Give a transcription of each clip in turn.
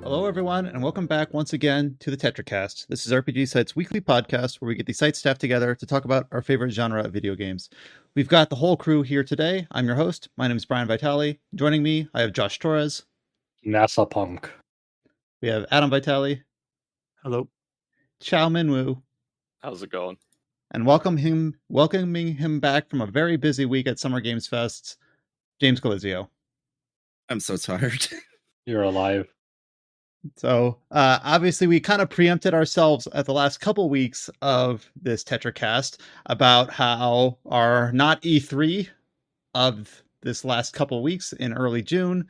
Hello, everyone, and welcome back once again to the Tetracast. This is RPG Site's weekly podcast where we get the site staff together to talk about our favorite genre of video games. We've got the whole crew here today. I'm your host. My name is Brian Vitale. Joining me, I have Josh Torres. NASApunk. We have Adam Vitale. Hello. Chow Minwoo. How's it going? And welcoming him back from a very busy week at Summer Games Fest, James Galizio. I'm so tired. You're alive. So obviously we kind of preempted ourselves at the last couple weeks of this Tetracast about how our not E3 of this last couple weeks in early June.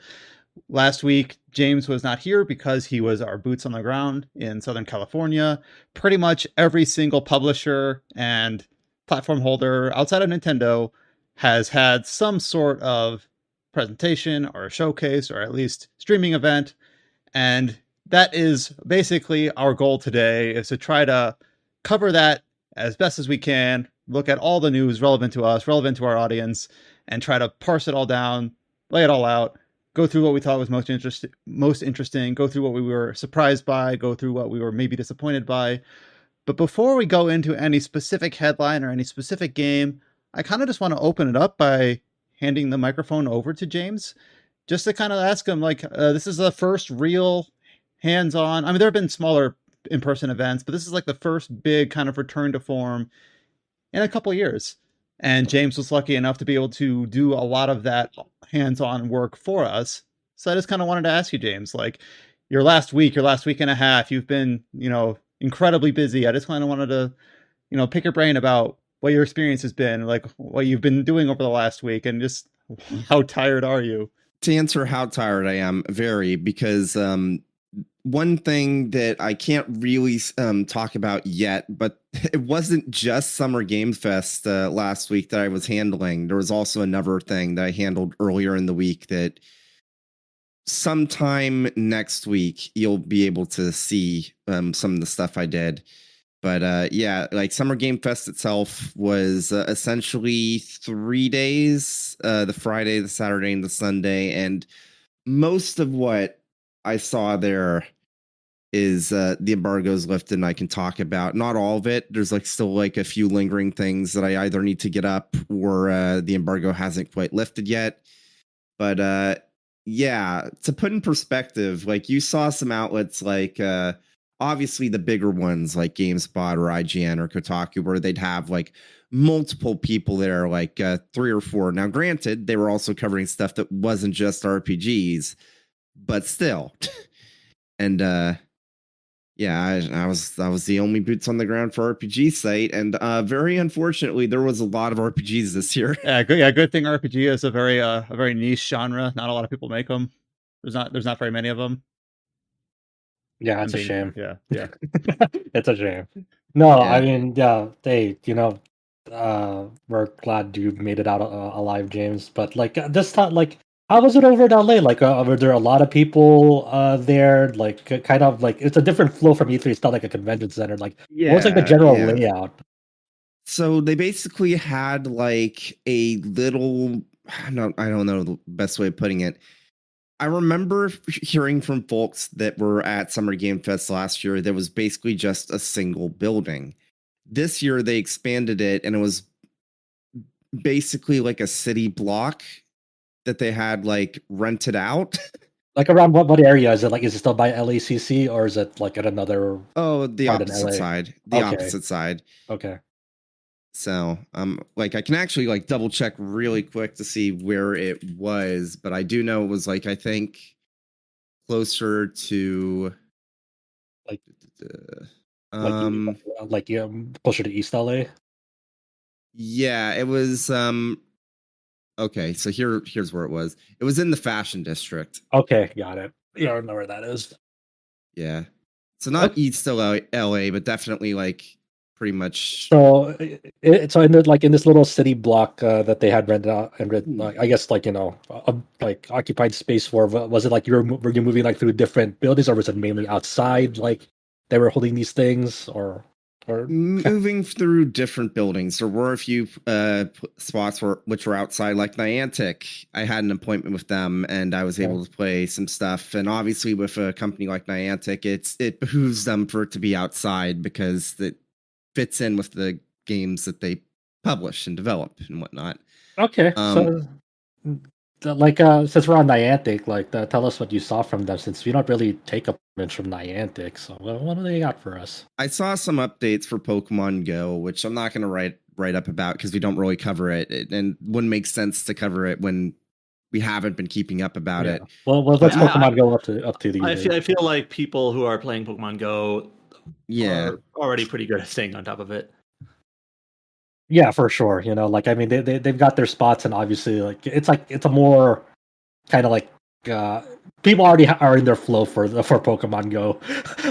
Last week, James was not here because he was our boots on the ground in Southern California. Pretty much every single publisher and platform holder outside of Nintendo has had some sort of presentation or a showcase or at least streaming event. And that is basically our goal today, is to try to cover that as best as we can, look at all the news relevant to us, relevant to our audience, and try to parse it all down, lay it all out, go through what we thought was most interesting, go through what we were surprised by, go through what we were maybe disappointed by. But before we go into any specific headline or any specific game, I kind of just want to open it up by handing the microphone over to James, just to kind of ask him, like, this is the first real hands-on, I mean, there have been smaller in-person events, but this is like the first big kind of return to form in a couple years. And James was lucky enough to be able to do a lot of that hands-on work for us. So I just kind of wanted to ask you, James, like, your last week and a half, you've been, incredibly busy. I just kind of wanted to, pick your brain about what your experience has been, like what you've been doing over the last week, and just how tired are you? To answer how tired I am, very, because one thing that I can't really talk about yet, but it wasn't just Summer Game Fest last week that I was handling. There was also another thing that I handled earlier in the week that sometime next week you'll be able to see some of the stuff I did. But yeah, like Summer Game Fest itself was essentially 3 days, the Friday, the Saturday, and the Sunday. And most of what I saw there is the embargo's lifted and I can talk about. Not all of it. There's still a few lingering things that I either need to get up or the embargo hasn't quite lifted yet. But yeah, to put in perspective, you saw some outlets obviously the bigger ones like GameSpot or IGN or Kotaku, where they'd have multiple people there, 3 or 4. Now, granted, they were also covering stuff that wasn't just RPGs, but still. And yeah, I was the only boots on the ground for RPG site, and very unfortunately, there was a lot of RPGs this year. Good thing RPG is a very niche genre. Not a lot of people make them. There's not very many of them. Yeah, it's a shame. Yeah. It's a shame. No, Yeah. I mean, yeah, hey, we're glad you made it out alive, James. But this time, how was it over in LA? Were there a lot of people there? Kind of it's a different flow from E3. It's not like a convention center. What was the general layout? So they basically had a little, I don't know the best way of putting it. I remember hearing from folks that were at Summer Game Fest last year, there was basically just a single building. This year they expanded it, and it was basically a city block that they had rented out. Around what area is it? Is it still by LACC, or is it at another? Oh, the part in opposite LA? side. Okay. Opposite side. Okay. So, I can actually double check really quick to see where it was, but I do know it was I think closer to Closer to East LA. Yeah, it was okay, so here's where it was. It was in the Fashion District. Okay, got it. Yeah, I know where that is. Yeah. So not East LA, but definitely pretty much. So in this little city block that they had rented out and I guess occupied space for, was it were you moving through different buildings, or was it mainly outside they were holding these things? Or Or moving through different buildings. There were a few spots which were outside, like Niantic. I had an appointment with them, and I was able to play some stuff. And obviously, with a company like Niantic, it behooves them for it to be outside because it fits in with the games that they publish and develop and whatnot. okay, so since we're on Niantic, tell us what you saw from them, since we don't really take up much from Niantic. So what do they got for us? I saw some updates for Pokemon Go, which I'm not going to write up about because we don't really cover it, and wouldn't make sense to cover it when we haven't been keeping up about it. Well, what's Pokemon Go up to these days? I feel like people who are playing Pokemon Go Yeah, are already pretty good at staying on top of it. Yeah, for sure. I mean, they've got their spots, and obviously, it's a more kind of people already are in their flow for Pokemon Go.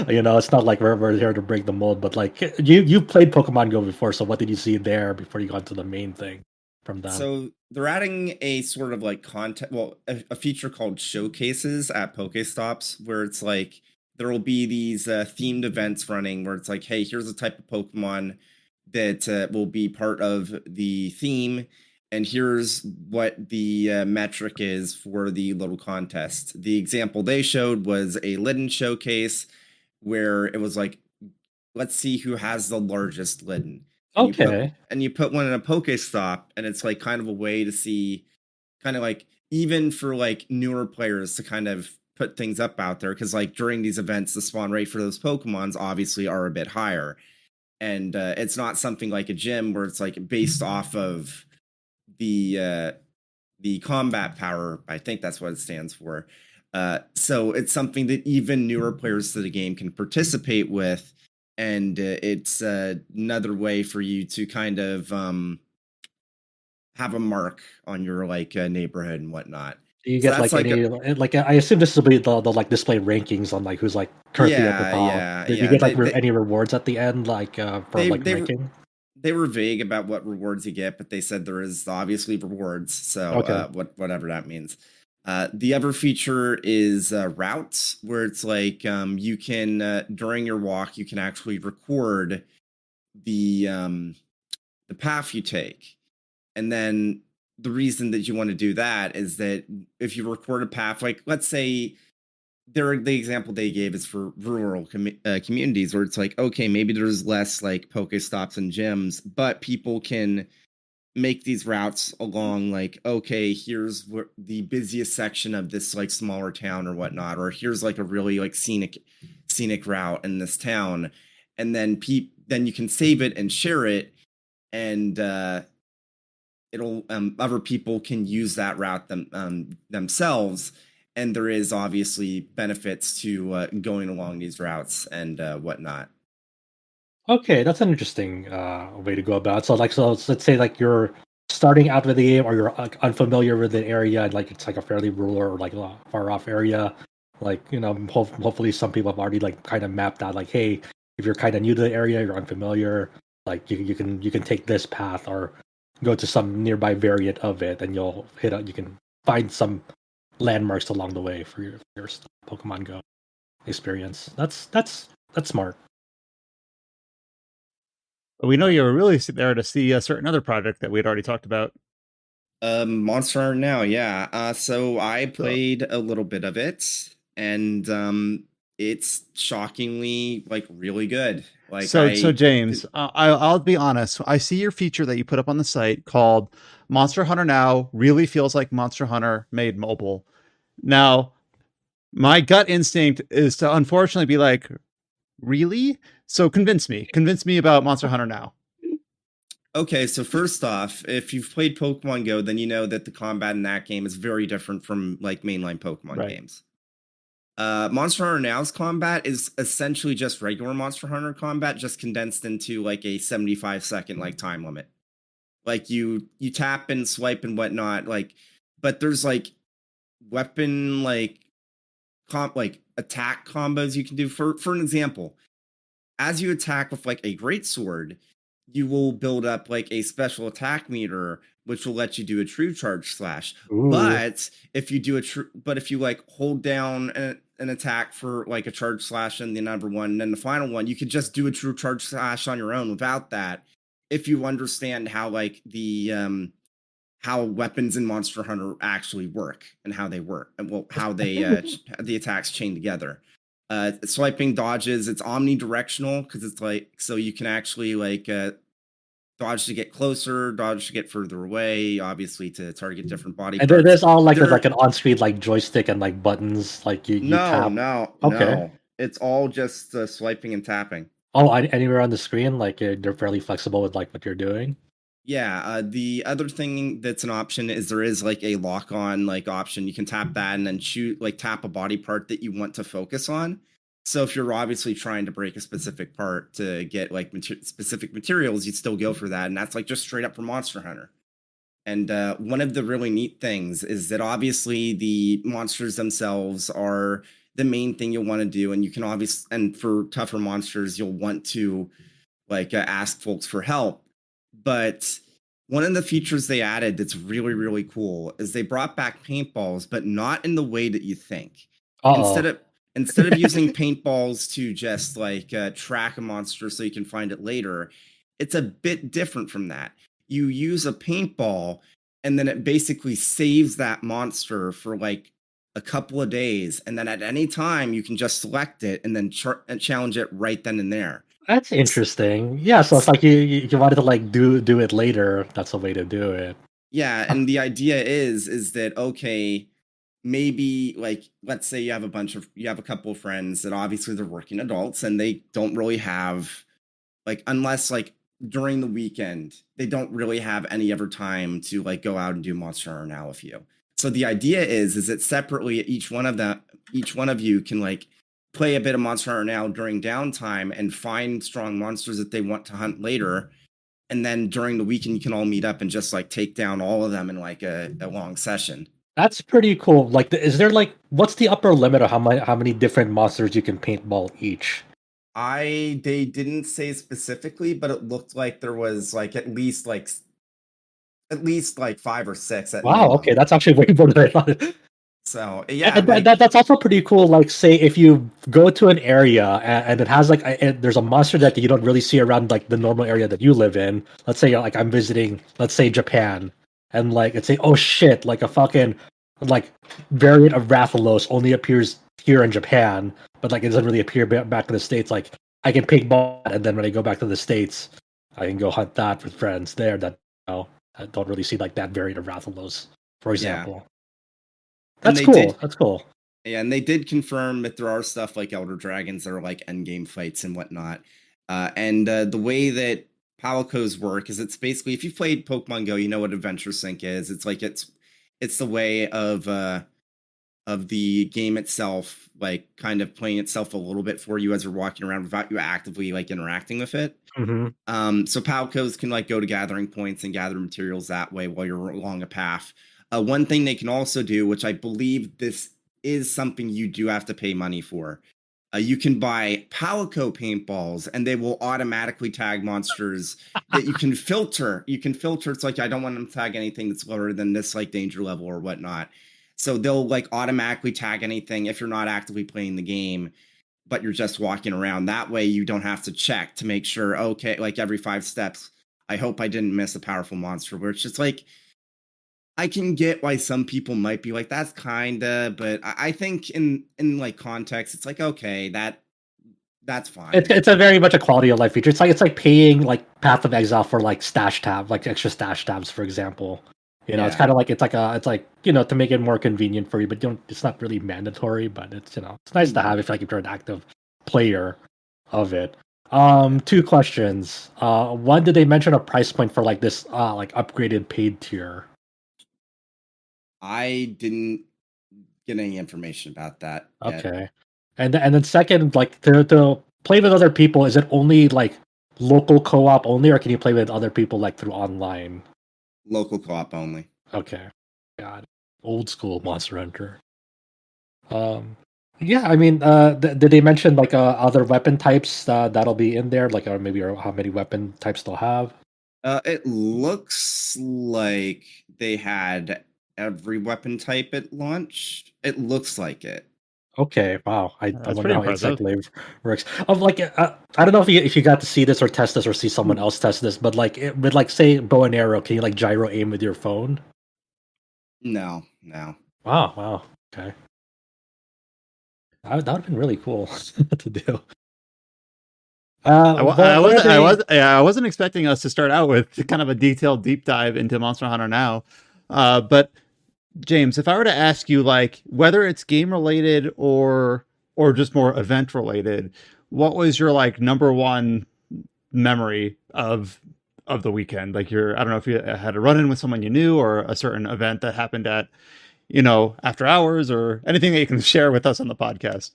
It's not like we're here to break the mold, but you played Pokemon Go before, so what did you see there before you got to the main thing from them? So they're adding a sort of content, a feature called showcases at Pokestops, where it's like there will be these themed events running where it's like, hey, here's a type of Pokemon that will be part of the theme, and here's what the metric is for the little contest. The example they showed was a Litten showcase where it was like, let's see who has the largest Litten. And you put one in a Pokestop, and it's kind of a way to see, even for newer players to kind of put things up out there, because during these events the spawn rate for those Pokemons obviously are a bit higher, and it's not something like a gym where it's based off of the combat power. I think that's what it stands for. So it's something that even newer players to the game can participate with, and it's another way for you to kind of have a mark on your neighborhood and whatnot. Do you get any I assume this will be the display rankings on who's currently at the top. Did you get any rewards at the end for ranking? They were vague about what rewards you get, but they said there is obviously rewards. So whatever that means. The other feature is routes, where it's you can during your walk you can actually record the path you take, and then the reason that you want to do that is that if you record a path, let's say the example they gave is for rural communities, where it's okay, maybe there's less Pokestops and gyms, but people can make these routes along okay, here's the busiest section of this smaller town or whatnot, or here's a really scenic route in this town, and then then you can save it and share it, and it'll other people can use that route themselves, and there is obviously benefits to going along these routes and whatnot. Okay, that's an interesting way to go about it. So let's say you're starting out with the game, or you're unfamiliar with the area, and it's a fairly rural or far off area. Hopefully some people have already kind of mapped out hey, if you're kind of new to the area, you're unfamiliar, you can take this path or go to some nearby variant of it, and you can find some landmarks along the way for your Pokemon Go experience. That's smart. We know you were really there to see a certain other project that we had already talked about. Monster Hunter Now, yeah. So I played a little bit of it, and it's shockingly really good. So James, I'll be honest. I see your feature that you put up on the site called Monster Hunter Now really feels like Monster Hunter made mobile. Now, my gut instinct is to unfortunately be really? So convince me about Monster Hunter Now. Okay, so first off, if you've played Pokemon Go, then you know that the combat in that game is very different from mainline Pokemon games. Monster Hunter Now's combat is essentially just regular Monster Hunter combat, just condensed into a 75-second time limit. You tap and swipe and whatnot, but there's weapon attack combos you can do. For an example, as you attack with a great sword, you will build up like a special attack meter, which will let you do a true charge slash. Ooh. But if you like hold down an attack for like a charge slash and the number one, and then the final one, you could just do a true charge slash on your own without that. If you understand how like the how weapons in Monster Hunter actually work and how they work, and well, how they the attacks chain together. Swiping dodges, it's omnidirectional because it's like so you can actually like dodge to get closer, dodge to get further away, obviously to target different body And parts. there's all like there's like an on-screen like joystick and like buttons like you tap. Okay. No. It's all just swiping and tapping. Oh, anywhere on the screen, like they're fairly flexible with like what you're doing. Yeah, the other thing that's an option is there is like a lock on like option. You can tap that and then tap a body part that you want to focus on. So if you're obviously trying to break a specific part to get like specific materials, you'd still go for that, and that's like just straight up for Monster Hunter. And one of the really neat things is that obviously the monsters themselves are the main thing you'll want to do, and you can and for tougher monsters, you'll want to like ask folks for help. But one of the features they added that's really, really cool is they brought back paintballs, but not in the way that you think. Uh-oh. Instead of using paintballs to just like track a monster so you can find it later, it's a bit different from that. You use a paintball and then it basically saves that monster for like a couple of days, and then at any time you can just select it and then challenge it right then and there. That's interesting. Yeah, so it's like you wanted to like do it later. That's a way to do it. Yeah, and the idea is that okay, maybe like let's say you have a couple of friends that obviously they're working adults and they don't really have like unless like during the weekend they don't really have any other time to like go out and do Monster Hunter now with you. So the idea is that separately each one of you can like play a bit of Monster Hunter now during downtime and find strong monsters that they want to hunt later. And then during the weekend, you can all meet up and just like take down all of them in like a long session. That's pretty cool. Like, is there like what's the upper limit of how many different monsters you can paintball each? They didn't say specifically, but it looked like there was like at least like 5 or 6 at Wow. minimum. Okay, that's actually way more than I thought. So yeah, And that's also pretty cool. Like, say if you go to an area and it has like there's a monster that you don't really see around like the normal area that you live in. Let's say like I'm visiting, let's say Japan, and like it's say, oh shit, like a fucking like variant of Rathalos only appears here in Japan, but like it doesn't really appear back in the States. Like I can paintball it, and then when I go back to the States, I can go hunt that with friends there that I don't really see like that variant of Rathalos, for example. That's cool. That's cool. Yeah, and they did confirm that there are stuff like Elder Dragons that are like endgame fights and whatnot. And the way that Palicos work is it's basically if you've played Pokemon Go, you know what Adventure Sync is. It's like it's the way of the game itself, like kind of playing itself a little bit for you as you're walking around without you actively like interacting with it. Mm-hmm. So Palicos can like go to gathering points and gather materials that way while you're along a path. One thing they can also do, which I believe this is something you do have to pay money for, you can buy Palico paintballs and they will automatically tag monsters that you can filter. You can filter. It's like, I don't want them to tag anything that's lower than this like danger level or whatnot. So they'll like automatically tag anything if you're not actively playing the game, but you're just walking around. That way you don't have to check to make sure, okay, like every 5 steps, I hope I didn't miss a powerful monster, where it's just like, I can get why some people might be like, that's kinda, but I think in like context, it's like, okay, that's fine. It's a very much a quality of life feature. It's like paying like Path of Exile for like stash tab, like extra stash tabs, for example. You know, it's Yeah. kind of like it's like to make it more convenient for you, but it's not really mandatory. But it's it's nice to have if you're an active player of it. 2 questions. One, did they mention a price point for like this like upgraded paid tier? I didn't get any information about that yet. Okay. And then second, like to play with other people, is it only like local co-op only, or can you play with other people like through online? Local co-op only. Okay. God. Old school Monster Hunter. Um Yeah, I mean, did they mention like other weapon types that'll be in there, like or maybe or how many weapon types they'll have? It looks like they had every weapon type at launch. It looks like it. Okay, wow. I That's wonder pretty how impressive. exactly works. Of like, I don't know if you got to see this or test this or see someone else test this, but like with like say bow and arrow, can you like gyro aim with your phone? No, no. Wow, wow. Okay, that would have been really cool to do. What are they? I wasn't expecting us to start out with kind of a detailed deep dive into Monster Hunter now, but James, if I were to ask you, like, whether it's game related or just more event related, what was your like number one memory of the weekend? Like, I don't know if you had a run in with someone you knew or a certain event that happened at after hours or anything that you can share with us on the podcast.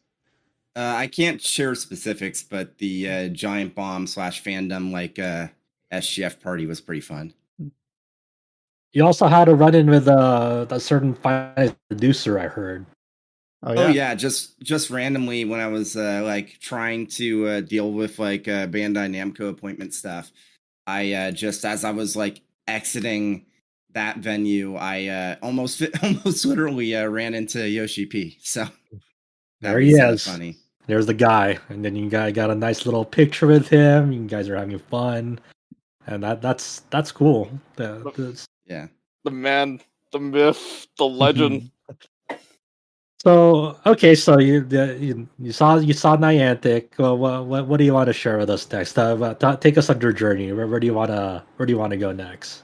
I can't share specifics, but the giant bomb / fandom like SGF party was pretty fun. You also had a run in with a certain finance producer. I heard. Oh yeah, just randomly when I was like trying to deal with like Bandai Namco appointment stuff, I just as I was like exiting that venue, I almost literally ran into Yoshi P. So that There he was is. funny. There's the guy, and then you guys got a nice little picture with him. You guys are having fun, and that's cool. Yeah. The man, the myth, the legend. So okay, so you saw Niantic. Well, what do you want to share with us next? Take us on your journey. Where do you wanna go next?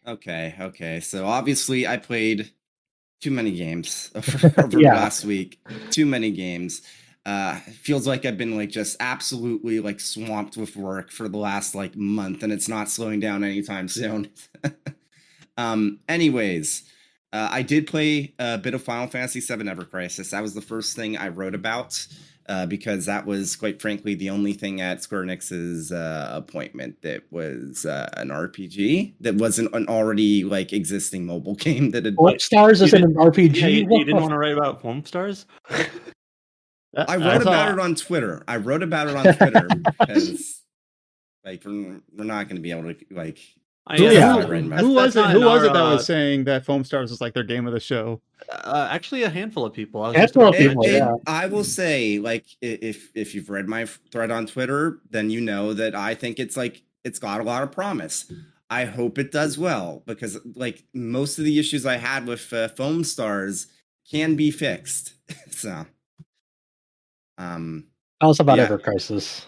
Okay. So obviously I played too many games over Yeah. last week. Too many games. Feels like I've been like just absolutely like swamped with work for the last like month, and it's not slowing down anytime soon. Anyways, I did play a bit of Final Fantasy VII Ever Crisis. That was the first thing I wrote about because that was, quite frankly, the only thing at Square Enix's appointment that was an RPG that wasn't an already like existing mobile game that had. What Stars is in an RPG? Yeah, you What didn't the want to write about Foam Stars? I wrote about it on Twitter. Because like we're not going to be able to like. Who That's was it? not Who in was our, it that was saying that Foam Stars was like their game of the show? actually a handful of people. I was Handful just of about to people, mention. yeah. I will say, like, if you've read my thread on Twitter, then you know that I think it's like it's got a lot of promise. I hope it does well because like most of the issues I had with Foam Stars can be fixed. So, Tell us about Ever Crisis.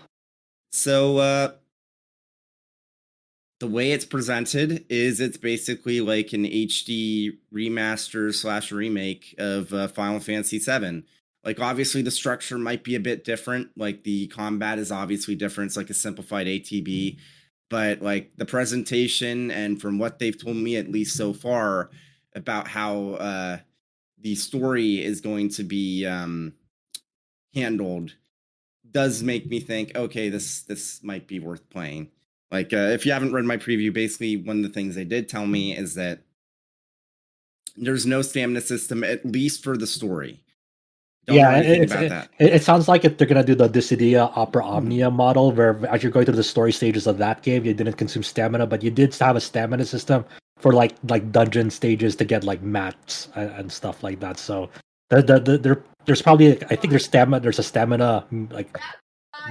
So the way it's presented is it's basically like an HD remaster / remake of Final Fantasy VII. Like obviously the structure might be a bit different. Like the combat is obviously different. It's like a simplified ATB, but like the presentation and from what they've told me at least so far about how the story is going to be handled does make me think, okay, this might be worth playing. Like, if you haven't read my preview, basically one of the things they did tell me is that there's no stamina system, at least for the story. Don't know anything about that. It sounds like they're gonna do the Dissidia Opera Omnia model, where as you're going through the story stages of that game, you didn't consume stamina, but you did have a stamina system for like dungeon stages to get like mats and stuff like that. So there's probably I think there's a stamina like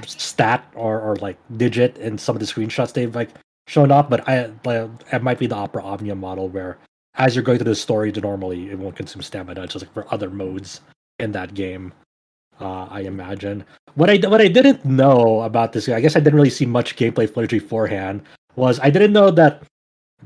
stat or like digit in some of the screenshots they've like shown off, but it might be the Opera Omnia model where as you're going through the story, normally it won't consume stamina. It's just like for other modes in that game. I imagine what I didn't know about this. I guess I didn't really see much gameplay footage beforehand. Was I didn't know that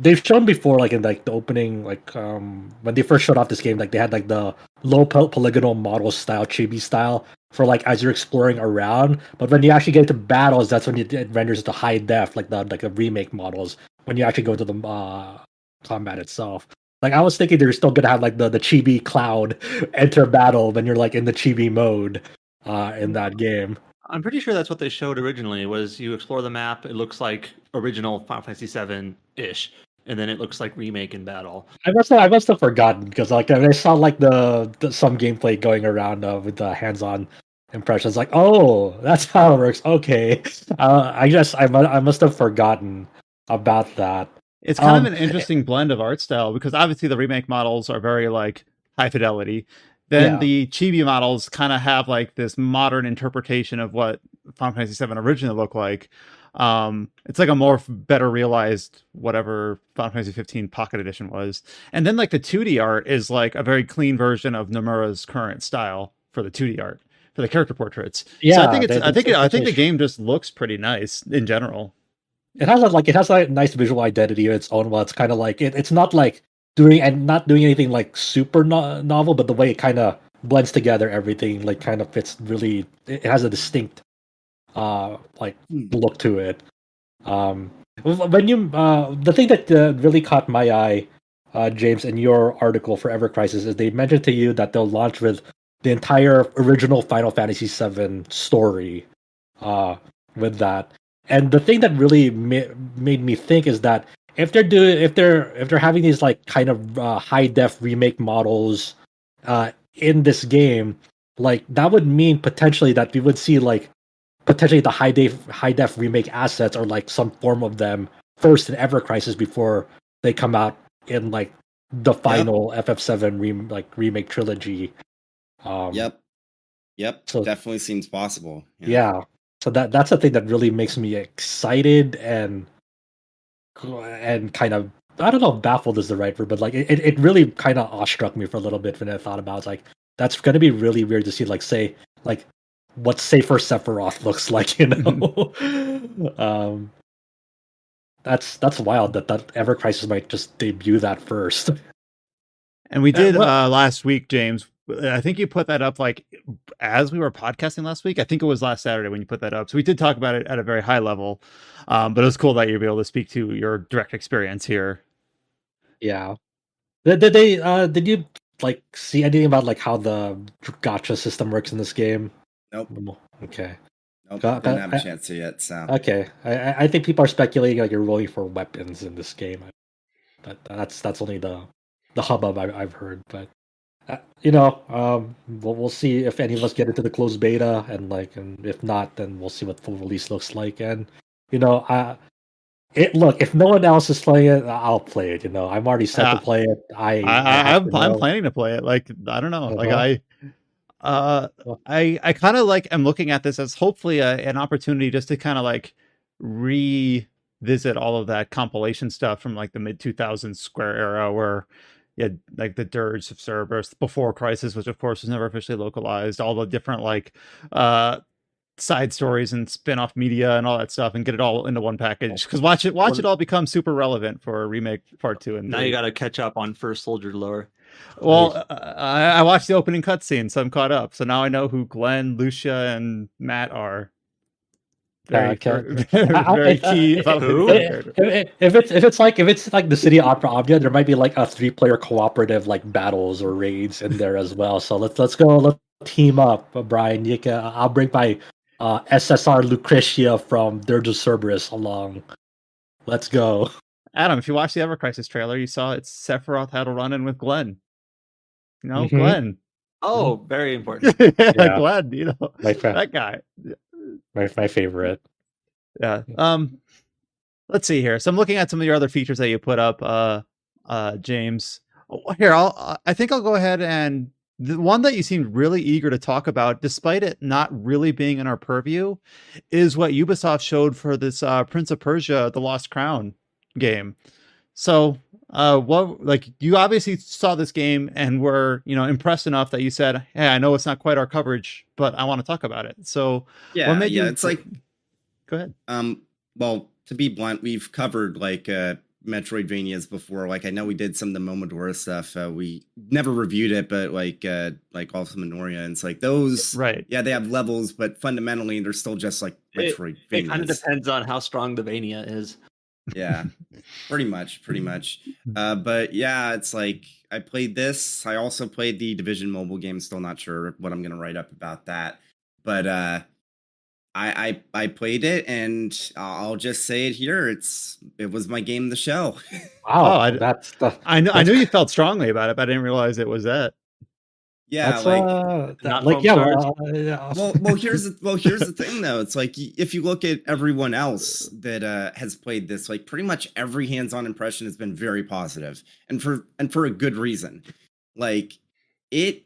they've shown before, like in like the opening, like when they first showed off this game, like they had like the low polygonal model style, chibi style for like as you're exploring around. But when you actually get into battles, that's when it renders to high def, like the remake models. When you actually go into the combat itself. Like I was thinking they're still gonna have like the chibi cloud enter battle when you're like in the chibi mode in that game. I'm pretty sure that's what they showed originally. Was you explore the map? It looks like original Final Fantasy VII ish, and then it looks like remake in battle. I must have forgotten because like I saw like the some gameplay going around with the hands-on impressions. Like, oh, that's how it works. Okay, I must have forgotten about that. It's kind of Um, an interesting blend of art style because obviously the remake models are very like high fidelity. Then Yeah. the chibi models kind of have like this modern interpretation of what Final Fantasy VII originally looked like. It's like a more better realized whatever Final Fantasy 15 Pocket Edition was. And then like the 2D art is like a very clean version of Nomura's current style for the 2D art for the character portraits. So I yeah, think it's I think it's the really game just looks pretty nice in general. it has a nice visual identity of its own. While it's kind of like it's not like not doing anything like super novel, but the way it kind of blends together everything like kind of fits really. It has a distinct like look to it. When you the thing that really caught my eye, James, in your article for Ever Crisis is they mentioned to you that they'll launch with the entire original Final Fantasy VII story, uh, with that. And the thing that really made me think is that if they're having these like kind of high def remake models in this game, like that would mean potentially that we would see like potentially the high def remake assets or like some form of them first in Ever Crisis before they come out in like the final FF7 remake trilogy. Yep. So Definitely seems possible. yeah. So that's the thing that really makes me excited and kind of, I don't know if baffled is the right word, but like it really kind of awestruck me for a little bit when I thought about it. It's like that's gonna be really weird to see like say like what Safer Sephiroth looks like, you know. um that's wild that Ever Crisis might just debut that first. And we did Well, last week, James. I think you put that up like as we were podcasting last week. I think it was last Saturday when you put that up. So we did talk about it at a very high level. But it was cool that you'd be able to speak to your direct experience here. yeah. Did you like see anything about like how the gacha system works in this game? Nope. Okay. Didn't have a chance to yet. So Okay, I think people are speculating like you're rolling for weapons in this game. But that's only the hubbub I've heard. But we'll see if any of us get into the closed beta, and if not, then we'll see what full release looks like. And if no one else is playing it, I'll play it. I'm already set to play it. I have to I'm know. planning to play it. Like I don't know. Like Uh-huh. uh Well, I kind of like am looking at this as hopefully an opportunity just to kind of like revisit all of that compilation stuff from like the mid 2000s Square era where you had like the Dirge of Cerberus before Crisis, which of course was never officially localized, all the different like side stories and spin-off media and all that stuff, and get it all into one package, because watch it all become super relevant for a remake part 2 and Now 3. you got to catch up on First Soldier lore. Well, I watched the opening cutscene, so I'm caught up. So now I know who Glenn, Lucia, and Matt are. Very, very key. Who? If it's like the City Opera Omnia, there might be like a 3-player cooperative like battles or raids in there as well. So let's team up, Brian. I'll bring my SSR Lucretia from Dirge of Cerberus along. Let's go. Adam, if you watched the Ever Crisis trailer, you saw it's Sephiroth had a run-in with Glenn. Mhm. Glenn. Oh, very important. Yeah. Glenn, My that guy. my favorite. Yeah. Let's see here. So I'm looking at some of your other features that you put up, James. Here, I think I'll go ahead, and the one that you seemed really eager to talk about, despite it not really being in our purview, is what Ubisoft showed for this Prince of Persia: The Lost Crown game. So, what like you obviously saw this game and were impressed enough that you said, "Hey, I know it's not quite our coverage, but I want to talk about it." So, what made you? It's like Go ahead. Well, to be blunt, we've covered like Metroidvanias before. Like I know we did some of the Momodora stuff. We never reviewed it, but like also Minoria, and it's like those. Right. Yeah, they have levels, but fundamentally they're still just like Metroidvanias. It kind of depends on how strong the Vania is. Yeah, pretty much. But yeah, it's like I played this. I also played the Division mobile game. Still not sure what I'm gonna write up about that, but I played it, and I'll just say it here. It was my game of the show. Wow, I that's I knew you felt strongly about it, but I didn't realize it was that. Yeah, that's like Not like foam yeah, stars? yeah. well here's the thing though. It's like if you look at everyone else that has played this, like pretty much every hands-on impression has been very positive, and for a good reason. Like it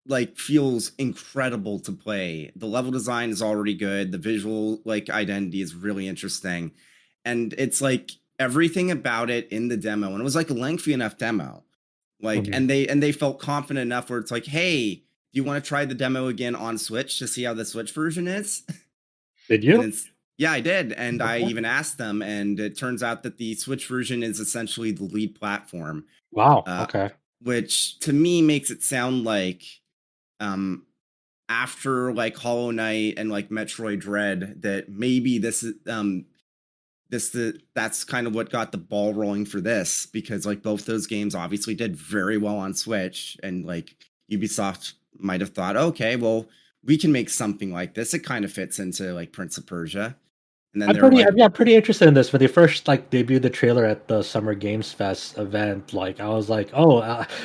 like feels incredible to play. The level design is already good. The visual like identity is really interesting, and it's like everything about it in the demo, and it was like a lengthy enough demo. Like, Mhm. and they felt confident enough where it's like, hey, do you want to try the demo again on Switch to see how the Switch version is? Did And you? it's yeah, I did, and I Okay. even asked them, and it turns out that the Switch version is essentially the lead platform, Wow. uh, Okay. which to me makes it sound like um after like Hollow Knight and like Metroid Dread that maybe this is that's kind of what got the ball rolling for this, because like both those games obviously did very well on Switch, and like Ubisoft might have thought, okay, well, we can make something like this. It kind of fits into like Prince of Persia. And then they're like, I'm pretty interested in this. When they first like debuted the trailer at the Summer Games Fest event, like I was like, oh,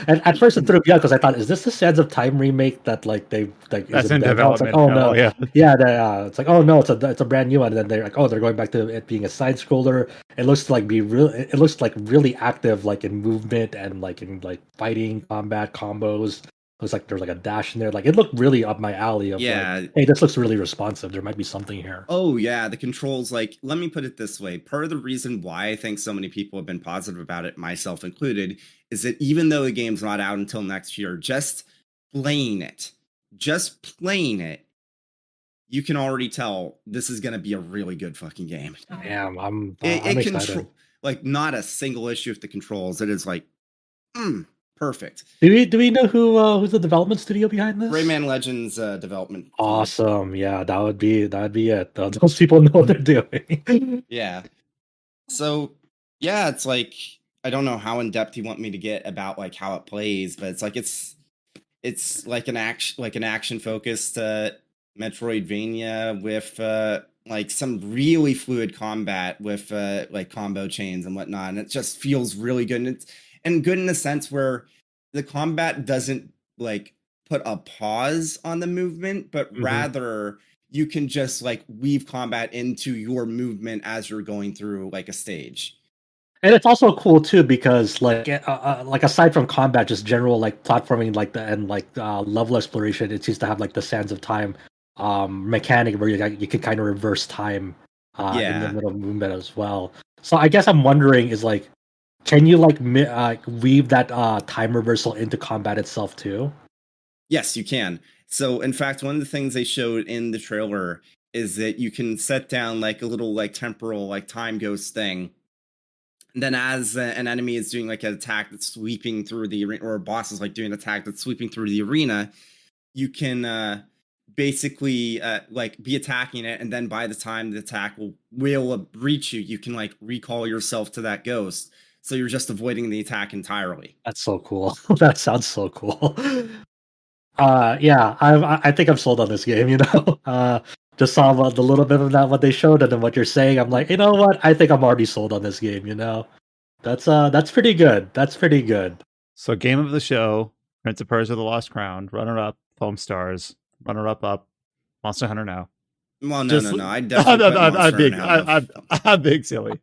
and at first it threw me out because I thought, is this the Sands of Time remake that like they like That's is in in dev now? It's like, development. oh Oh no, yeah. yeah, it's like, oh no, it's a brand new one. And then they're like, oh, they're going back to it being a side scroller. It looks to like be real. It looks like really active, like in movement and like in like fighting, combat combos. Looks like there's like a dash in there. Like it looked really up my alley. Of like, yeah, hey, this looks really responsive. There might be something here. oh yeah, the controls, like, let me put it this way. Part of the reason why I think so many people have been positive about it, myself included, is that even though the game's not out until next year, playing it, just playing it, you can already tell this is going to be a really good fucking game. Damn, I'm It excited. control like not a single issue with the controls. It is like perfect. Do we know who's the development studio behind this? Rayman Legends development team. Awesome. Yeah, that'd be it. Those people know what they're doing. Yeah. So yeah, it's like I don't know how in depth you want me to get about like how it plays, but it's like it's like an action focused Metroidvania with like some really fluid combat with like combo chains and whatnot, and it just feels really good. And it's good in the sense where the combat doesn't like put a pause on the movement, but Mhm. rather you can just like weave combat into your movement as you're going through like a stage. And it's also cool too because like aside from combat, just general like platforming like the and like level exploration, it seems to have like the Sands of Time mechanic where you can kind of reverse time in the Yeah. middle of movement as well. So I guess I'm wondering is like, can you like weave that time reversal into combat itself too? Yes, you can. So, in fact, one of the things they showed in the trailer is that you can set down like a little like temporal like time ghost thing. And then, as an enemy is doing like an attack that's sweeping through the arena, or a boss is like doing an attack that's sweeping through the arena, you can basically like be attacking it, and then by the time the attack will reach you, you can like recall yourself to that ghost. So you're just avoiding the attack entirely. That's so cool. That sounds so cool. Yeah, I think I'm sold on this game. You know, just saw the little bit of that what they showed, and then what you're saying. I'm like, you know what? I think I'm already sold on this game. You know, that's pretty good. That's pretty good. So game of the show, Prince of Persia: The Lost Crown, runner up, Foam Stars, runner up, Monster Hunter Now. Well, no, Just no, no. I definitely put Monster Hunter out of. I'm big silly.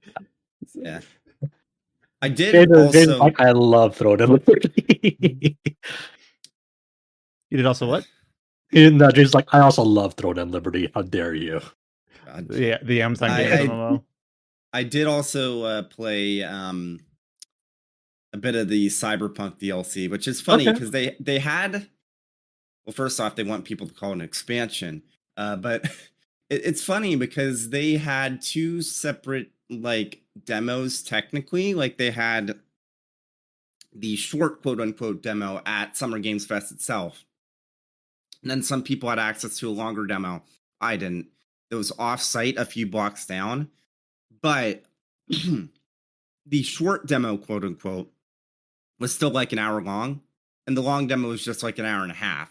Yeah. I did James, also. I love Throne and Liberty. You did also what? No, James like I also love Throne and Liberty. How dare you? Yeah, the Amazon Games MMO. I did also play a bit of the Cyberpunk DLC, which is funny because they had. Well, first off, they want people to call it an expansion, but it's funny because they had two separate like demos. Technically, like they had the short quote unquote demo at Summer Games Fest itself. And then some people had access to a longer demo. I didn't. It was off-site a few blocks down. But the short demo, quote unquote, was still like an hour long. And the long demo was just like an hour and a half.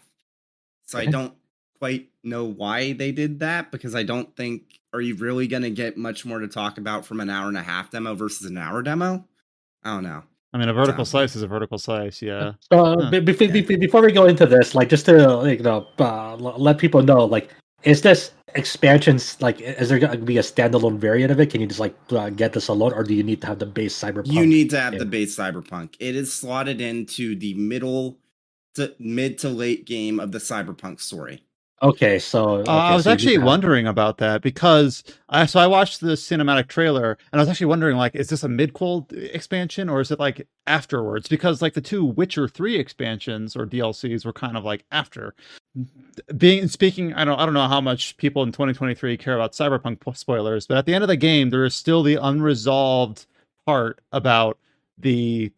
So I don't quite know why they did that, because I don't think, are you really going to get much more to talk about from an hour and a half demo versus an hour demo? I don't know. I mean, a vertical slice is a vertical slice, yeah. So Huh. before we go into this, like just to let people know, like, is this expansions like is there going to be a standalone variant of it? Can you just like get this alone, or do you need to have the base Cyberpunk? You need to have the base Cyberpunk. It is slotted into the mid to late game of the Cyberpunk story. Okay, so I was actually wondering about that because I watched the cinematic trailer and I was actually wondering, like, is this a mid-quel expansion or is it like afterwards? Because like the two Witcher 3 expansions or DLCs were kind of like after. I don't know how much people in 2023 care about Cyberpunk spoilers, but at the end of the game, there is still the unresolved part about the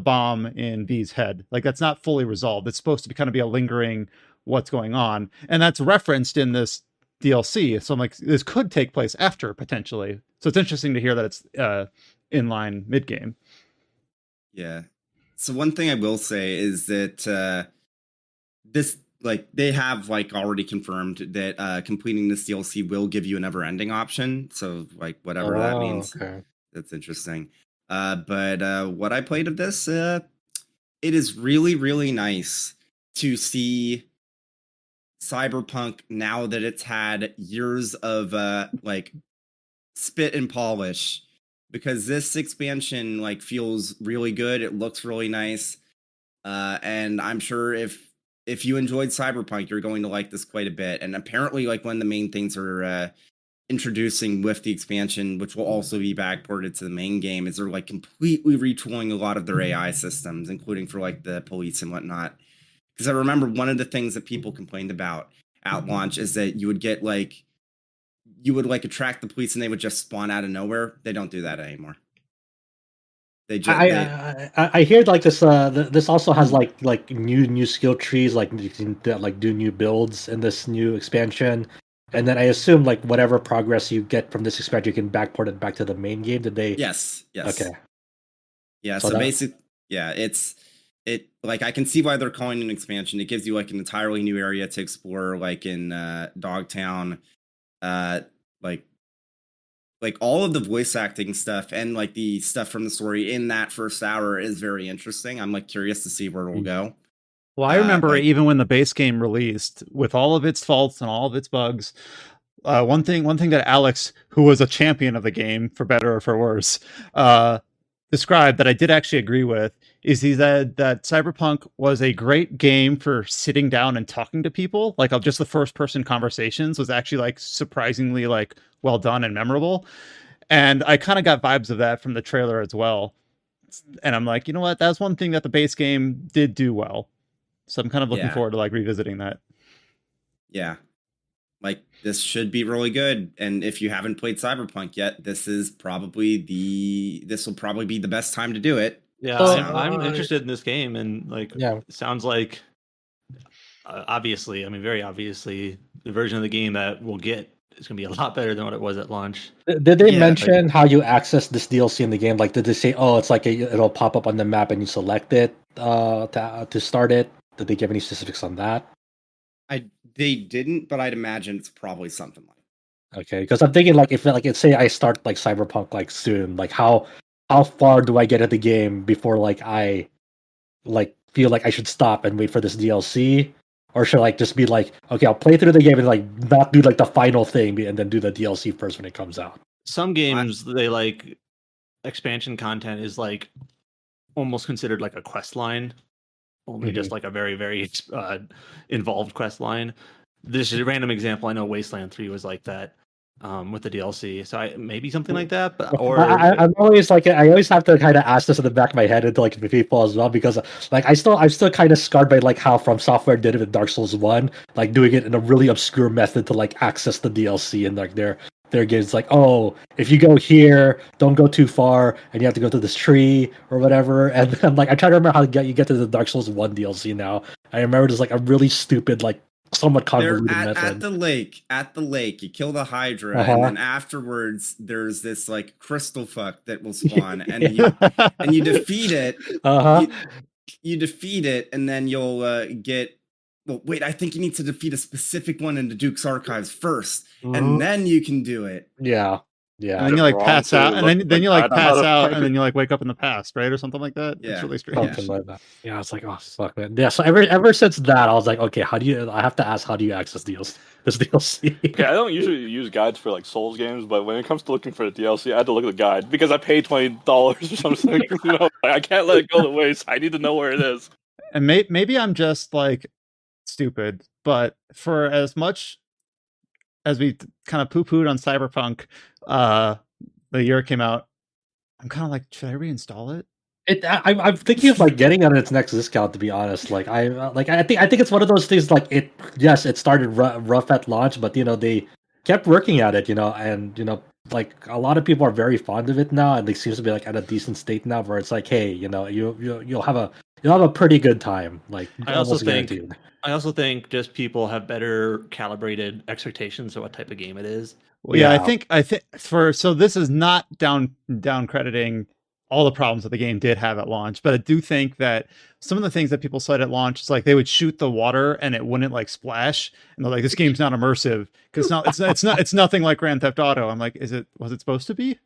bomb in V's head. Like, that's not fully resolved. It's supposed to be a lingering what's going on, and that's referenced in this DLC. So I'm like, this could take place after potentially. So it's interesting to hear that it's inline mid game. Yeah. So one thing I will say is that this, like, they have like already confirmed that completing this DLC will give you a never ending option. So like whatever that means. Okay. That's interesting. But what I played of this, it is really, really nice to see Cyberpunk now that it's had years of like spit and polish, because this expansion like feels really good. It looks really nice. And I'm sure if you enjoyed Cyberpunk, you're going to like this quite a bit. And apparently, like, one of the main things are introducing with the expansion, which will also be backported to the main game, is they're like completely retooling a lot of their AI systems, including for like the police and whatnot. Because I remember one of the things that people complained about at launch is that you would attract the police and they would just spawn out of nowhere. They don't do that anymore. I hear like this. This also has like new skill trees, like you can do new builds in this new expansion, and then I assume like whatever progress you get from this expansion, you can backport it back to the main game. Did they? Yes. Okay. Yeah. So basically, yeah, it like, I can see why they're calling it an expansion. It gives you like an entirely new area to explore, like in Dogtown, like all of the voice acting stuff and like the stuff from the story in that first hour is very interesting. I'm like curious to see where it'll go. Well, I remember even when the base game released, with all of its faults and all of its bugs, one thing that Alex, who was a champion of the game for better or for worse, described that I did actually agree with, is he said that Cyberpunk was a great game for sitting down and talking to people. Like, of just the first person conversations was actually like surprisingly like well done and memorable. And I kind of got vibes of that from the trailer as well. And I'm like, you know what? That's one thing that the base game did do well. So I'm kind of looking forward to like revisiting that. Yeah. Like, this should be really good. And if you haven't played Cyberpunk yet, this will probably be the best time to do it. Yeah, I'm interested in this game, and like, it sounds like obviously, I mean, very obviously, the version of the game that we'll get is going to be a lot better than what it was at launch. Did they mention how you access this DLC in the game? Like, did they say, oh, it's like it'll pop up on the map and you select it to start it? Did they give any specifics on that? They didn't, but I'd imagine it's probably something like. Okay, because I'm thinking like, if like, say I start like Cyberpunk like soon, like how far do I get at the game before like I like feel like I should stop and wait for this DLC, or should I like just be like, okay, I'll play through the game and like not do like the final thing and then do the DLC first when it comes out? Some games, they like expansion content is like almost considered like a quest line, only just like a very, very involved quest line. This is a random example. I know Wasteland 3 was like that with the DLC. So maybe something like that. But I'm always like, I always have to kind of ask this in the back of my head into like people as well, because like I'm still kind of scarred by like how From Software did it with Dark Souls 1, like doing it in a really obscure method to like access the DLC and like their games. Like, oh, if you go here, don't go too far, and you have to go to this tree or whatever. And then like, I try to remember how you get to the Dark Souls 1 DLC now. I remember there's like a really stupid, like somewhat convoluted method. At the lake, you kill the Hydra, and then afterwards there's this like crystal fuck that will spawn, and you defeat it. You defeat it, and then you'll get well, wait, I think you need to defeat a specific one in the Duke's archives first, Mhm. and then you can do it. Yeah. And then you like pass out, and then you like pass out, and then you like wake up in the past, right, or something like that. Yeah. It's really strange. Something like that. Yeah, it's like, oh fuck, man. Yeah, so ever since that, I was like, okay, I have to ask, how do you access this DLC? Okay, I don't usually use guides for like Souls games, but when it comes to looking for the DLC, I had to look at the guide because I paid $20 or something. I can't let it go to waste. I need to know where it is. And maybe I'm just like stupid, but for as much as we kind of poo-pooed on Cyberpunk, the year it came out, I'm kind of like, should I reinstall it? I'm thinking of like getting on its next discount. To be honest, like I think it's one of those things. Like it started rough at launch, but they kept working at it. And like a lot of people are very fond of it now, and it seems to be like at a decent state now, where it's like, hey, you'll have a pretty good time. Like I also think guaranteed. I also think just people have better calibrated expectations of what type of game it is. Well, yeah, I think so this is not down crediting all the problems that the game did have at launch, but I do think that some of the things that people said at launch is like they would shoot the water and it wouldn't like splash, and they're like, this game's not immersive because it's nothing like Grand Theft Auto. I'm like, was it supposed to be?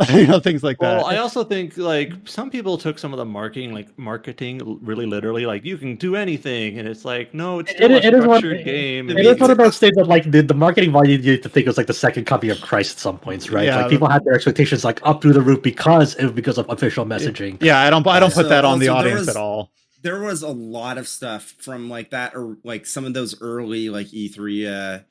Things like that. Well, I also think like some people took some of the marketing really literally, like you can do anything, and it's like, no, it's still a structured game. It is one of those things that like the marketing wanted you to think it was like the second copy of Christ at some points, right? Yeah, like people had their expectations like up through the roof because of official messaging. Yeah, I don't put that on the audience at all. There was a lot of stuff from like that, or like some of those early like E3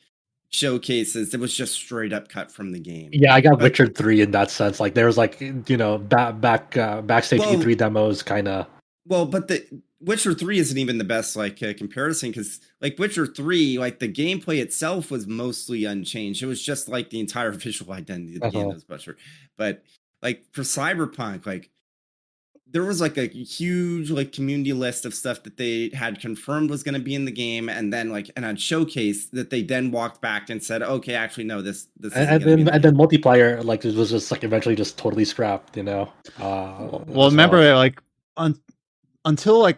showcases that was just straight up cut from the game. Yeah, I got Witcher 3 in that sense. Like there was like backstage E3 demos kind of. Well, but the Witcher 3 isn't even the best like comparison, because like Witcher 3, like the gameplay itself was mostly unchanged. It was just like the entire visual identity of the game was butchered. But like for Cyberpunk, like there was like a huge like community list of stuff that they had confirmed was going to be in the game, and then like on Showcase that they then walked back and said, okay, actually no, this and then multiplayer like it was just like eventually just totally scrapped. Well, remember like until like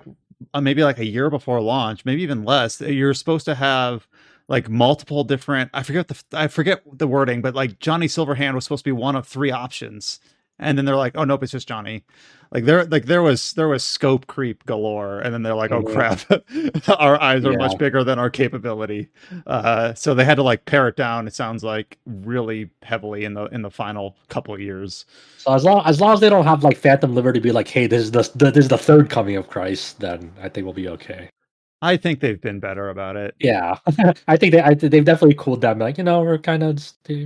maybe like a year before launch, maybe even less, you're supposed to have like multiple different, I forget the wording, but like Johnny Silverhand was supposed to be one of 3 options, and then they're like, oh nope, it's just Johnny. Like there was scope creep galore, and then they're like, oh crap, our eyes are much bigger than our capability. So they had to like pare it down, it sounds like, really heavily in the final couple of years. So as long as they don't have like Phantom Liberty be like, hey, this is the third coming of Christ, then I think we'll be okay. I think they've been better about it. Yeah, I think they've definitely cooled down. Like we're kind of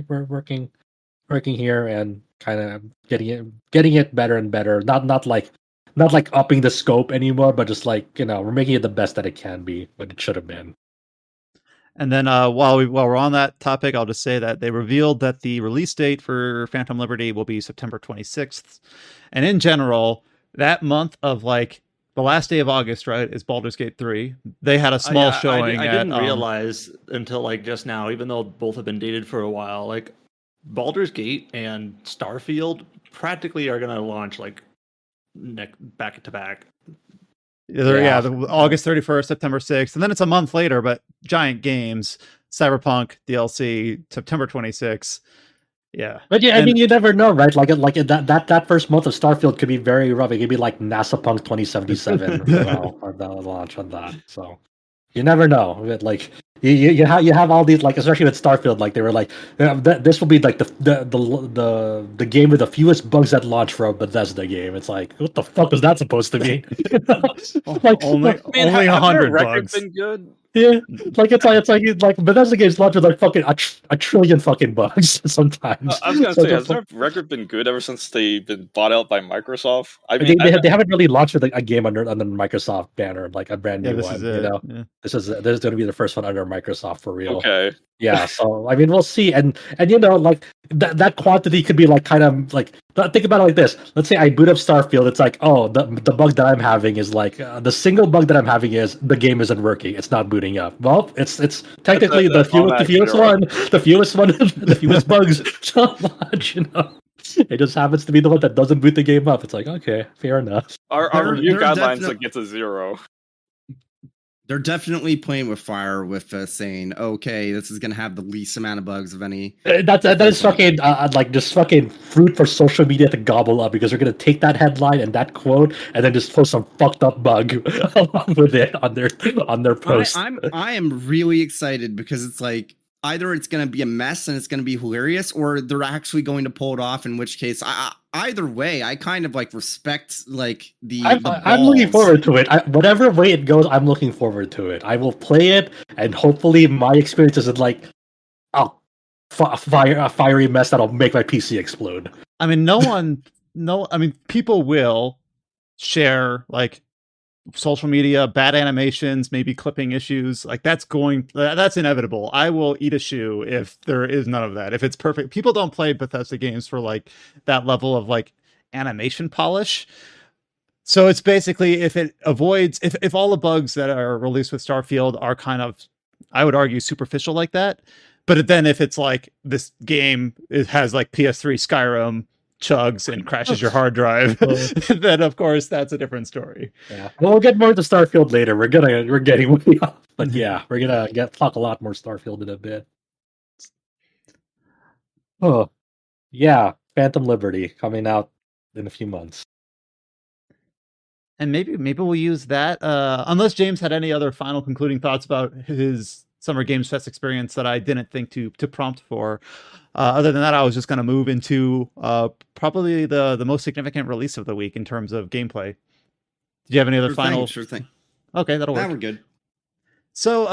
we're working here and kind of getting it better and better. Not like upping the scope anymore, but just like we're making it the best that it can be, what it should have been. And then while we're on that topic, I'll just say that they revealed that the release date for Phantom Liberty will be September 26th. And in general, that month of like the last day of August, right, is Baldur's Gate 3. They had a small showing. I didn't realize until like just now, even though both have been dated for a while, like Baldur's Gate and Starfield practically are going to launch like back to back. Yeah, August 31st, September 6th, and then it's a month later, but giant games, Cyberpunk DLC, September 26th. Yeah, but yeah, I mean, you never know, right? Like that first month of Starfield could be very rough. It could be like NASApunk 2077 or the launch on that. So you never know. Like you have all these, like especially with Starfield, like they were like this will be like the game with the fewest bugs at launch for a Bethesda game. It's like, what the fuck was that supposed to be? Like only 100 bugs. Been good. Yeah, like it's like Bethesda games launch with like fucking a trillion fucking bugs sometimes. I was gonna say, has their record been good ever since they've been bought out by Microsoft? I mean, they haven't really launched with a game under the Microsoft banner, like a brand new one. This is going to be the first one under Microsoft for real. Okay. Yeah, so I mean, we'll see, and like that quantity could be like kind of like, think about it like this. Let's say I boot up Starfield. It's like, oh, the bug that I'm having is like the single bug that I'm having is the game isn't working. It's not booting up. Well, it's technically the fewest bugs to launch. It just happens to be the one that doesn't boot the game up. It's like, okay, fair enough. Our review guidelines like gets a 0. They're definitely playing with fire with saying, okay, this is going to have the least amount of bugs of any. That is fucking like just fucking fruit for social media to gobble up, because they're gonna take that headline and that quote and then just post some fucked up bug along with it on their post. I am really excited because it's like either it's going to be a mess and it's going to be hilarious, or they're actually going to pull it off. In which case, either way, I kind of like respect like I'm looking forward to it. Whatever way it goes, I'm looking forward to it. I will play it, and hopefully my experience isn't like a fiery mess that'll make my PC explode. I mean, people will share like social media, bad animations, maybe clipping issues. Like that's inevitable. I will eat a shoe if there is none of that. If it's perfect, people don't play Bethesda games for like that level of like animation polish. So it's basically if all the bugs that are released with Starfield are kind of, I would argue, superficial like that. But then if it's like this game, it has like PS3 Skyrim chugs and crashes your hard drive, then of course that's a different story. Yeah. Well, we'll get more into Starfield later. We're getting way off. But yeah, we're gonna talk a lot more Starfield in a bit. Oh, yeah, Phantom Liberty coming out in a few months. And maybe we'll use that. Unless James had any other final concluding thoughts about his Summer Games Fest experience that I didn't think to prompt for. Other than that, I was just going to move into probably the most significant release of the week in terms of gameplay. Do you have any other final? Sure thing. Okay, that'll work. Now we're good. So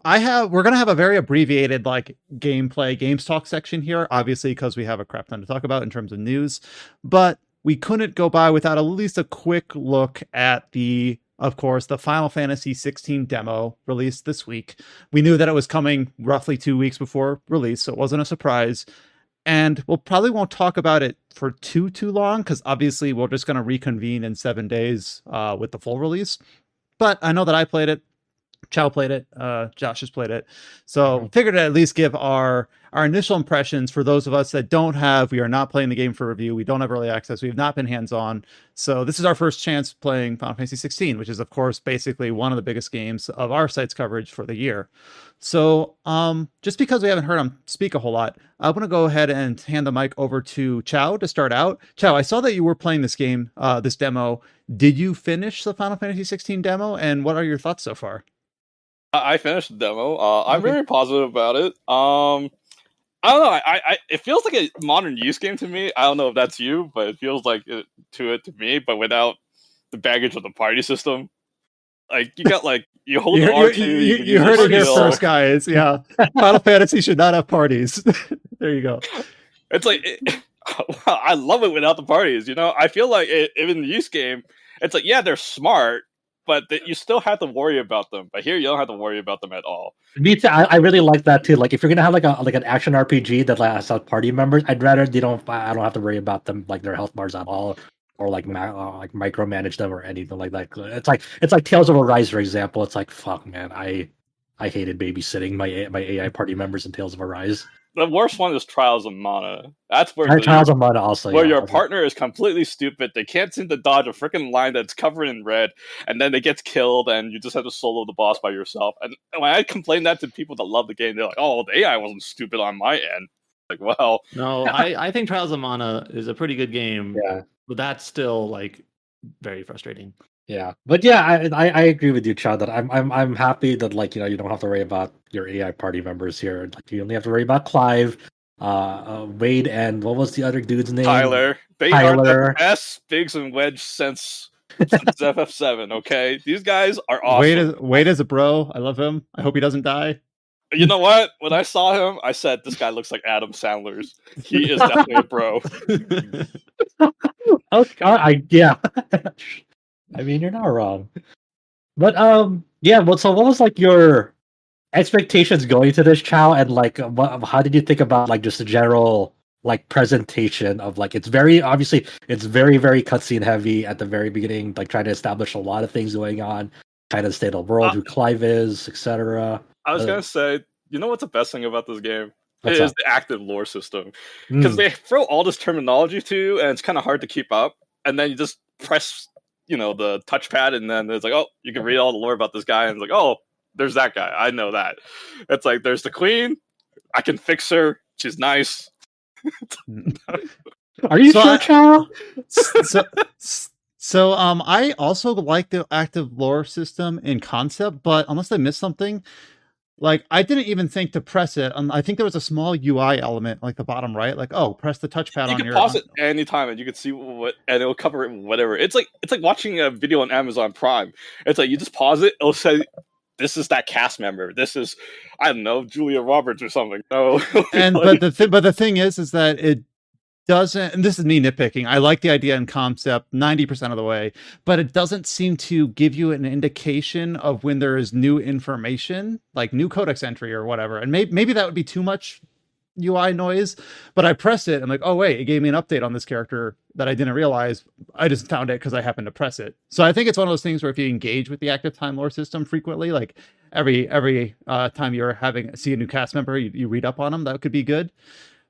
we're gonna have a very abbreviated like gameplay games talk section here, obviously because we have a crap ton to talk about in terms of news, but we couldn't go by without at least a quick look at of course, the Final Fantasy XVI demo released this week. We knew that it was coming roughly 2 weeks before release, so it wasn't a surprise. And we'll probably won't talk about it for too long, because obviously we're just going to reconvene in 7 days with the full release. But I know that I played it. Chow played it. Josh has played it. So figured to at least give our initial impressions for those of us that we are not playing the game for review. We don't have early access. We have not been hands-on. So this is our first chance playing Final Fantasy 16, which is, of course, basically one of the biggest games of our site's coverage for the year. So just because we haven't heard him speak a whole lot, I want to go ahead and hand the mic over to Chow to start out. Chow, I saw that you were playing this game, this demo. Did you finish the Final Fantasy 16 demo? And what are your thoughts so far? I finished the demo. I'm very positive about it. I don't know. It feels like a modern use game to me. I don't know if that's you, but it feels like it to me. But without the baggage of the party system, like you got like you hold the R2. You heard it here first, guys. Yeah, Final Fantasy should not have parties. There you go. It's like I love it without the parties. You know, I feel like in the use game, it's like they're smart. But you still have to worry about them. But here, you don't have to worry about them at all. Me too. I really like that too. Like if you're gonna have like an action RPG that has party members, I'd rather I don't have to worry about them like their health bars at all, or like micromanage them or anything like that. It's like Tales of Arise, for example. It's like fuck, man. I hated babysitting my AI party members in Tales of Arise. The worst one is Trials of Mana. That's where Trials of Mana also, where your partner is completely stupid. They can't seem to dodge a freaking line that's covered in red, and then it gets killed, and you just have to solo the boss by yourself. And when I complain that to people that love the game, they're like, "Oh, the AI wasn't stupid on my end." Like, well, no, I think Trials of Mana is a pretty good game. Yeah, but that's still like very frustrating. Yeah, but yeah, I agree with you, Chad. That I'm happy that like you don't have to worry about your AI party members here. Like you only have to worry about Clive, Wade, and what was the other dude's name? Tyler. They are the best Biggs and Wedge since FF7. Okay, these guys are awesome. Wade is a bro. I love him. I hope he doesn't die. You know what? When I saw him, I said, "This guy looks like Adam Sandler's. He is definitely a bro." Oh God, yeah. I mean, you're not wrong. But yeah. Well, so what was like your expectations going to this, Chow? And like, how did you think about like just the general like presentation of like it's very obviously it's very cutscene heavy at the very beginning, like trying to establish a lot of things going on, kind of state of the world, who Clive is, etc. I was gonna say, you know what's the best thing about this game? It is the active lore system, because they throw all this terminology to you, and it's kind of hard to keep up. And then you just press the touchpad, and then it's like, oh, you can read all the lore about this guy, and it's like, oh, there's that guy. I know that. It's like there's the queen. I can fix her. She's nice. Are you sure, Chow? So I also like the active lore system in concept, but unless I missed something, like I didn't even think to press it. I think there was a small UI element, like the bottom right, like press the touchpad You on can your. pause it anytime, and you can see what, and it'll cover it whatever. It's like watching a video on Amazon Prime. It's like you just pause it. It'll say, "This is that cast member. This is, I don't know, Julia Roberts or something." No, but the thing is that it doesn't, and this is me nitpicking. I like the idea and concept 90% of the way, but it doesn't seem to give you an indication of when there is new information, like new codex entry or whatever. And maybe that would be too much UI noise, but I press it. I'm like, oh wait, it gave me an update on this character that I didn't realize. I just found it because I happened to press it. So I think it's one of those things where if you engage with the active time lore system frequently, like every time you're see a new cast member, you read up on them, that could be good.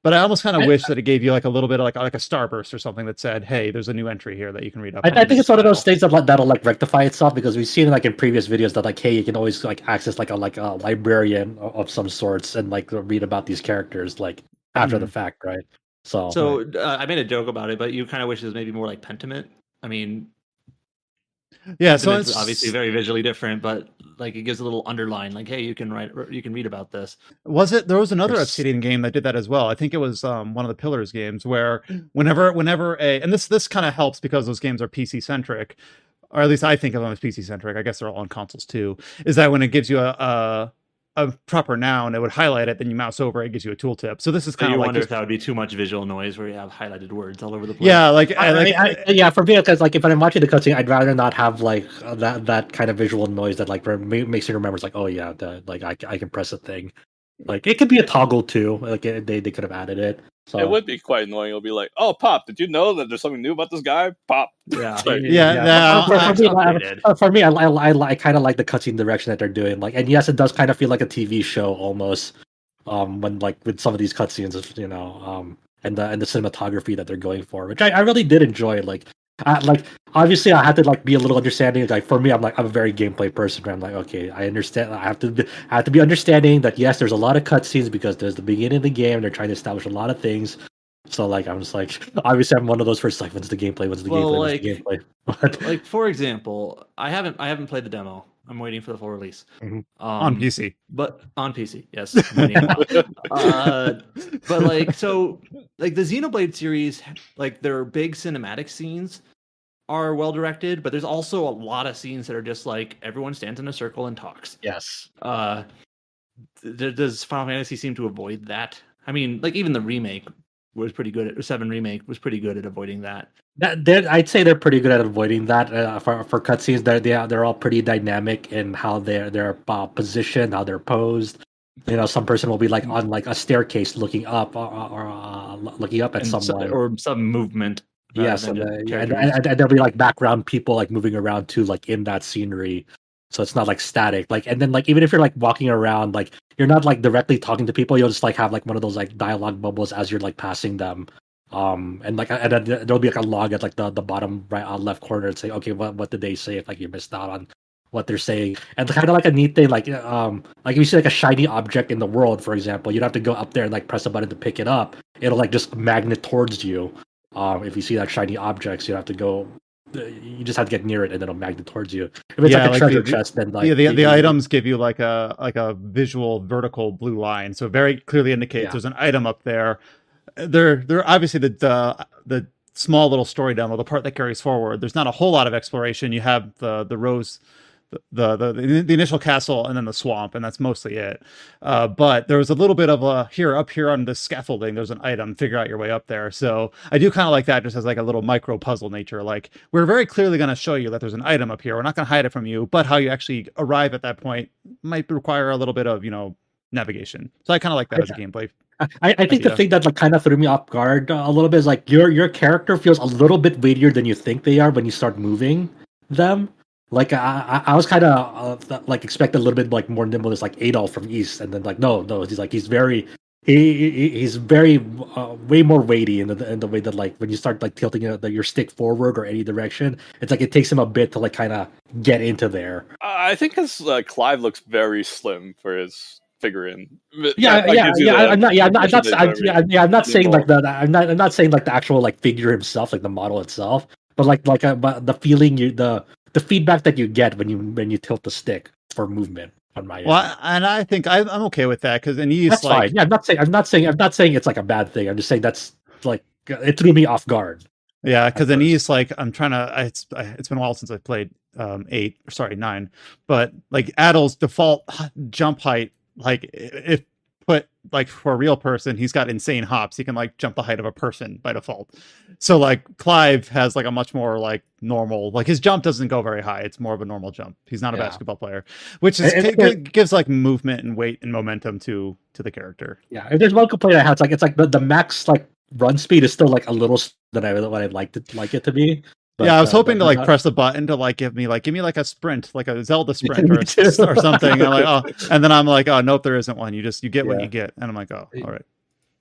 But I almost kind of wish that it gave you like a little bit of like a starburst or something that said, "Hey, there's a new entry here that you can read up." I think it's one of those things that'll like rectify itself, because we've seen like in previous videos that like, hey, you can always like access like a librarian of some sorts and like read about these characters like after the fact, right? So I made a joke about it, but you kind of wish it was maybe more like Pentiment. I mean, yeah, so it's obviously very visually different, but like it gives a little underline, like, hey, you can read about this. There was another Obsidian game that did that as well. I think it was one of the Pillars games where whenever and this kind of helps because those games are PC centric, or at least I think of them as PC centric. I guess they're all on consoles too. Is that when it gives you a proper noun, it would highlight it, then you mouse over it gives you a tooltip. So this is kind of like, wonder if that would be too much visual noise where you have highlighted words all over the place. Yeah, yeah, for me, because like if I'm watching the cutscene, I'd rather not have like that kind of visual noise that like makes me remember. It's like, oh yeah, like I can press a thing. Like it could be a toggle too. Like they could have added it. So it would be quite annoying. It'll be like, oh, Pop, did you know that there's something new about this guy? Pop. Yeah. For me, I kind of like the cutscene direction that they're doing. Like, and yes, it does kind of feel like a TV show almost. When like with some of these cutscenes, and the cinematography that they're going for, which I really did enjoy. Like obviously I had to like be a little understanding. Like for me, I'm a very gameplay person. Where I'm like, okay, I understand. I have to be understanding that yes, there's a lot of cutscenes because there's the beginning of the game. They're trying to establish a lot of things. So like I'm just like, obviously I'm one of those first like, when's the gameplay? When's the gameplay? But like for example, I haven't played the demo. I'm waiting for the full release. On PC. But on PC, yes. But like so like the Xenoblade series, like their big cinematic scenes are well directed, but there's also a lot of scenes that are just like everyone stands in a circle and talks. Yes. Does Final Fantasy seem to avoid that? I mean, like even the remake was pretty good. 7 remake was pretty good at avoiding that. I'd say they're pretty good at avoiding that. For cutscenes, they're all pretty dynamic in how they're positioned, how they're posed. Some person will be like on like a staircase looking up or looking up at someone or some movement. Yes, and there'll be like background people like moving around too, like in that scenery. So it's not like static. Like, and then like even if you're like walking around, like you're not like directly talking to people, you'll just like have like one of those like dialogue bubbles as you're like passing them. And then there'll be like a log at like the bottom right left corner and say, okay, what did they say if like you missed out on what they're saying. And kind of like a neat thing, like if you see like a shiny object in the world, for example, you don't have to go up there and like press a button to pick it up. It'll like just magnet towards you. If you see that shiny object, so you have to go. You just have to get near it, and it'll magnet towards you. If it's like a treasure chest, then like the items give you like a visual vertical blue line, so very clearly indicates there's an item up there. They're obviously the small little story demo, the part that carries forward. There's not a whole lot of exploration. You have the rows. The initial castle and then the swamp, and that's mostly it. But there was a little bit of up here on the scaffolding, there's an item, figure out your way up there. So I do kind of like that just as like a little micro puzzle nature. Like we're very clearly going to show you that there's an item up here. We're not going to hide it from you, but how you actually arrive at that point might require a little bit of, navigation. So I kind of like that as a gameplay. I think the thing that like kind of threw me off guard a little bit is like your character feels a little bit weightier than you think they are when you start moving them. Like I was kind of like expecting a little bit like more nimbleness, like Adolf from East, and then like no, he's very he's very way more weighty in the way that like when you start like tilting your stick forward or any direction, it's like it takes him a bit to like kind of get into there. I think his Clive looks very slim for his figurine. Yeah, That gives you the I'm not, yeah, I'm not, impression that he's very I'm not saying like nimble. I'm not saying like the actual like figure himself, like the model itself, but but the feeling the feedback that you get when you tilt the stick for movement on my end. Well, and I think I'm okay with that because Anise, That's like, fine. Yeah, I'm not saying it's like a bad thing. I'm just saying that's like it threw me off guard. yeah, because At Anise, like, I'm trying to. It's been a while since I played 9, but like Adel's default jump height, like if put like for a real person, he's got insane hops. He can like jump the height of a person by default. So like Clive has like a much more like normal, like his jump doesn't go very high. It's more of a normal jump. He's not a Yeah. basketball player, which is gives like movement and weight and momentum to the character. Yeah, if there's one complaint I have, it's like the max like run speed is still like a little than what I'd like it to be. But, yeah, I was hoping to like not... press a button to like give me like a sprint, like a Zelda sprint or something. And I'm like, oh, and then I'm like, oh nope, there isn't one. You get what you get, and I'm like, oh, all right.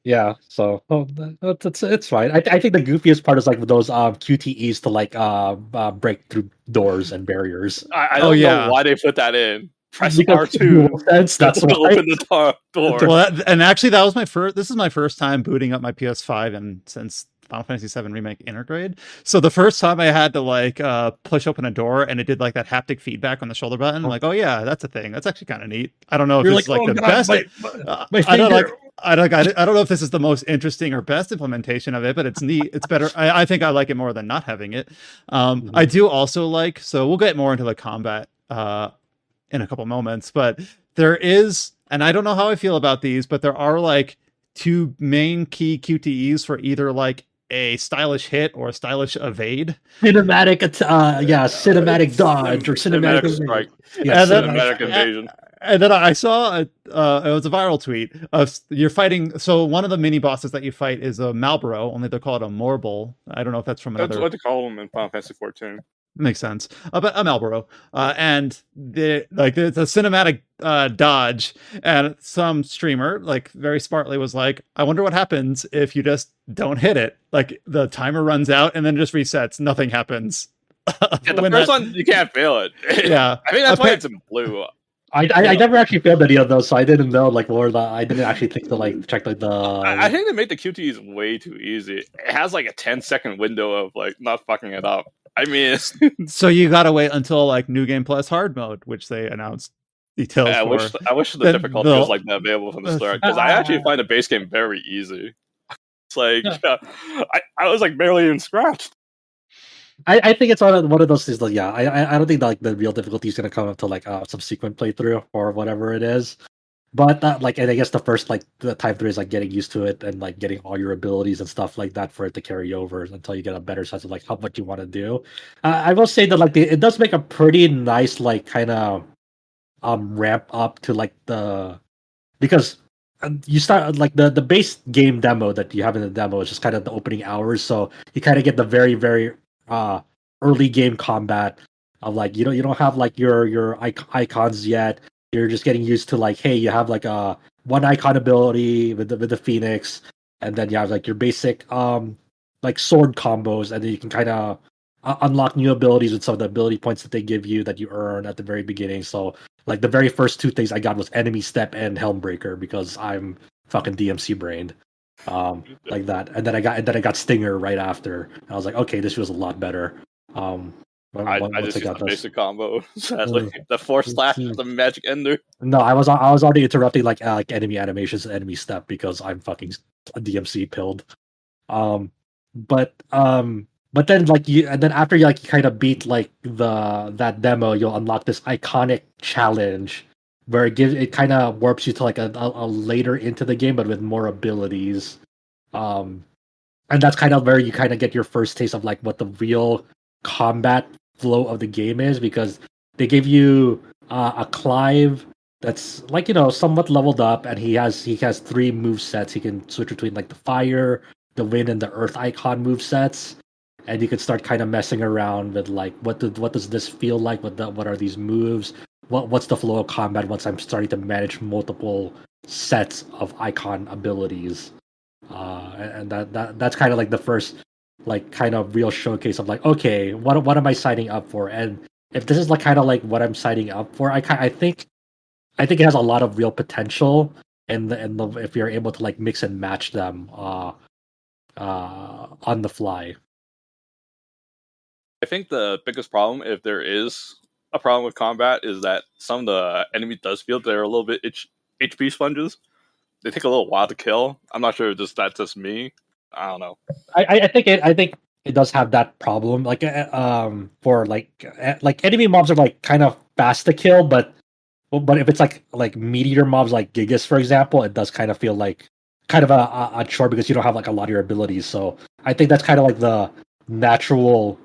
Yeah, so it's fine. I think the goofiest part is like those QTEs to like break through doors and barriers. I don't know why they put that in. Press R2. That's why. Open the door. Well, and actually, that was my first. This is my first time booting up my PS5, and since Final Fantasy VII Remake Intergrade. So the first time I had to like push open a door, and it did like that haptic feedback on the shoulder button. I'm like, oh yeah, that's a thing. That's actually kind of neat. I don't know if it's like the best. I don't like. I don't know if this is the most interesting or best implementation of it, but it's neat. It's better. I think I like it more than not having it. I do also like. So we'll get more into the combat in a couple moments, but there is, and I don't know how I feel about these, but there are like two main key QTEs for either like a stylish hit or a stylish evade. Cinematic, cinematic dodge or cinematic strike. Yeah, cinematic invasion. And then I saw it was a viral tweet of you're fighting. So one of the mini bosses that you fight is a Malboro, only they call it a Morble. I don't know if that's from another. That's what they call them in Final Fantasy XIV. Makes sense. But a Malboro, and it's a cinematic dodge, and some streamer like very smartly was like, "I wonder what happens if you just don't hit it. Like the timer runs out and then just resets. Nothing happens." Yeah, the first one you can't feel it. Yeah, I think that's why it's in blue. I never actually failed any of those, so I didn't know like more. I didn't actually think to like check like the. I think they make the QTEs way too easy. It has like a 10-second window of like not fucking it up. I mean, so you gotta wait until like New Game Plus hard mode, which they announced details for. I wish the difficulty was like that available from the start, because I actually find the base game very easy. It's like I was like barely even scratched. I think it's one of those things. Like, yeah, I don't think that, like the real difficulty is gonna come up to like subsequent playthrough or whatever it is. But like, and I guess the time 3 is like getting used to it and like getting all your abilities and stuff like that for it to carry over until you get a better sense of like how much you want to do. I will say that like it does make a pretty nice like kind of ramp up to like because you start like the base game demo that you have in the demo is just kind of the opening hours, so you kind of get the very very early game combat of like you don't have like your icons yet. You're just getting used to like, hey, you have like a one icon ability with the Phoenix, and then you have like your basic like sword combos, and then you can kind of unlock new abilities with some of the ability points that they give you that you earn at the very beginning. So like the very first two things I got was Enemy Step and Helmbreaker because I'm fucking DMC brained. Like that, and then I got Stinger right after. And I was like, okay, this was a lot better. I just used the basic combo. Like the force slash, the magic ender. No, I was already interrupting like enemy animations and enemy step because I'm fucking DMC pilled. But then like and then after you like you kind of beat like that demo, you'll unlock this iconic challenge where it kind of warps you to like a later into the game, but with more abilities. And that's kind of where you kind of get your first taste of like what the real combat flow of the game is, because they give you a Clive that's like somewhat leveled up, and he has 3 move sets. He can switch between like the fire, the wind, and the earth icon move sets, and you can start kind of messing around with like what does this feel like? What are these moves? What's the flow of combat once I'm starting to manage multiple sets of icon abilities, and that's kind of like the first like kind of real showcase of like, okay, what am I signing up for? And if this is like kind of like what I'm signing up for, I think it has a lot of real potential, and if you're able to like mix and match them on the fly. I think the biggest problem, if there is a problem with combat, is that some of the enemies does feel they're a little bit HP sponges. They take a little while to kill. I'm not sure if that's just me. I don't know. I think it does have that problem. Like for like enemy mobs are like kind of fast to kill, but if it's like meteor mobs like Gigas, for example, it does kind of feel like kind of a chore because you don't have like a lot of your abilities. So I think that's kind of like the natural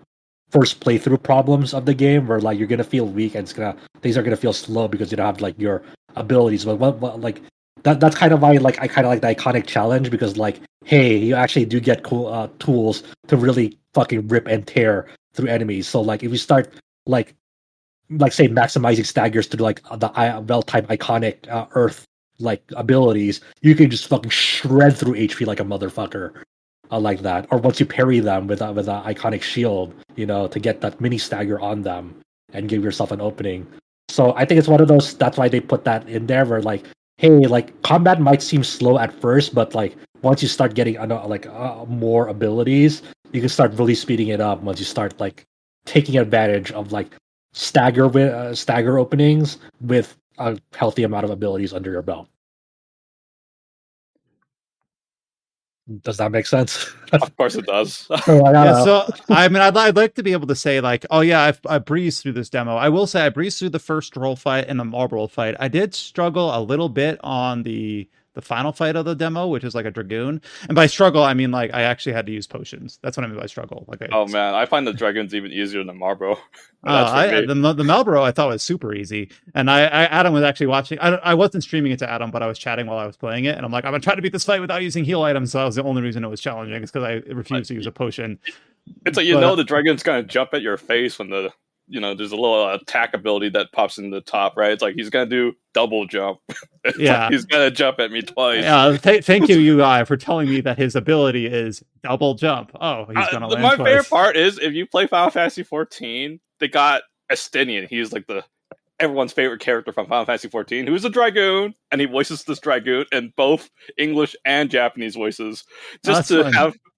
first playthrough problems of the game, where like you're gonna feel weak and things are gonna feel slow because you don't have like your abilities. But what like that's kind of why like I kind of like the iconic challenge, because like, hey, you actually do get cool tools to really fucking rip and tear through enemies. So like if you start like say maximizing staggers to like the well-timed iconic earth like abilities, you can just fucking shred through HP like a motherfucker. Like that, or once you parry them with an iconic shield, to get that mini stagger on them and give yourself an opening. So I think it's one of those. That's why they put that in there, where like, hey, like combat might seem slow at first, but like once you start getting more abilities, you can start really speeding it up. Once you start like taking advantage of like stagger openings with a healthy amount of abilities under your belt. Does that make sense? Of course it does. Yeah, so I mean, I'd like to be able to say like, oh yeah, I breezed through this demo. I will say I breezed through the first roll fight and the mob roll fight. I did struggle a little bit on the final fight of the demo, which is like a dragoon. And by struggle, I mean like I actually had to use potions. That's what I mean by struggle. Like, oh man, I find the dragoons even easier than Marlboro. The Malboro I thought was super easy, and Adam was actually watching. I wasn't streaming it to Adam, but I was chatting while I was playing it, and I'm like, I'm gonna try to beat this fight without using heal items. So that was the only reason it was challenging. It's because I refused to use a potion. It's like the dragon's gonna jump at your face when there's a little attack ability that pops in the top, right? It's like he's gonna do double jump. Yeah, like he's gonna jump at me twice. Yeah, thank you, UI, for telling me that his ability is double jump. Oh, he's gonna land my twice. favorite part is if you play Final Fantasy XIV, they got Estinian. He's like everyone's favorite character from Final Fantasy XIV, who's a dragoon, and he voices this dragoon in both English and Japanese voices, just to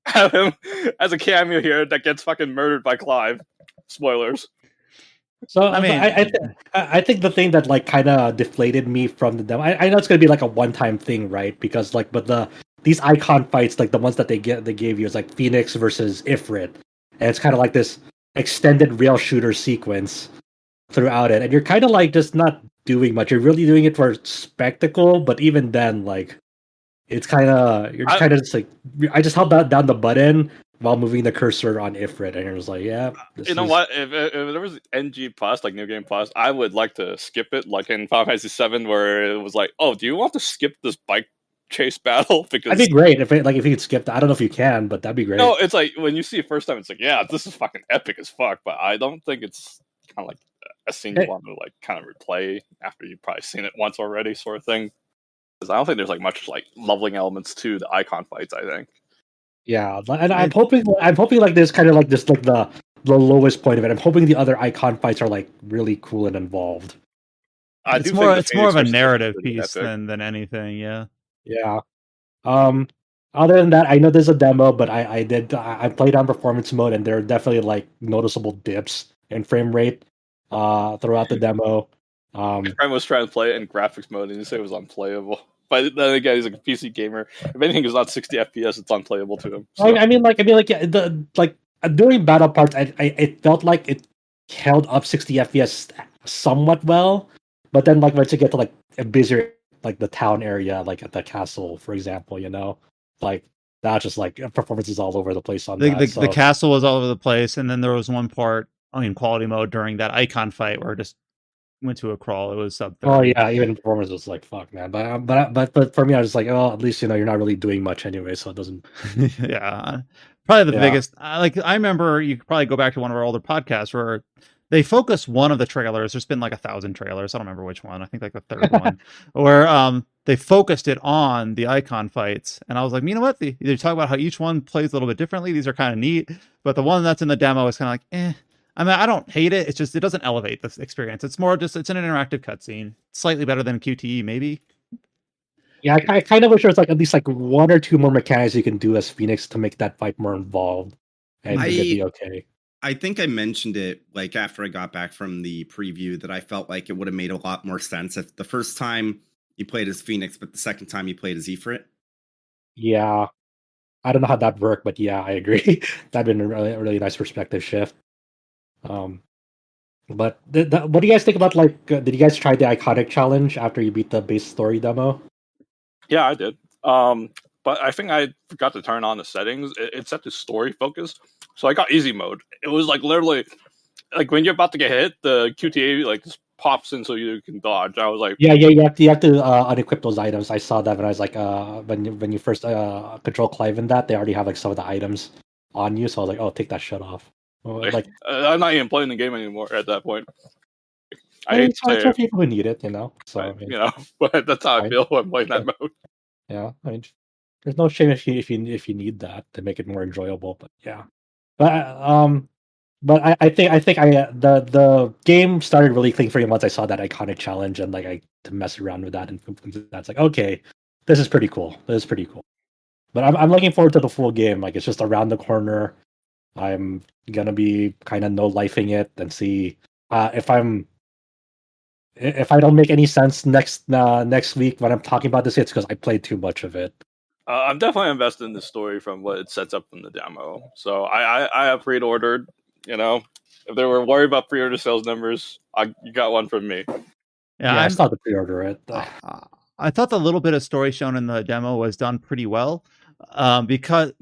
have him as a cameo here that gets fucking murdered by Clive. Spoilers. So I mean, I think the thing that like kind of deflated me from the demo. I know it's gonna be like a one-time thing, right? Because like, but these icon fights, like the ones that they gave you, is like Phoenix versus Ifrit, and it's kind of like this extended rail shooter sequence throughout it, and you're kind of like just not doing much. You're really doing it for spectacle, but even then, like, it's kind of just like, I just held down the button while moving the cursor on Ifrit, and it was like, yeah. What? If there was NG Plus, like New Game Plus, I would like to skip it, like in Final Fantasy VII, where it was like, oh, do you want to skip this bike chase battle? Because that'd be great if you could skip that. I don't know if you can, but that'd be great. No, it's like when you see it first time, it's like, yeah, this is fucking epic as fuck. But I don't think it's kind of like a scene you want to like kind of replay after you've probably seen it once already, sort of thing. Because I don't think there's like much like leveling elements to the icon fights. I think. Yeah, and I'm hoping like this kind of like just like the lowest point of it. I'm hoping the other icon fights are like really cool and involved. It's more of a narrative piece than anything. Yeah. Yeah. Other than that, I know there's a demo, but I played on performance mode, and there are definitely like noticeable dips in frame rate throughout the demo. My friend was trying to play it in graphics mode, and he said it was unplayable. But then again, he's like a PC gamer. If anything is not 60 FPS, it's unplayable to him. So. I mean, during battle parts, it felt like it held up 60 FPS somewhat well, but then like once you get to like a busier, like the town area, like at the castle, for example, like that's just like performances all over the place on that. The castle was all over the place, and then there was one part in quality mode during that icon fight where it just went to a crawl. It was sub 30. Oh yeah, even performance was like fuck, man. But for me, I was just like, oh, at least you're not really doing much anyway, so it doesn't. Yeah, probably the biggest. I remember you could probably go back to one of our older podcasts where they focus one of the trailers. There's been like 1,000 trailers. I don't remember which one. I think like the third one, where they focused it on the icon fights, and I was like, you know what? They talk about how each one plays a little bit differently. These are kind of neat, but the one that's in the demo is kind of like, eh. I mean, I don't hate it. It's just it doesn't elevate the experience. It's more just it's an interactive cutscene, slightly better than QTE maybe. Yeah, I kind of wish there was like at least like one or two more mechanics you can do as Phoenix to make that fight more involved, and it'd be okay. I think I mentioned it like after I got back from the preview that I felt like it would have made a lot more sense if the first time you played as Phoenix, but the second time you played as Ifrit. Yeah, I don't know how that worked, but yeah, I agree. That'd been a really nice perspective shift. But what do you guys think about like? Did you guys try the iconic challenge after you beat the base story demo? Yeah, I did. But I think I forgot to turn on the settings. It's set to story focus, so I got easy mode. It was like literally like when you're about to get hit, the QTA like just pops in so you can dodge. I was like, Yeah, you have to unequip those items. I saw that when I was like, when you first control Clive in that, they already have like some of the items on you. So I was like, oh, take that shit off. Like I'm not even playing the game anymore at that point. I mean, hate to say it's for it, people who need it, you know. So but, I mean, you know, but that's how I fine. feel when playing that mode. Yeah, I mean, there's no shame if you need that to make it more enjoyable. But yeah, but I think the game started really clicking for me once I saw that iconic challenge and like I to mess around with that and that's like okay, this is pretty cool. This is pretty cool. But I'm looking forward to the full game. Like it's just around the corner. I'm gonna be kind of no lifing it and see if I don't make any sense next week when I'm talking about this. It's because I played too much of it. I'm definitely invested in the story from what it sets up in the demo. So I have pre-ordered. You know, if they were worried about pre-order sales numbers, you got one from me. Yeah, I still have to pre-order it. I thought the little bit of story shown in the demo was done pretty well, because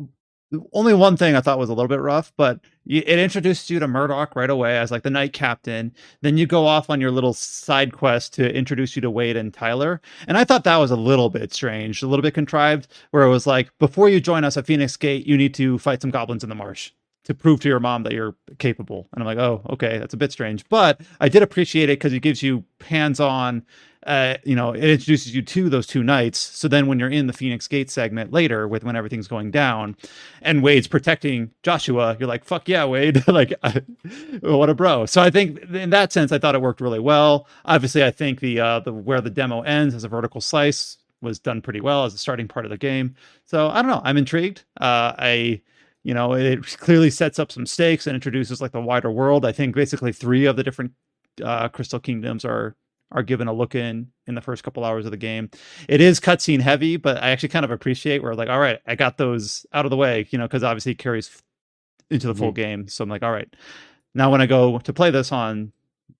only one thing I thought was a little bit rough, but it introduced you to Murdoch right away as like the knight captain. Then you go off on your little side quest to introduce you to Wade and Tyler. And I thought that was a little bit strange, a little bit contrived, where it was like, before you join us at Phoenix Gate, you need to fight some goblins in the marsh to prove to your mom that you're capable. And I'm like, oh, okay, that's a bit strange. But I did appreciate it because it gives you hands-on, it introduces you to those two knights. So then when you're in the Phoenix Gate segment later when everything's going down and Wade's protecting Joshua, you're like, fuck yeah, Wade. Like, what a bro. So I think in that sense, I thought it worked really well. Obviously, I think the where the demo ends as a vertical slice was done pretty well as a starting part of the game. So I don't know. I'm intrigued. It clearly sets up some stakes and introduces like the wider world. I think basically 3 of the different Crystal Kingdoms are given a look in the first couple hours of the game. It is cutscene heavy, but I actually kind of appreciate where like, all right, I got those out of the way, because obviously it carries into the full game. So I'm like, all right, now when I go to play this on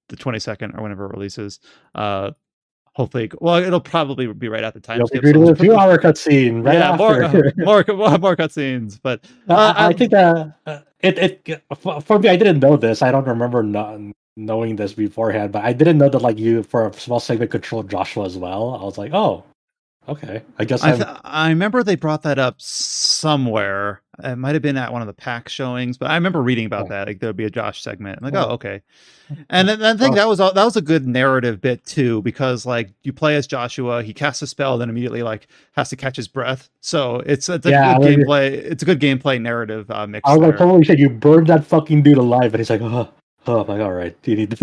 the 22nd or whenever it releases, hopefully, well, it'll probably be right at the time. You'll agree to a 2-hour cutscene right after. more cutscenes. But I think for me, I didn't know this. I don't remember knowing this beforehand, but I didn't know that like you for a small segment controlled Joshua as well. I was like, oh, okay. I guess I remember they brought that up somewhere. It might have been at one of the PAX showings, but I remember reading about that. Like there'd be a Josh segment. I'm like, oh, okay. And then I think that was a good narrative bit too, because like you play as Joshua, he casts a spell, then immediately like has to catch his breath. So it's a good gameplay. It's a good gameplay narrative mix. I was like, holy shit, you burned that fucking dude alive, and he's like, oh. Oh, I'm like, all right, you need to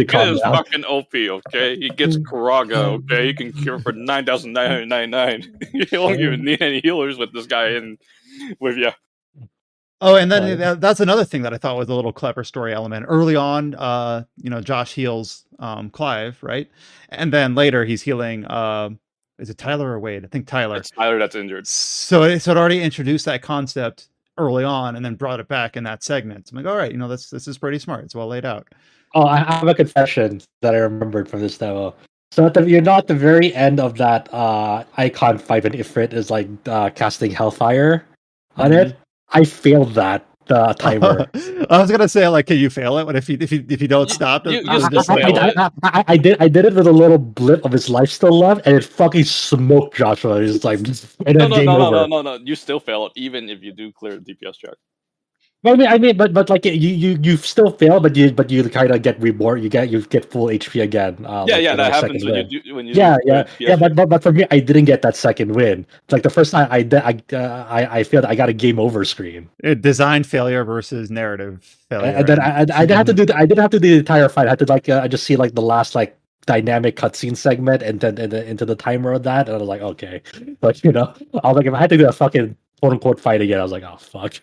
calm down. Fucking OP, okay? He gets Karaga, okay? You can cure for 9,999. You don't even need any healers with this guy in with you. Oh, and then that's another thing that I thought was a little clever story element. Early on, Josh heals Clive, right? And then later he's healing, is it Tyler or Wade? I think Tyler. It's Tyler that's injured. So it already introduced that concept early on and then brought it back in that segment. So I'm like, all right, this is pretty smart. It's well laid out. Oh, I have a confession that I remembered from this demo. So at the very end of that icon fight when Ifrit is like casting Hellfire on it, I failed that timer. I was gonna say, like, can you fail it? What if you don't stop? I did it with a little blip of his life still left, and it fucking smoked Joshua. He's like, no. You still fail it even if you do clear the DPS check. Well, but like you still fail, but you kind of get reborn. You get full HP again. Like, yeah, you know, that the happens second when win. you Yeah, win yeah. PSP. But for me, I didn't get that second win. It's like the first time I failed. I got a game over screen, Design failure versus narrative failure. and then I didn't have to do I didn't have to do the entire fight. I had to like I just see like the last like dynamic cutscene segment and then into the timer of that, and I was like, okay. But you know, I was like, if I had to do a fucking quote unquote fight again, I was like, oh fuck.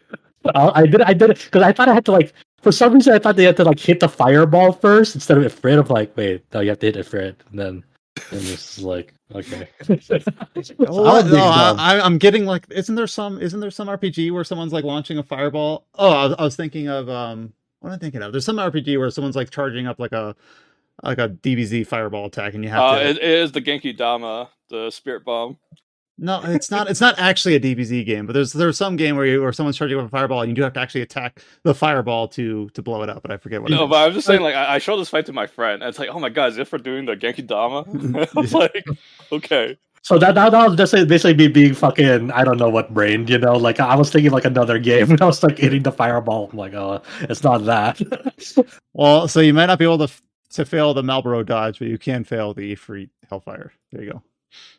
I did it because I thought I had to like for some reason I thought they had to like hit the fireball first instead of Ifrit. Of like, wait, no, you have to hit Ifrit, and then it's like okay. I'm getting like, isn't there some RPG where someone's like launching a fireball? Oh, I was thinking of what am I thinking of? There's some RPG where someone's like charging up like a DBZ fireball attack, and you have to. It is the Genki Dama, the Spirit Bomb. No, it's not. It's not actually a DBZ game, but there's some game where someone's charging up a fireball, and you do have to actually attack the fireball to blow it up. But I forget what. No, but I'm just saying, like, I showed this fight to my friend, and it's like, oh my god, is it for doing the Genki Dama? I was like, okay. So that was just basically me being fucking I don't know what brain, you know. Like I was thinking like another game, and I was like hitting the fireball. I'm like, oh, it's not that. Well, so you might not be able to fail the Marlboro dodge, but you can fail the free Hellfire. There you go.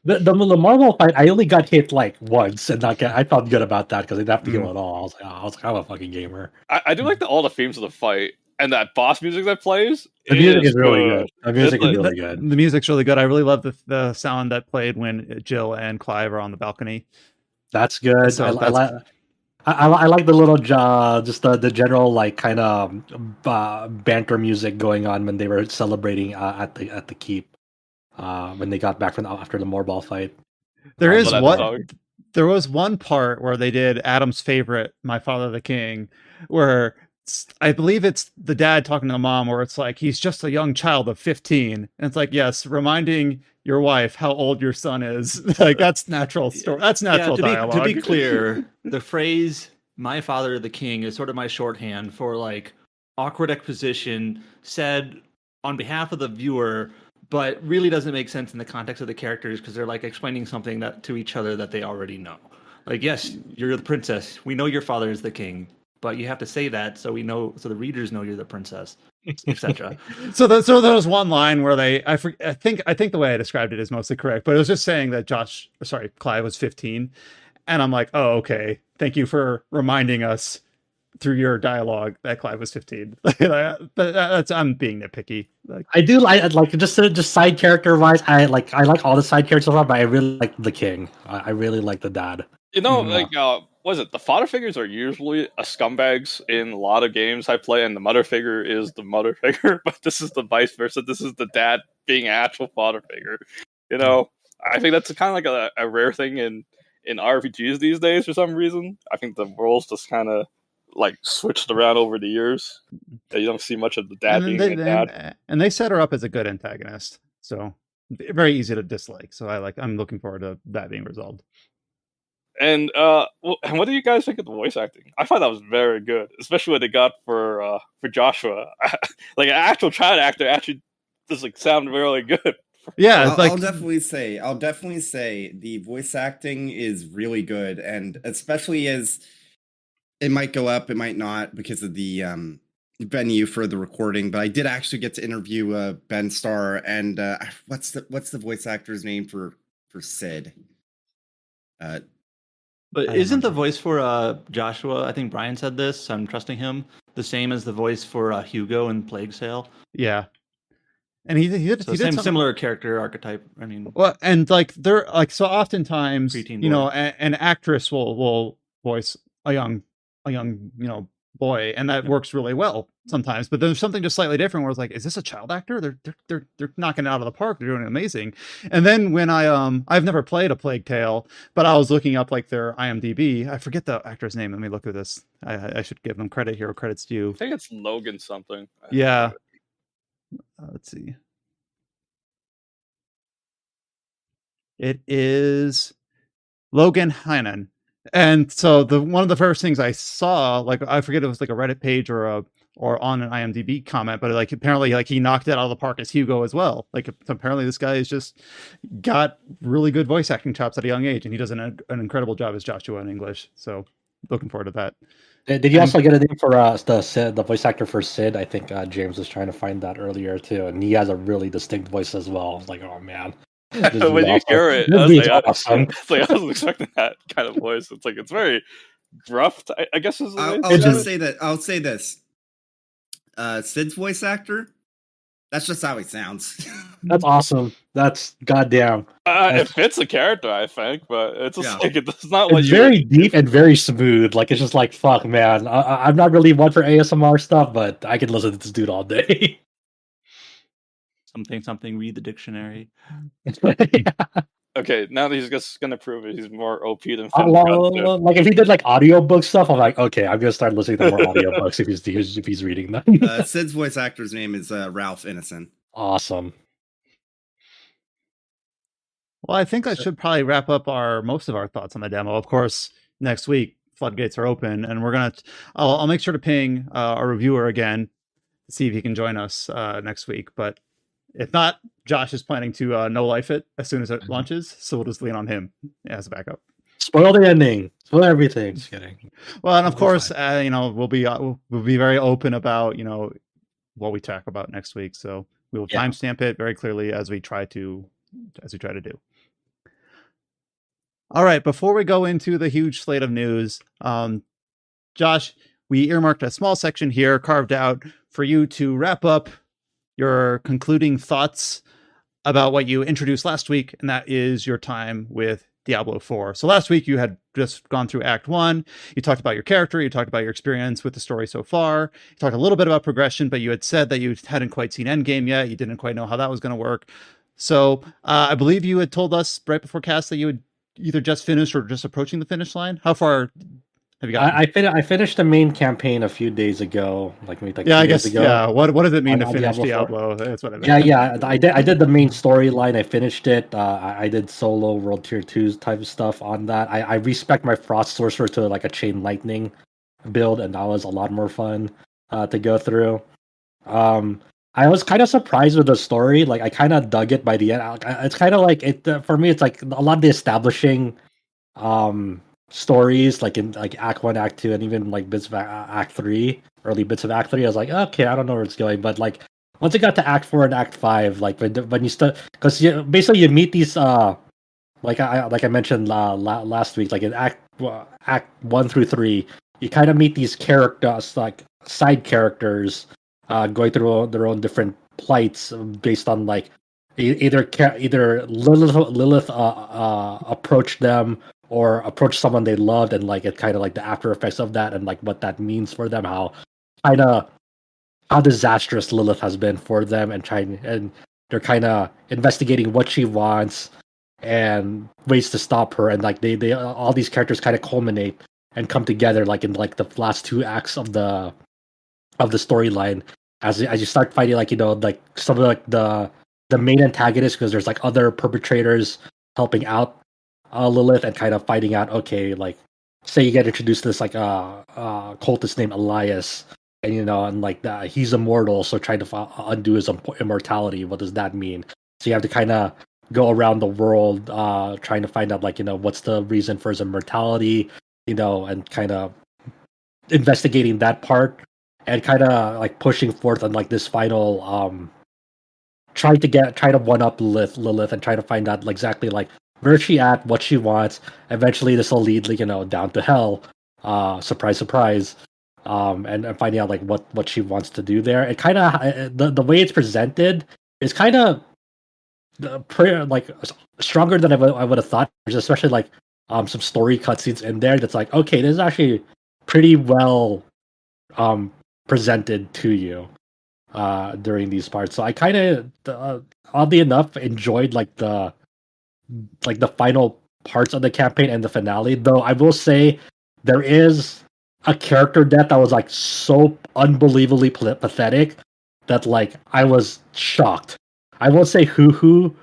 The Marvel fight, I only got hit like once, and I felt good about that because I didn't have to heal at all. I was like, I'm a fucking gamer. I do like all the themes of the fight and that boss music that plays. The music is really good. The music is really good. The music's really good. I really love the sound that played when Jill and Clive are on the balcony. That's good. So I like the little just the general like kind of banter music going on when they were celebrating at the keep. When they got back from after the Moorball fight. There was one part where they did Adam's favorite, My Father the King, where I believe it's the dad talking to the mom, where it's like, he's just a young child of 15. And it's like, yes, reminding your wife how old your son is. Like, that's natural story. That's natural dialogue. To be clear, the phrase "My Father the King" is sort of my shorthand for like awkward exposition said on behalf of the viewer, but really doesn't make sense in the context of the characters because they're like explaining something that to each other that they already know. Like, yes, you're the princess. We know your father is the king, but you have to say that so the readers know you're the princess, etc. So there was one line where I think the way I described it is mostly correct, but it was just saying that Clive was 15, and I'm like, oh, okay, thank you for reminding us through your dialogue that Clive was 15. But that's, I'm being nitpicky. I do like just side character wise. I like all the side characters, but I really like the king. I really like the dad. You know, like was it the father figures are usually a scumbags in a lot of games I play, and the mother figure is the mother figure, but this is the vice versa. This is the dad being an actual father figure. You know, I think that's kind of like a rare thing in RPGs these days for some reason. I think the roles just kind of like switched around over the years. You don't see much of the dad being a dad. And they set her up as a good antagonist, so very easy to dislike. So I'm looking forward to that being resolved. And what do you guys think of the voice acting? I thought that was very good, especially what they got for Joshua. Like an actual child actor actually does like sound really good. Yeah, I'll definitely say the voice acting is really good, and especially as it might go up, it might not because of the venue for the recording. But I did actually get to interview Ben Starr and what's the voice actor's name for Sid? But isn't the voice for Joshua? I think Brian said this. So I'm trusting him. The same as the voice for Hugo in Plague Sale. Yeah. And he did similar character archetype. I mean, well, and like they're like, so oftentimes, you know, an actress will voice a young boy, and that works really well sometimes. But there's something just slightly different where it's like, is this a child actor? They're knocking it out of the park. They're doing amazing. And then when I've never played a Plague Tale, but I was looking up like their IMDb. I forget the actor's name. Let me look at this. I should give them credit here. Credit's due. I think it's Logan something. Yeah. Let's see. It is Logan Hynan. And so one of the first things I saw, like I forget it was like a Reddit page or on an IMDb comment, but like apparently like he knocked it out of the park as Hugo as well. Like apparently this guy has just got really good voice acting chops at a young age, and he does an incredible job as Joshua in English. So looking forward to that. Did you also get a name for the voice actor for Sid? I think James was trying to find that earlier too, and he has a really distinct voice as well. I was like, oh man, When you hear it, I wasn't expecting that kind of voice. It's very gruff. I guess is the way I'll just say that. I'll say this. Sid's voice actor. That's just how he sounds. That's awesome. That's goddamn. It fits the character, I think, but it's just it's not. It's very deep and very smooth. Like it's just like fuck, man. I'm not really one for ASMR stuff, but I can listen to this dude all day. Something. Read the dictionary. Okay, now that he's just gonna prove it, he's more OP than like if he did like audiobook stuff, I'm like, okay, I'm gonna start listening to more audiobooks if he's reading them. Sid's voice actor's name is Ralph Ineson. Awesome. Well, I think that should probably wrap up most of our thoughts on the demo. Of course, next week floodgates are open, and I'll make sure to ping our reviewer again to see if he can join us next week. But if not, Josh is planning to no life it as soon as it launches, so we'll just lean on him as a backup. Spoil the ending. Spoil everything. Just kidding. Well, and of course, we'll be very open about what we talk about next week. So we will timestamp it very clearly as we try to do. All right, before we go into the huge slate of news, Josh, we earmarked a small section here carved out for you to wrap up your concluding thoughts about what you introduced last week, and that is your time with Diablo IV. So last week you had just gone through Act 1. You talked about your character. You talked about your experience with the story so far. You talked a little bit about progression, but you had said that you hadn't quite seen Endgame yet. You didn't quite know how that was going to work. So I believe you had told us right before cast that you had either just finished or just approaching the finish line. How far have you gotten? I finished the main campaign a few days ago, maybe 2 days ago. Yeah. What does it mean to finish Diablo? That's what I mean. Yeah. I did the main storyline. I finished it. I did solo World Tier 2 type of stuff on that. I respect my Frost Sorcerer to like a Chain Lightning build, and that was a lot more fun to go through. I was kind of surprised with the story. Like I kind of dug it by the end. It's kind of like it for me. It's like a lot of the establishing stories, like in like Act 1, Act 2, and even like bits of Act 3, early bits of Act 3. I was like, okay, I don't know where it's going. But like once it got to Act 4 and Act 5, like when you start, because basically you meet these like I mentioned last week, like in Act 1 through 3, you kind of meet these characters, like side characters, going through their own different plights based on like either Lilith approached them or approached someone they loved, and like it kind of like the after effects of that and like what that means for them, how disastrous Lilith has been for them, and they're kind of investigating what she wants and ways to stop her, and like they all these characters kind of culminate and come together like in like the last 2 acts of the storyline as you start fighting like like some of like the main antagonists, because there's like other perpetrators helping out Lilith and kind of fighting out, okay, like say you get introduced to this like cultist named Elias, and and like he's immortal, so trying to undo his immortality. What does that mean? So you have to kind of go around the world trying to find out like what's the reason for his immortality, and kind of investigating that part, and kind of like pushing forth on like this final try to one up Lilith and try to find out exactly like where she at, what she wants. Eventually this will lead down to hell, surprise surprise, and finding out like what she wants to do there. It kind of the way it's presented is kind of like stronger than I would have thought. There's especially like some story cutscenes in there that's like, okay, this is actually pretty well presented to you during these parts. So I kind of oddly enough enjoyed like the final parts of the campaign and the finale, though I will say there is a character death that was like so unbelievably pathetic that like I was shocked. I won't say who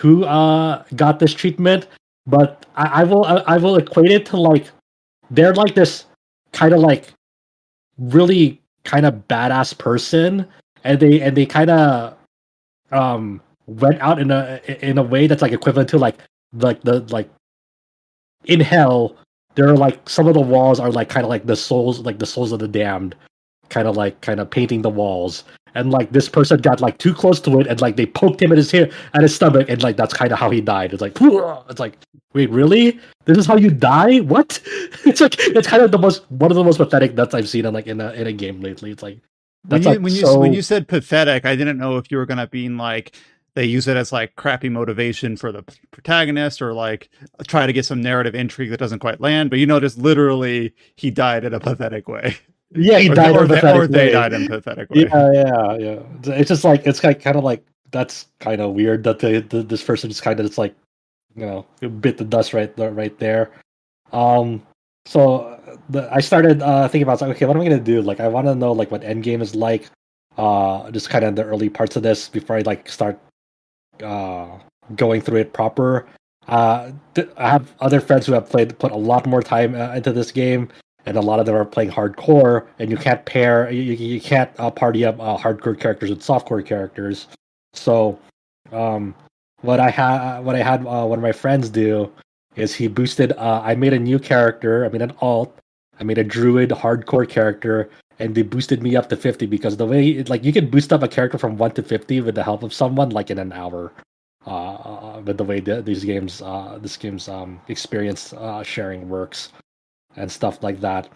got this treatment, but I will equate it to like they're like this kind of like really kind of badass person, and they kind of went out in a way that's like equivalent to like the in hell there are like some of the walls are like kind of like the souls of the damned, kind of painting the walls. And like this person got like too close to it, and like they poked him at his stomach, and like that's kind of how he died. It's like, wait, really? This is how you die? What? It's kind of one of the most pathetic deaths I've seen in a game lately. It's like When that's when you said pathetic, I didn't know if you were gonna be like they use it as like crappy motivation for the protagonist, or like try to get some narrative intrigue that doesn't quite land. But just literally he died in a pathetic way. Yeah, he died in a pathetic way. They died in a pathetic way. Yeah. It's just like it's kind of like that's kind of weird that this person just kind of just like bit the dust right there. So I started thinking about like, okay, what am I gonna do? Like, I want to know like what endgame is like. Just kind of in the early parts of this before I like start going through it proper. I have other friends who have put a lot more time into this game, and a lot of them are playing hardcore. And you can't you can't party up hardcore characters with softcore characters. So, what I had one of my friends do is he boosted. I made a new character. I made an alt. I made a druid hardcore character, and they boosted me up to 50 because the way you can boost up a character from 1 to 50 with the help of someone like in an hour. With the way this game's experience sharing works and stuff like that.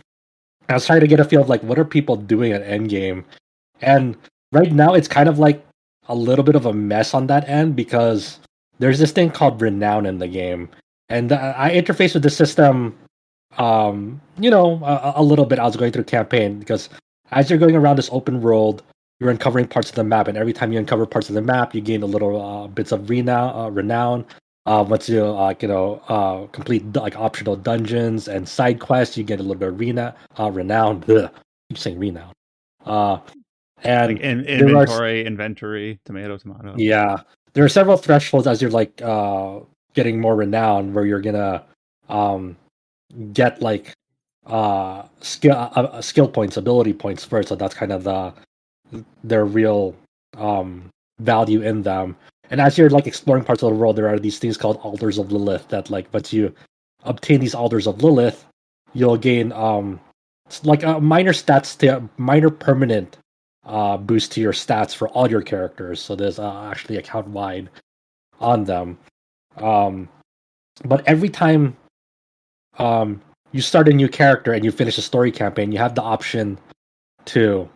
I was trying to get a feel of like what are people doing at endgame, and right now it's kind of like a little bit of a mess on that end because there's this thing called renown in the game, and I interface with the system a little bit. I was going through campaign because as you're going around this open world, you're uncovering parts of the map, and every time you uncover parts of the map, you gain a little bits of renown. Once you complete like optional dungeons and side quests, you get a little bit of renown. Ugh, keep saying renown. And like inventory, tomato. Yeah, there are several thresholds as you're like getting more renown, where you're gonna get like skill points, ability points first. So that's kind of their real value in them. And as you're like exploring parts of the world, there are these things called altars of Lilith that like once you obtain these altars of Lilith, you'll gain like a minor permanent boost to your stats for all your characters. So there's actually account wide on them. But every time you start a new character and you finish a story campaign, you have the option to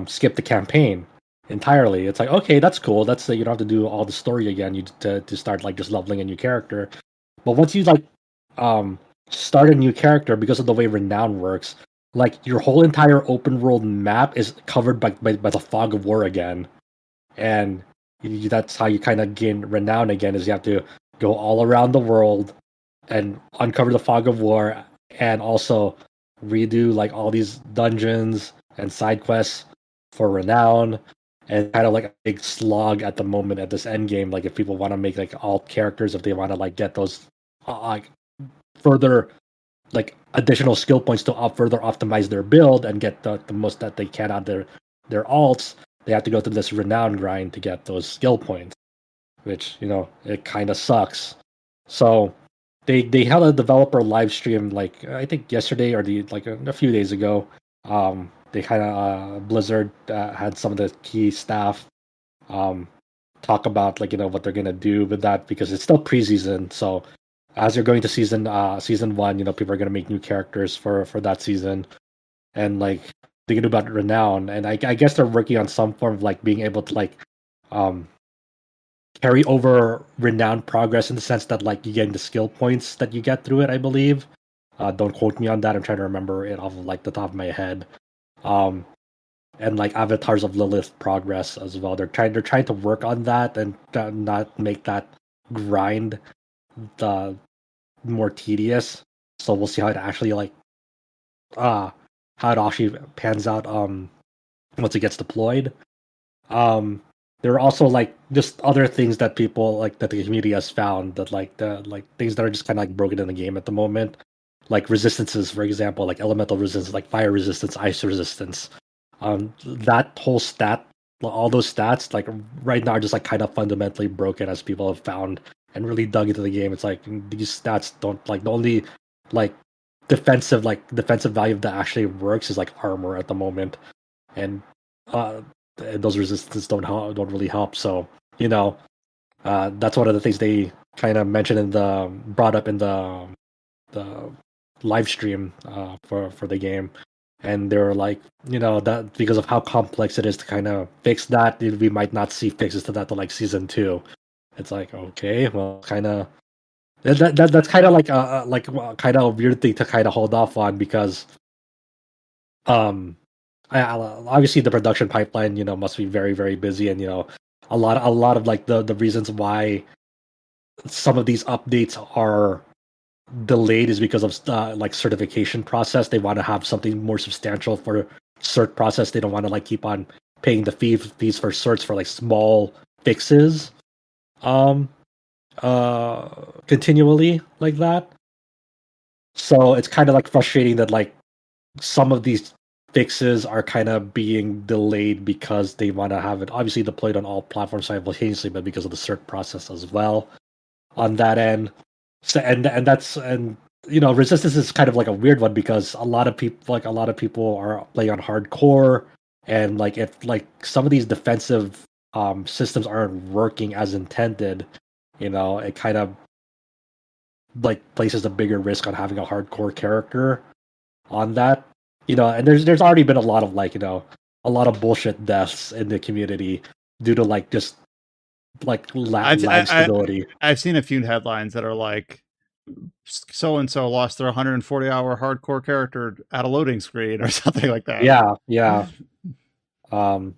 skip the campaign entirely. It's like, okay, that's cool. That's you don't have to do all the story again. You to start like just leveling a new character. But once you like start a new character, because of the way renown works, like your whole entire open world map is covered by the fog of war again, and that's how you kind of gain renown again. Is you have to go all around the world and uncover the fog of war, and also redo like all these dungeons and side quests for renown, and kind of like a big slog at the moment at this end game. Like if people want to make like alt characters, if they want to like get those like further like additional skill points to further optimize their build and get the most that they can out their alts, they have to go through this renown grind to get those skill points, which it kind of sucks. So they held a developer live stream like I think yesterday or a few days ago. They kind of Blizzard had some of the key staff talk about what they're gonna do with that, because it's still preseason. So as you're going to season 1, people are gonna make new characters for that season, and like they can do about renown. And I guess they're working on some form of like being able to like carry over renown progress in the sense that like you get the skill points that you get through it, I believe. Don't quote me on that. I'm trying to remember it off of like the top of my head. And like avatars of Lilith progress as well. They're trying to work on that and not make that grind the more tedious. So we'll see how it actually how it actually pans out once it gets deployed. There are also like just other things that people like that the community has found that like things that are just kind of like broken in the game at the moment, like resistances, for example, like elemental resistance, like fire resistance, ice resistance. That whole stat, all those stats, like right now are just like kind of fundamentally broken, as people have found and really dug into the game. It's like these stats don't like the only like defensive value that actually works is like armor at the moment, and those resistances don't really help. So that's one of the things they kind of mentioned brought up in the live stream for the game, and they were like, that because of how complex it is to kind of fix that, we might not see fixes to that till like season 2. It's like, okay, well, kind of that's kind of like kind of a weird thing to kind of hold off on, because obviously the production pipeline must be very, very busy, and a lot of like the reasons why some of these updates are delayed is because of like certification process. They want to have something more substantial for cert process. They don't want to like keep on paying the fees for certs for like small fixes continually like that. So it's kind of like frustrating that like some of these fixes are kind of being delayed because they want to have it obviously deployed on all platforms simultaneously, but because of the cert process as well on that end. So and resistance is kind of like a weird one, because a lot of people are playing on hardcore, and like if like some of these defensive systems aren't working as intended, it kind of like places a bigger risk on having a hardcore character on that. And there's already been a lot of like a lot of bullshit deaths in the community due to like just like lag stability. I've seen a few headlines that are like, so and so lost their 140-hour hardcore character at a loading screen or something like that. Yeah. So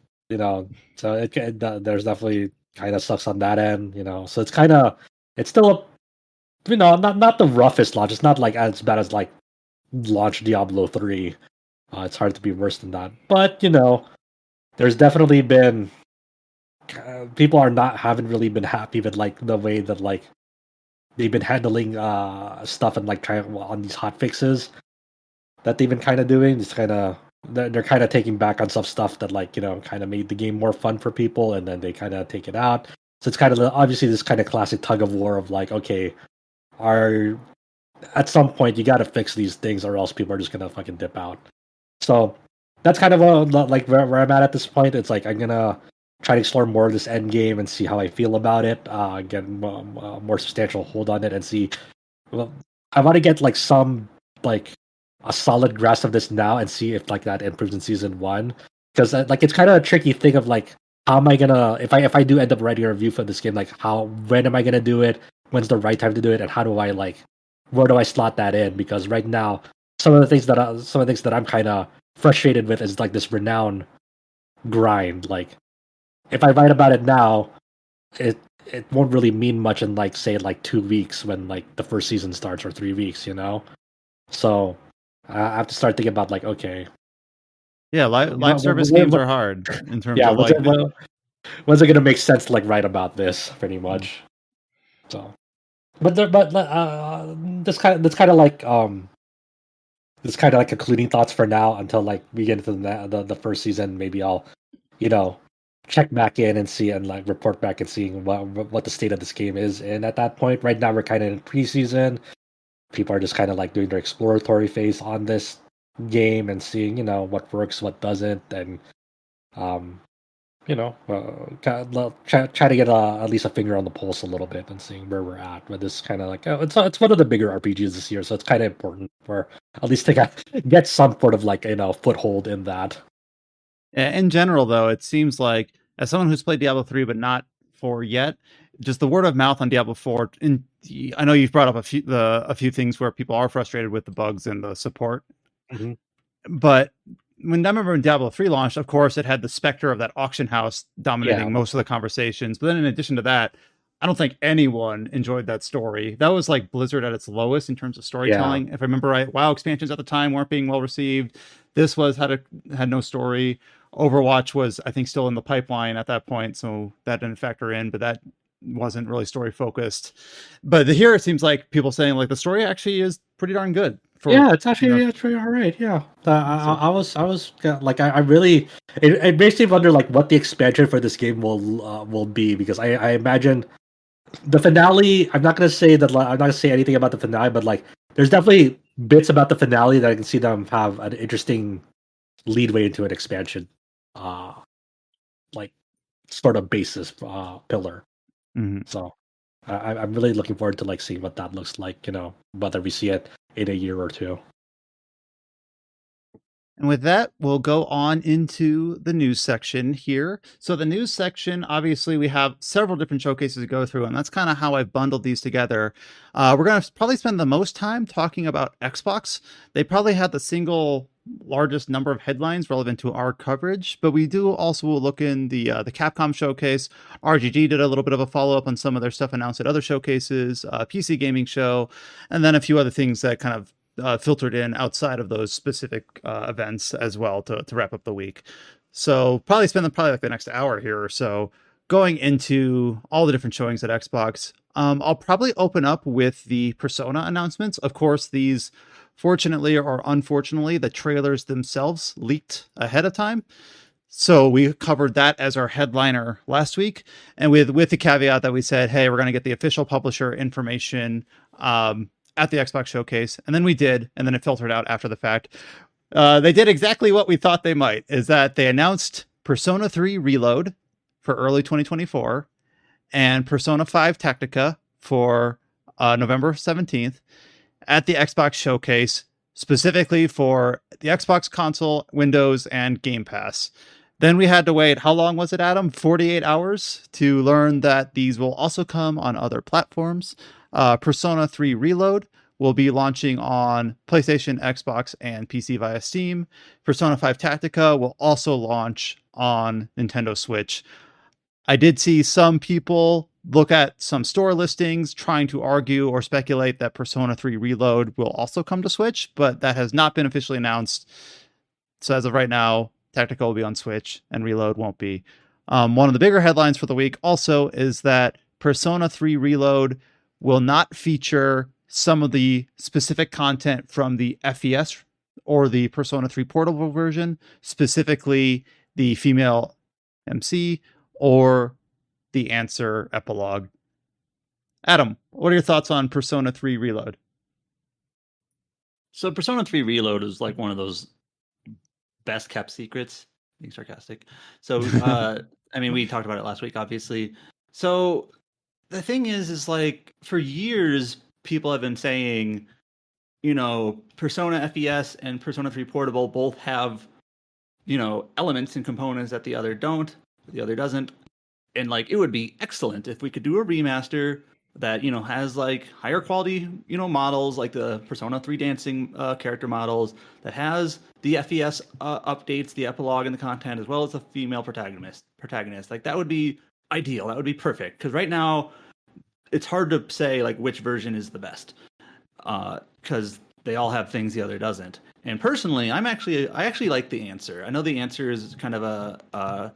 there's definitely kind of sucks on that end. So it's still not the roughest launch. It's not like as bad as like launch Diablo 3. It's hard to be worse than that. But there's definitely been people haven't really been happy with like the way that like they've been handling stuff and like trying on these hot fixes that they've been kind of doing. It's kind of they're kind of taking back on some stuff that like kind of made the game more fun for people, and then they kind of take it out. So it's kind of obviously this kind of classic tug of war of like, okay, at some point you got to fix these things, or else people are just gonna fucking dip out. So that's kind of like where I'm at this point. It's like I'm gonna try to explore more of this end game and see how I feel about it. Get more substantial hold on it and see. Well, I want to get like some like a solid grasp of this now and see if like that improves in season 1, because like it's kind of a tricky thing of like, how am I gonna if I do end up writing a review for this game, like when am I gonna do it? When's the right time to do it? And how do I like where do I slot that in? Because right now some of the things that I'm kind of frustrated with is like this renown grind. Like if I write about it now, it won't really mean much in like say like 2 weeks when like the first season starts, or 3 weeks, So I have to start thinking about like, okay, yeah, live service games are hard in terms of like when's it gonna make sense to like write about this, pretty much. So, but that's kind of like concluding thoughts for now until like we get into the first season. Maybe I'll check back in and see and like report back and seeing what the state of this game is. And at that point, right now we're kind of in preseason. People are just kind of like doing their exploratory phase on this game and seeing what works, what doesn't, and try to get at least a finger on the pulse a little bit and seeing where we're at. But this kind of like it's one of the bigger RPGs this year, so it's kind of important for at least to get some sort of like foothold in that. In general, though, it seems like, as someone who's played Diablo 3 but not 4 yet, just the word of mouth on Diablo 4. And I know you've brought up a few things where people are frustrated with the bugs and the support. Mm-hmm. But I remember when Diablo 3 launched, of course, it had the specter of that auction house dominating most of the conversations. But then in addition to that, I don't think anyone enjoyed that story. That was like Blizzard at its lowest in terms of storytelling. If I remember right, WoW expansions at the time weren't being well received. This had no story. Overwatch was, I think, still in the pipeline at that point, so that didn't factor in, but that wasn't really story focused. But here it seems like people saying like the story actually is pretty darn good. It's actually it's pretty all right. Yeah, I was like I really it makes me wonder like what the expansion for this game will be, because I imagine the finale. I'm not gonna say anything about the finale, but like there's definitely bits about the finale that I can see them have an interesting leadway into an expansion, like sort of basis pillar. Mhm. So I'm really looking forward to like seeing what that looks like. Whether we see it in a year or two. And with that, we'll go on into the news section here. So, the news section, obviously, we have several different showcases to go through, and that's kind of how I've bundled these together. We're going to probably spend the most time talking about Xbox. They probably had the single largest number of headlines relevant to our coverage, but we do also look in the Capcom showcase. RGG did a little bit of a follow up on some of their stuff announced at other showcases, PC gaming show, and then a few other things that kind of filtered in outside of those specific events as well to wrap up the week. So probably spend like the next hour here or so going into all the different showings at Xbox. I'll probably open up with the Persona announcements. Of course, these, fortunately or unfortunately, the trailers themselves leaked ahead of time. So we covered that as our headliner last week, and with the caveat that we said, hey, we're going to get the official publisher information at the Xbox showcase, and then we did, and then it filtered out after the fact. They did exactly what we thought they might, is that they announced Persona 3 Reload for early 2024 and Persona 5 Tactica for November 17th at the Xbox showcase, specifically for the Xbox console, Windows, and Game Pass. Then we had to wait, how long was it, Adam? 48 hours to learn that these will also come on other platforms. Persona 3 Reload will be launching on PlayStation, Xbox, and PC via Steam. Persona 5 Tactica will also launch on Nintendo Switch. I did see some people look at some store listings trying to argue or speculate that Persona 3 Reload will also come to Switch, but that has not been officially announced. So as of right now, Tactica will be on Switch and Reload won't be. One of the bigger headlines for the week also is that Persona 3 Reload will not feature some of the specific content from the FES or the Persona 3 portable version, specifically the female MC or the answer epilogue. Adam, what are your thoughts on Persona 3 Reload? So Persona 3 Reload is like one of those best kept secrets, being sarcastic. So I mean, we talked about it last week, obviously. So the thing is like for years people have been saying, Persona FES and Persona 3 Portable both have, elements and components that the other don't, the other doesn't. And like it would be excellent if we could do a remaster that has like higher quality models, like the Persona 3 dancing character models, that has the FES updates, the epilogue, and the content, as well as the female protagonist. Like that would be ideal. That would be perfect, because right now it's hard to say like which version is the best, because they all have things the other doesn't. And personally, I actually like the answer. I know the answer is kind of a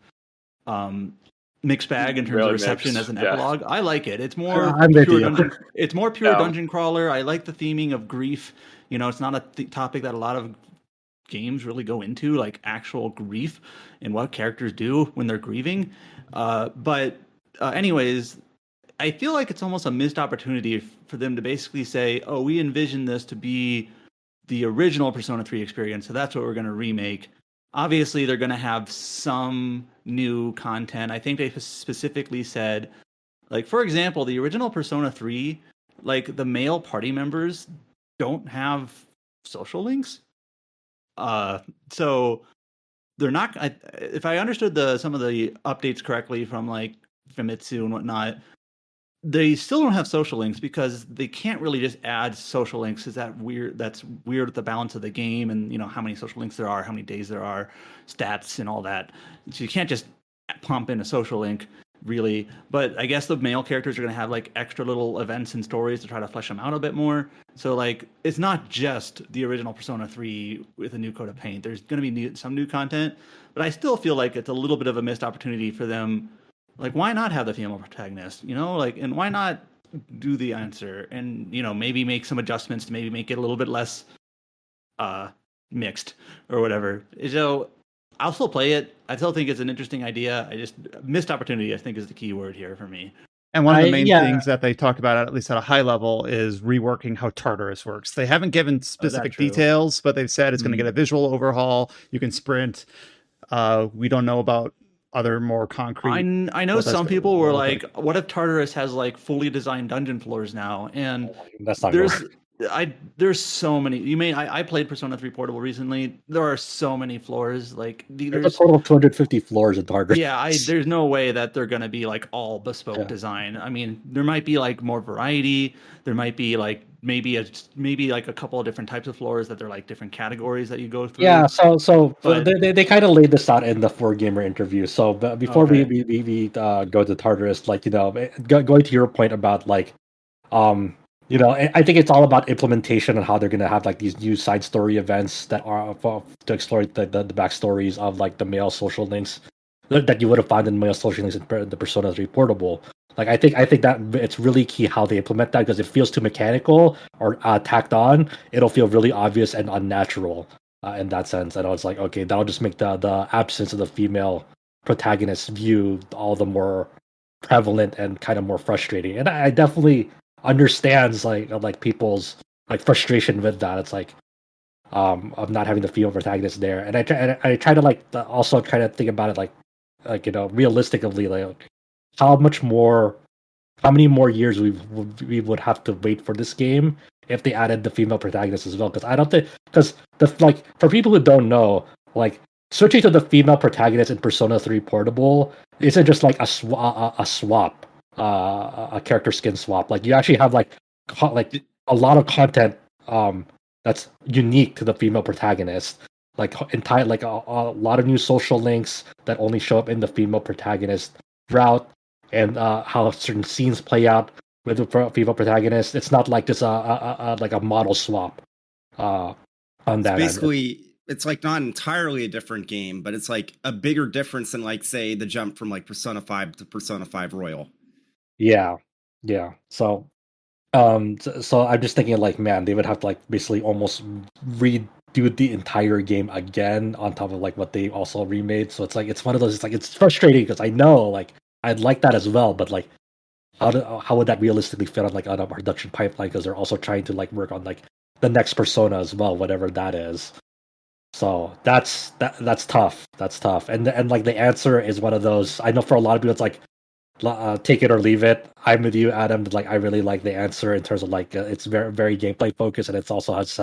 mixed bag in terms Really of reception mixed, as an yeah. epilogue. I like it. It's more I'm with pure you. dungeon. It's more pure Yeah. dungeon crawler. I like the theming of grief. It's not a topic that a lot of games really go into, like actual grief and what characters do when they're grieving. But anyways, I feel like it's almost a missed opportunity for them to basically say, "Oh, we envision this to be the original Persona 3 experience, so that's what we're going to remake." Obviously, they're going to have some new content. I think they specifically said, like, for example, the original Persona 3, like, the male party members don't have social links. So they're not. If I understood some of the updates correctly from like Famitsu and whatnot, they still don't have social links because they can't really just add social links. Is that weird? That's weird with the balance of the game and how many social links there are, how many days there are, stats and all that. So you can't just pump in a social link really. But I guess the male characters are going to have like extra little events and stories to try to flesh them out a bit more. So like it's not just the original Persona 3 with a new coat of paint. There's going to be some new content, but I still feel like it's a little bit of a missed opportunity for them. Like, why not have the female protagonist? And why not do the answer? And maybe make some adjustments to maybe make it a little bit less mixed or whatever. So I'll still play it. I still think it's an interesting idea. I just missed opportunity, I think, is the key word here for me. And one of the main yeah. things that they talked about, at least at a high level, is reworking how Tartarus works. They haven't given specific true? details, but they've said it's going to get a visual overhaul. You can sprint. We don't know about other more concrete. I know what that's some gonna people were look like, "What if Tartarus has like fully designed dungeon floors now?" And That's not gonna there's there's so many. I played Persona 3 Portable recently. There are so many floors. Like There's a total of 250 floors in Tartarus. yeah, there's no way that they're gonna be like all bespoke design. I mean, there might be like more variety. There might be like maybe like a couple of different types of floors that they're like different categories that you go through. Yeah, so But- they kind of laid this out in the 4Gamer interview. So before Okay. we go to Tartarus, like going to your point about like, I think it's all about implementation and how they're gonna have like these new side story events that are to explore the backstories of like the male social links that you would have found in male social links in the Persona 3 Portable. Like I think that it's really key how they implement that, because if it feels too mechanical or tacked on, it'll feel really obvious and unnatural in that sense. And I was like, okay, that'll just make the absence of the female protagonist view all the more prevalent and kind of more frustrating. And I definitely understands like people's like frustration with that. It's like of not having the female protagonist there. And I try to like also kind of think about it like realistically, like how many more years we would have to wait for this game if they added the female protagonist as well. Because I don't think, because for people who don't know, like switching to the female protagonist in Persona 3 Portable isn't just like a swap, a character skin swap. Like you actually have like a lot of content that's unique to the female protagonist. Like entire like a lot of new social links that only show up in the female protagonist route, and how certain scenes play out with the female protagonist. It's not like just like a model swap on that. It's like not entirely a different game, but it's like a bigger difference than like say the jump from like Persona 5 to Persona 5 Royal. Yeah. So I'm just thinking like, man, they would have to like basically almost redo the entire game again on top of like what they also remade. So it's like it's one of those. It's like it's frustrating because I know like I'd like that as well, but like how would that realistically fit on like on a production pipeline, because they're also trying to like work on like the next Persona as well, whatever that is. So that's tough. That's tough. And like the answer is one of those. I know for a lot of people it's like take it or leave it. I'm with you, Adam. Like I really like the answer in terms of like it's very very gameplay focused, and it's also it's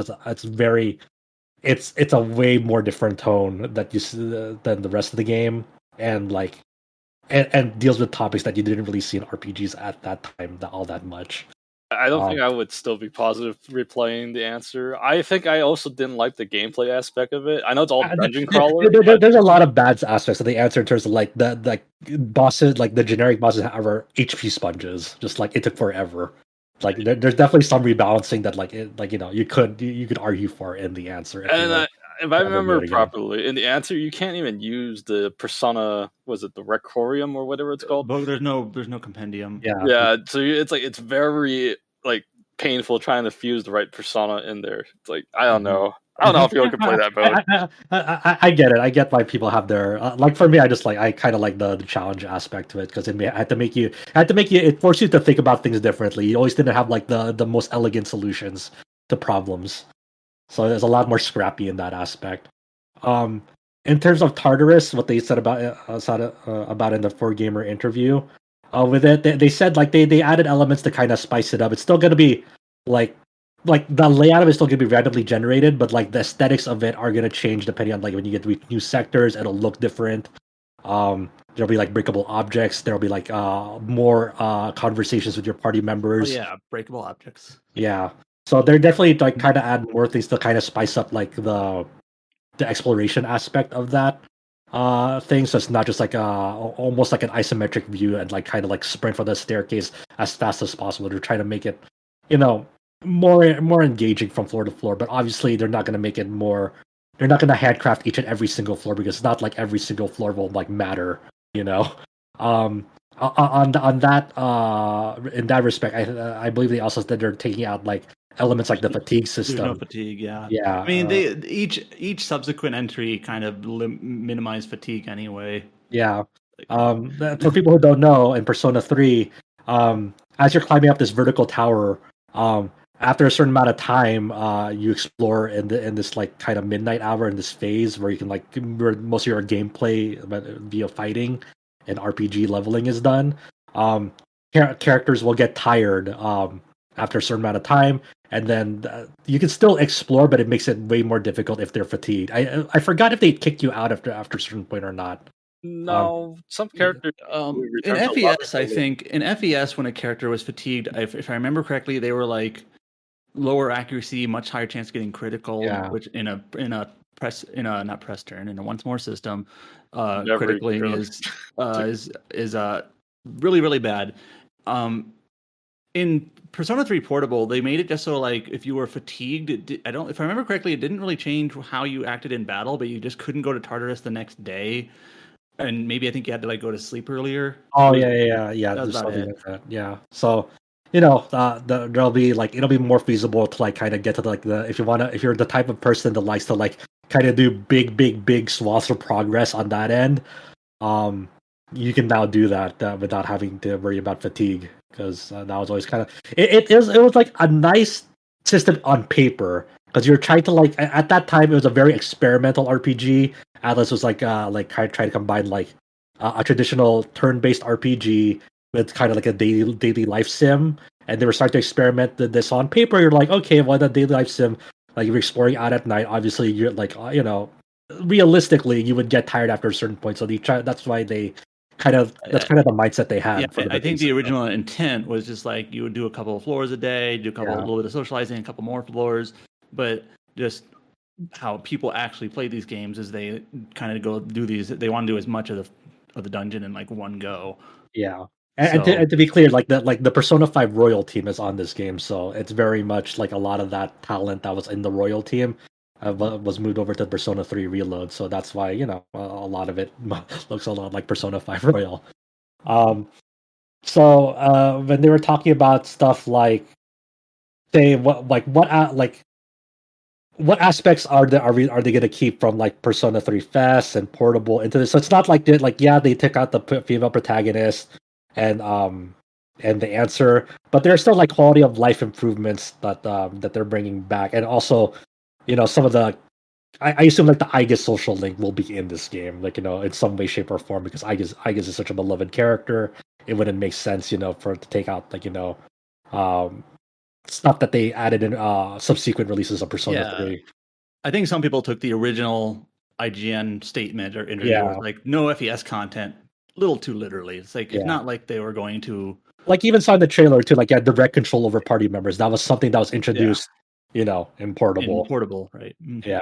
a way more different tone that than the rest of the game, and like and deals with topics that you didn't really see in RPGs at that time all that much. I don't think I would still be positive replaying the answer. I think I also didn't like the gameplay aspect of it. I know it's all dungeon crawler. There's a lot of bad aspects of the answer in terms of like the bosses, like the generic bosses are HP sponges. Just like it took forever. Like there's definitely some rebalancing that you could argue for in the answer. If I remember properly, in the answer you can't even use the Persona. Was it the Requiem or whatever it's called? But there's no compendium. Yeah. So it's very like painful trying to fuse the right Persona in there. It's like I don't know if you can play that mode. I get it. I get why people have their like. For me, I kind of like the challenge aspect to it, because it forced you to think about things differently. You always didn't have like the most elegant solutions to problems. So there's a lot more scrappy in that aspect. In terms of Tartarus, what they said about in the 4Gamer interview, with it, they said like they added elements to kind of spice it up. It's still gonna be like the layout of it's still gonna be randomly generated, but like the aesthetics of it are gonna change depending on like when you get to new sectors, it'll look different. There'll be like breakable objects. There'll be like more conversations with your party members. Oh yeah, breakable objects. Yeah. So they're definitely like kind of add more things to kind of spice up like the exploration aspect of that thing. So it's not just like almost like an isometric view and like kind of like sprint for the staircase as fast as possible. They're trying to make it, more engaging from floor to floor. But obviously they're not going to make it more. They're not going to handcraft each and every single floor, because it's not like every single floor will like matter. On that in that respect, I believe they also said they're taking out like elements like the fatigue system. There's no fatigue, yeah. Yeah. I mean, each subsequent entry kind of minimize fatigue anyway. Yeah. For people who don't know, in Persona 3, as you're climbing up this vertical tower, after a certain amount of time, you explore in this like kind of midnight hour in this phase where you can like where most of your gameplay via fighting and RPG leveling is done. Characters will get tired after a certain amount of time, and then you can still explore, but it makes it way more difficult if they're fatigued. I forgot if they kick you out after a certain point or not. No, some characters. In return to a lot FES, I think in FES when a character was fatigued, if I remember correctly, they were like lower accuracy, much higher chance of getting critical, Yeah. which in a not press turn in a once more system, Never critically really. is really really bad. In Persona 3 Portable, they made it just so like if you were fatigued, if I remember correctly, it didn't really change how you acted in battle, but you just couldn't go to Tartarus the next day, and maybe I think you had to like go to sleep earlier. Oh yeah. That's There's about something it. like that. Yeah. So, there'll be like it'll be more feasible to like kind of get to like if you're the type of person that likes to like kind of do big swaths of progress on that end. You can now do that without having to worry about fatigue because that was always kind of it was like a nice system on paper because you're trying to like at that time it was a very experimental RPG. Atlus was like trying to combine like a traditional turn-based RPG with kind of like a daily life sim, and they were starting to experiment this on paper. You're like, okay, well, the daily life sim, like you're exploring out at night. Obviously, you're like, realistically, you would get tired after a certain point. So that's why they that's kind of the mindset they had. Yeah, I think the original intent was just like you would do a couple of floors a day, do a little bit of socializing, a couple more floors, but just how people actually play these games is they kind of go do these. They want to do as much of the dungeon in like one go. Yeah. And to be clear, like the Persona 5 Royal team is on this game, so it's very much like a lot of that talent that was in the Royal team was moved over to Persona 3 Reload, so that's why a lot of it looks a lot like Persona 5 Royal. So when they were talking about stuff like, say, what aspects are they going to keep from like Persona 3 Fest and Portable into this? So it's not like they took out the female protagonist and the answer, but there's still like quality of life improvements that they're bringing back, and also some of the I assume like the Aigis social link will be in this game, like in some way, shape, or form, because Aigis is such a beloved character. It wouldn't make sense for it to take out like stuff that they added in subsequent releases of Persona 3. I think some people took the original IGN statement or interview as like no FES content a little too literally. It's like it's not like they were going to like even saw in the trailer too, like direct control over party members. That was something that was introduced, in Portable. In Portable, right? Mm-hmm. Yeah.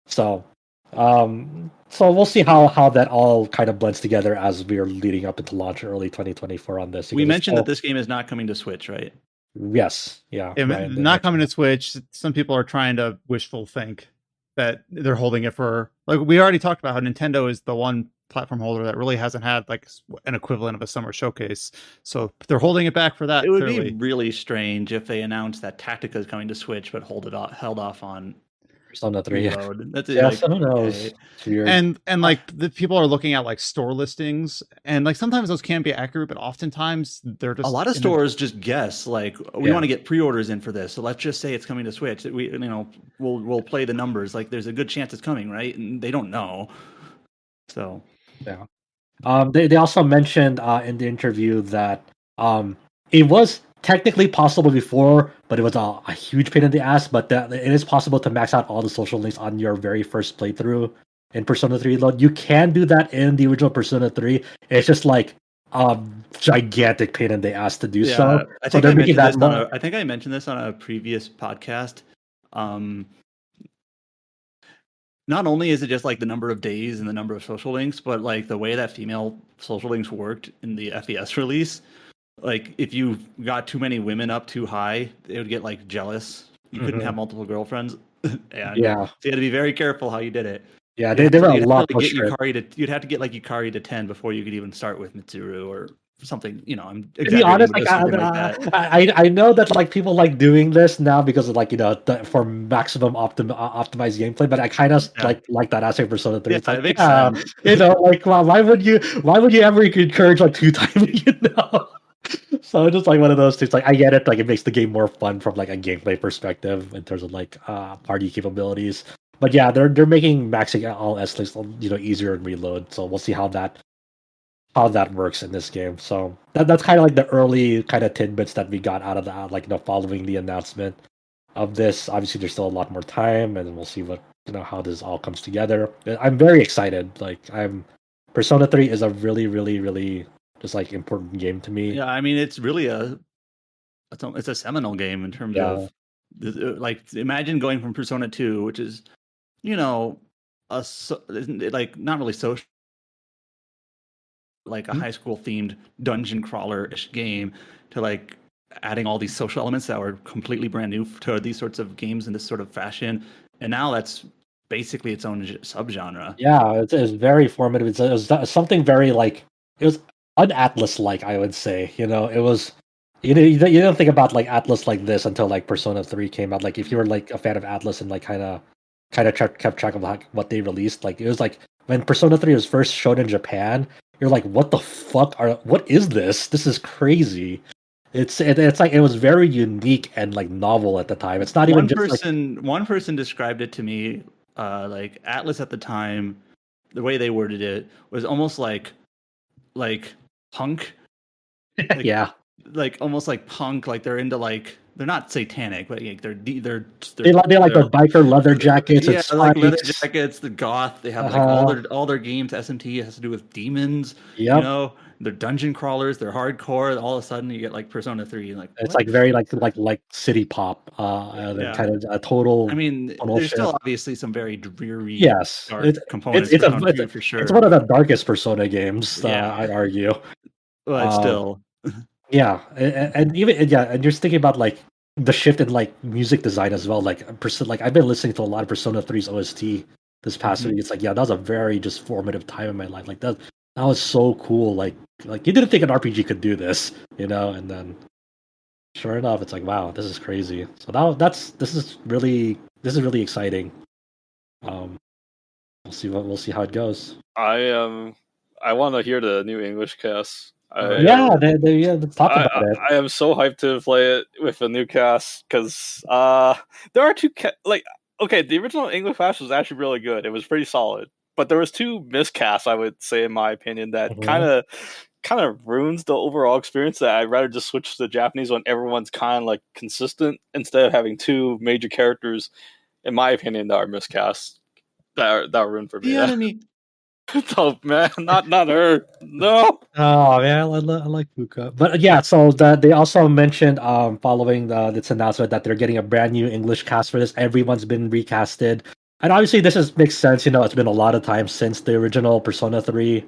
So we'll see how that all kind of blends together as we are leading up into launch early 2024 on this. We mentioned that this game is not coming to Switch, right? Yes. Yeah. Right. Not coming to Switch. Some people are trying to wishful think that they're holding it for, like we already talked about how Nintendo is the one platform holder that really hasn't had like an equivalent of a summer showcase. So they're holding it back for that. It would be really strange if they announced that Tactica is coming to Switch, but held off on Persona 3. That's who knows? And like the people are looking at like store listings, and like sometimes those can be accurate, but oftentimes they're just a lot of stores just guess like we want to get pre-orders in for this, so let's just say it's coming to Switch. We'll play the numbers, like there's a good chance it's coming, right? And they don't know. So yeah. They also mentioned in the interview that it was technically possible before, but it was a huge pain in the ass. But that it is possible to max out all the social links on your very first playthrough in Persona 3 Reload. You can do that in the original Persona 3. It's just like a gigantic pain in the ass to do so. I think I mentioned this on a previous podcast. Not only is it just like the number of days and the number of social links, but like the way that female social links worked in the FES release. Like if you got too many women up too high, they would get like jealous. You couldn't have multiple girlfriends. And so you had to be very careful how you did it. Yeah, they were a lot more strict. You'd have to get like Yukari to 10 before you could even start with Mitsuru or something. To be honest, I know that like people like doing this now because of like for maximum optimized gameplay, but I kind of like that aspect of Persona 3. Yeah, it makes sense. Like why would you ever encourage like two timing? So it's just like one of those things. Like I get it, like it makes the game more fun from like a gameplay perspective in terms of like party capabilities. But yeah, they're making maxing all S-links easier in reload. So we'll see how that works in this game. So that's kind of like the early kind of tidbits that we got out of that, like following the announcement of this. Obviously, there's still a lot more time, and we'll see what how this all comes together. I'm very excited. Like Persona 3 is a really, really, really just like important game to me. Yeah, I mean, it's really it's a seminal game in terms Yeah. of like imagine going from Persona 2, which is like not really social, like a high school themed dungeon crawler-ish game, to like adding all these social elements that were completely brand new to these sorts of games in this sort of fashion, and now that's basically its own subgenre. Yeah, it's very formative. It was something very like it was un-Atlus like, I would say. It was you don't think about like Atlus like this until like Persona 3 came out. Like if you were like a fan of Atlus and like kind of kept track of like what they released, like it was like when Persona 3 was first shown in Japan, you're like, what the fuck what is this? This is crazy. It's like it was very unique and like novel at the time. It's not even just one person described it to me, like Atlus at the time, the way they worded it was almost like punk. like, yeah. Like almost like punk, like they're into like they're not satanic, but like they like their biker leather jackets. Yeah, and like leather spikes. jackets. The goth. They have like all their games. SMT has to do with demons. Yep. They're dungeon crawlers. They're hardcore. All of a sudden, you get like Persona 3, and like it's like very like city pop. Yeah. Kind of a total. I mean, total there's shift. still obviously some very dreary, dark it's components for sure. It's one of the darkest Persona games. I'd argue. But still, yeah, and even and you're thinking about like the shift in like music design as well. Like I've been listening to a lot of Persona 3's OST this past week. It's like that was a very just formative time in my life. Like that was so cool. Like you didn't think an RPG could do this, and then sure enough, it's like, wow, this is crazy. So this is really exciting. We'll see how it goes. I want to hear the new English cast. Let's talk about it. I am so hyped to play it with a new cast because there are two the original English cast was actually really good. It was pretty solid, but there was two miscasts, I would say, in my opinion, that kind of ruins the overall experience. That I'd rather just switch to the Japanese when everyone's kind of like consistent instead of having two major characters, in my opinion, that are miscasts that are ruined for me. The enemy. Oh man, not her. No. Oh man, I like Fuka. But yeah, so they also mentioned following this announcement that they're getting a brand new English cast for this. Everyone's been recasted, and obviously this makes sense. It's been a lot of time since the original Persona 3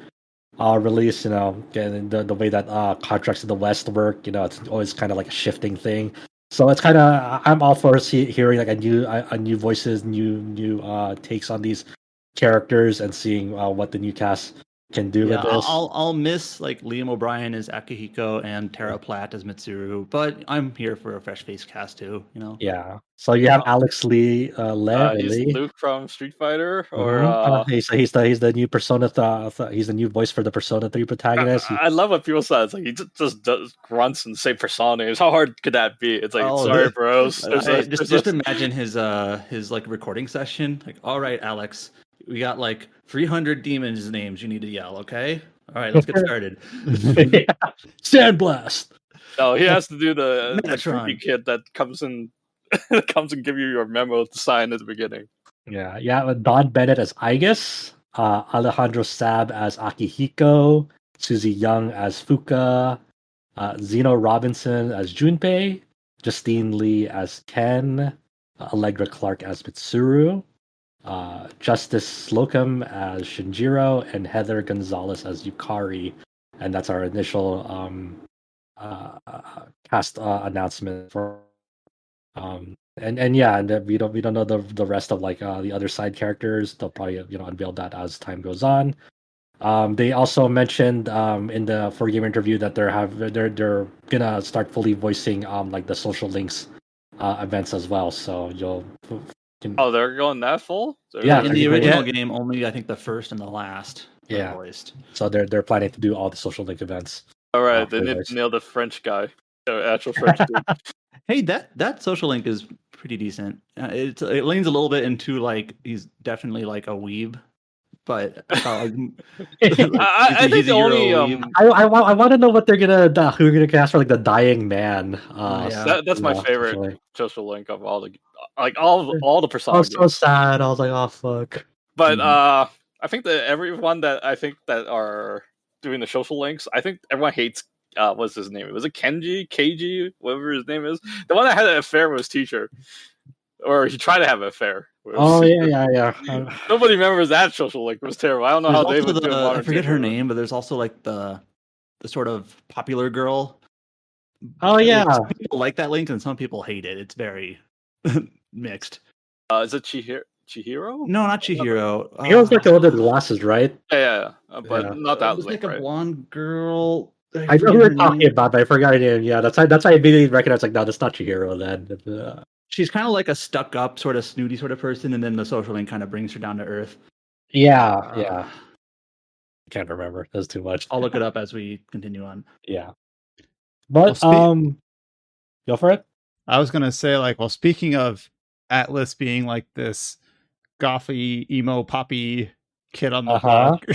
release. And the way that contracts in the West work. It's always kind of like a shifting thing. So it's kind of I'm all for hearing like a new voices, new takes on these characters and seeing what the new cast can do with this. I'll miss like Liam O'Brien as Akihiko and Tara Platt as Mitsuru, but I'm here for a fresh face cast too. Yeah. So you have Alex Lee. He's Luke from Street Fighter, or he's the new Persona. He's the new voice for the Persona 3 protagonist. I love what people say. It's like he just does grunts and say persona names. How hard could that be? It's like, sorry, bros. Just imagine his like recording session. Like, all right, Alex, we got like 300 demons' names you need to yell, okay? All right, let's get started. Sandblast! No, he has to do the creepy kid that comes and give you your memo to sign at the beginning. Yeah. Don Bennett as Aigis, Alejandro Sab as Akihiko, Susie Young as Fuka, Zeno Robinson as Junpei, Justine Lee as Ken, Allegra Clark as Mitsuru, Justice Slocum as Shinjiro, and Heather Gonzalez as Yukari. And that's our initial cast announcement for and we don't know the rest of like the other side characters. They'll probably unveil that as time goes on. They also mentioned in the 4Game interview that they're gonna start fully voicing like the social links events as well. So they're going that full? In the original game, only I think the first and the last are voiced. So they're planning to do all the social link events. All right, Oh, they need nice. to nail the French guy, the actual French dude. Hey, that social link is pretty decent. It leans a little bit into like he's definitely like a weeb, but I thought, I think he's the a Euro only weeb. I want to know what they're gonna who are gonna cast for like the dying man. Yeah. that's my favorite Actually. social link of all the all the I Persona was so games. sad. I was like, oh fuck. But Mhm. I think that everyone that are doing the social links, I think everyone hates what's his name? Was it Kenji? KG? Whatever his name is. The one that had an affair with his teacher. Or he tried to have an affair. Oh yeah. Nobody remembers that social link. It was terrible. I don't know There's how they also would do a I modern forget her take of it. name, but there's also like the sort of popular girl. Oh yeah. Some people like that link and some people hate it. It's very mixed. Is it Chihiro? No, not Chihiro. Heroes like the one with the glasses, right? Yeah. But Yeah. not that It was link, like a right? blonde girl. I know who we're talking about, but I forgot her name. Yeah, that's why I immediately recognized like, no, that's not Chihiro then. She's kind of like a stuck-up, sort of snooty sort of person, and then the social link kind of brings her down to earth. Yeah. I can't remember. That's too much. I'll look it up as we continue on. Yeah. But go for it. I was gonna say, like, well, speaking of Atlus being like this gothy, emo, poppy kid on the block,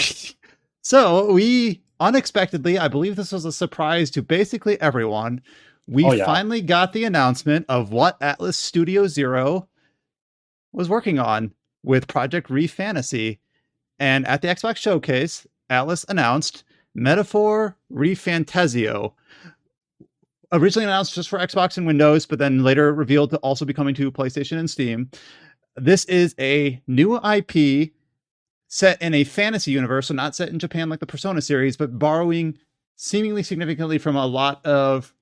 so we unexpectedly, I believe this was a surprise to basically everyone, we finally got the announcement of what Atlus Studio Zero was working on with Project ReFantazio. And at the Xbox Showcase, Atlus announced Metaphor ReFantazio. Originally announced just for Xbox and Windows, but then later revealed to also be coming to PlayStation and Steam. This is a new IP set in a fantasy universe, so not set in Japan like the Persona series, but borrowing seemingly significantly from a lot of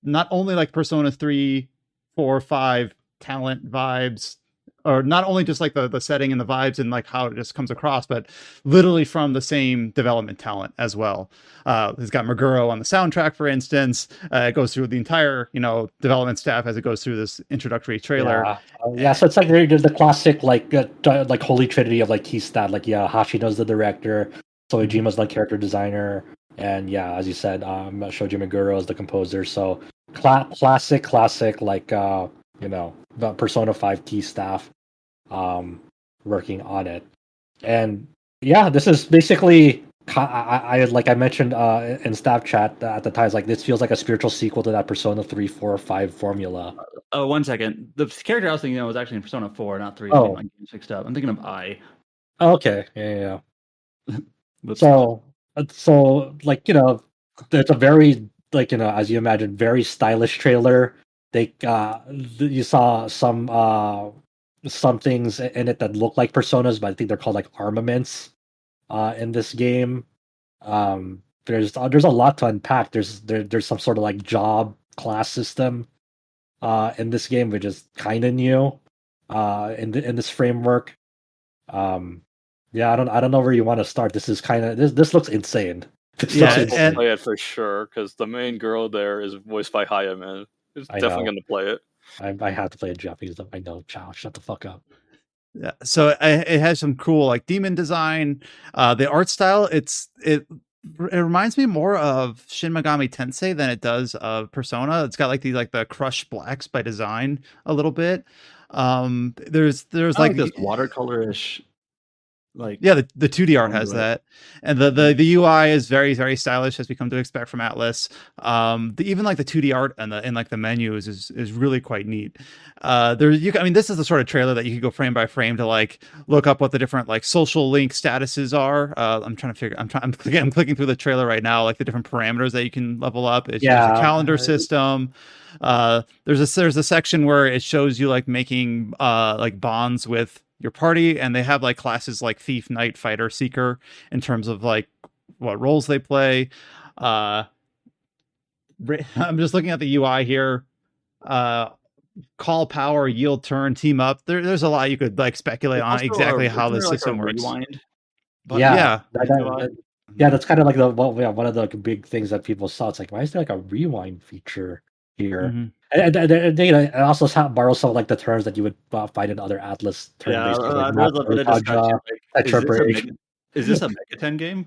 not only like Persona 3, 4, 5 talent vibes, or not only just like the setting and the vibes and like how it just comes across, but literally from the same development talent as well. It's got Meguro on the soundtrack, for instance. It goes through the entire, development staff as it goes through this introductory trailer. So it's like the classic like holy trinity of like key stat. Like Hashino's the director, Soejima's the character designer, and as you said, Shoji Meguro is the composer. So classic like the Persona 5 key staff working on it. And this is basically I like I mentioned in staff chat at the time, like this feels like a spiritual sequel to that Persona 3, 4, 5 formula. Oh, 1 second. The character I was thinking of was actually in Persona 4, not 3. Oh. My game's fixed up. I'm thinking of I. Okay. Yeah. So like there's a very like as you imagine, very stylish trailer. They you saw some things in it that look like personas, but I think they're called like armaments in this game. There's a lot to unpack. There's some sort of like job class system in this game, which is kind of new in this framework. I don't know where you want to start. This is kind of this looks insane. I'll play it for sure because the main girl there is voiced by Haya, man. It's definitely going to play it. I have to play it Japanese. I know. Chow, shut the fuck up. Yeah, so it has some cool like demon design. The art style, it reminds me more of Shin Megami Tensei than it does of Persona. It's got like these like the crushed blacks by design a little bit. There's like this watercolorish. Like the 2D art has that, and the UI is very, very stylish as we come to expect from Atlus. Even like the 2D art and the menus is really quite neat. This is the sort of trailer that you could go frame by frame to like look up what the different like social link statuses are. I'm clicking through the trailer right now, like the different parameters that you can level up. There's a calendar system. There's a section where it shows you like making like bonds with your party, and they have like classes like thief, knight, fighter, seeker in terms of like what roles they play. I'm just looking at the UI here. Call power, yield turn, team up. There's a lot you could like speculate on exactly how the system works. Rewind? That's kind of like one of the big things that people saw. It's like, why is there like a rewind feature here? Mm-hmm. And also borrows some of like the terms that you would find in other Atlus turn-based games. There's a bit of discussion. Is this a Megaten game?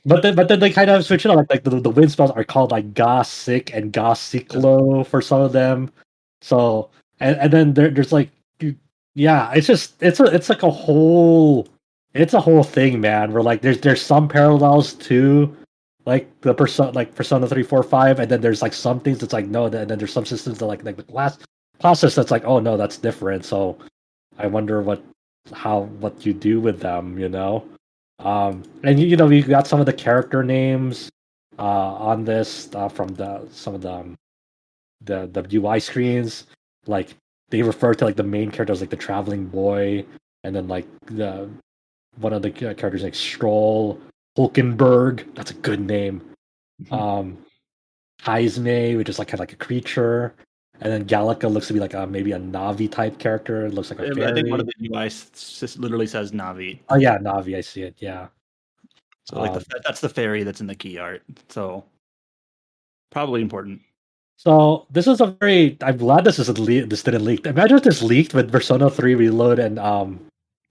But then they kind of switch it on. Like the wind spells are called like Gothic and Gothiclo for some of them. So and then there's like yeah, it's just it's like a whole thing, man. Where like there's some parallels to like the Persona 3, 4, 5, and then there's like some things that's like no, and then there's some systems that like the class that's like, oh no, that's different. So I wonder what you do with them, you know. And you know, we got some of the character names on this from some of the UI screens. Like they refer to like the main characters like the traveling boy, and then like the one of the characters like Stroll, Hulkenberg. That's a good name. Heisme, which is like kind of like a creature. And then Gallica looks to be like maybe a Navi type character. It looks like a fairy. I think one of the UI literally says Navi. Oh yeah, Navi. I see it. Yeah. So like that's the fairy that's in the key art. So probably important. So this is a very. I'm glad this didn't leak. Imagine if this leaked with Persona 3 Reload and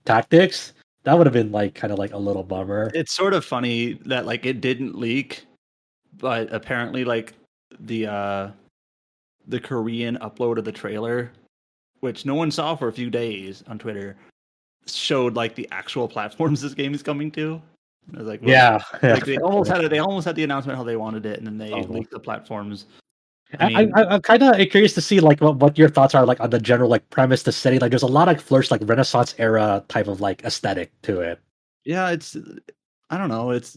Tactics. That would have been like kind of like a little bummer. It's sort of funny that like it didn't leak, but apparently like the Korean upload of the trailer, which no one saw for a few days on Twitter, showed like the actual platforms this game is coming to. I was like, well, Yeah, like they almost had the announcement how they wanted it, and then they leaked the platforms. I'm kind of curious to see like what your thoughts are like on the general like premise, the setting. Like, there's a lot of flourish like Renaissance era type of like aesthetic to it. Yeah, I don't know, it's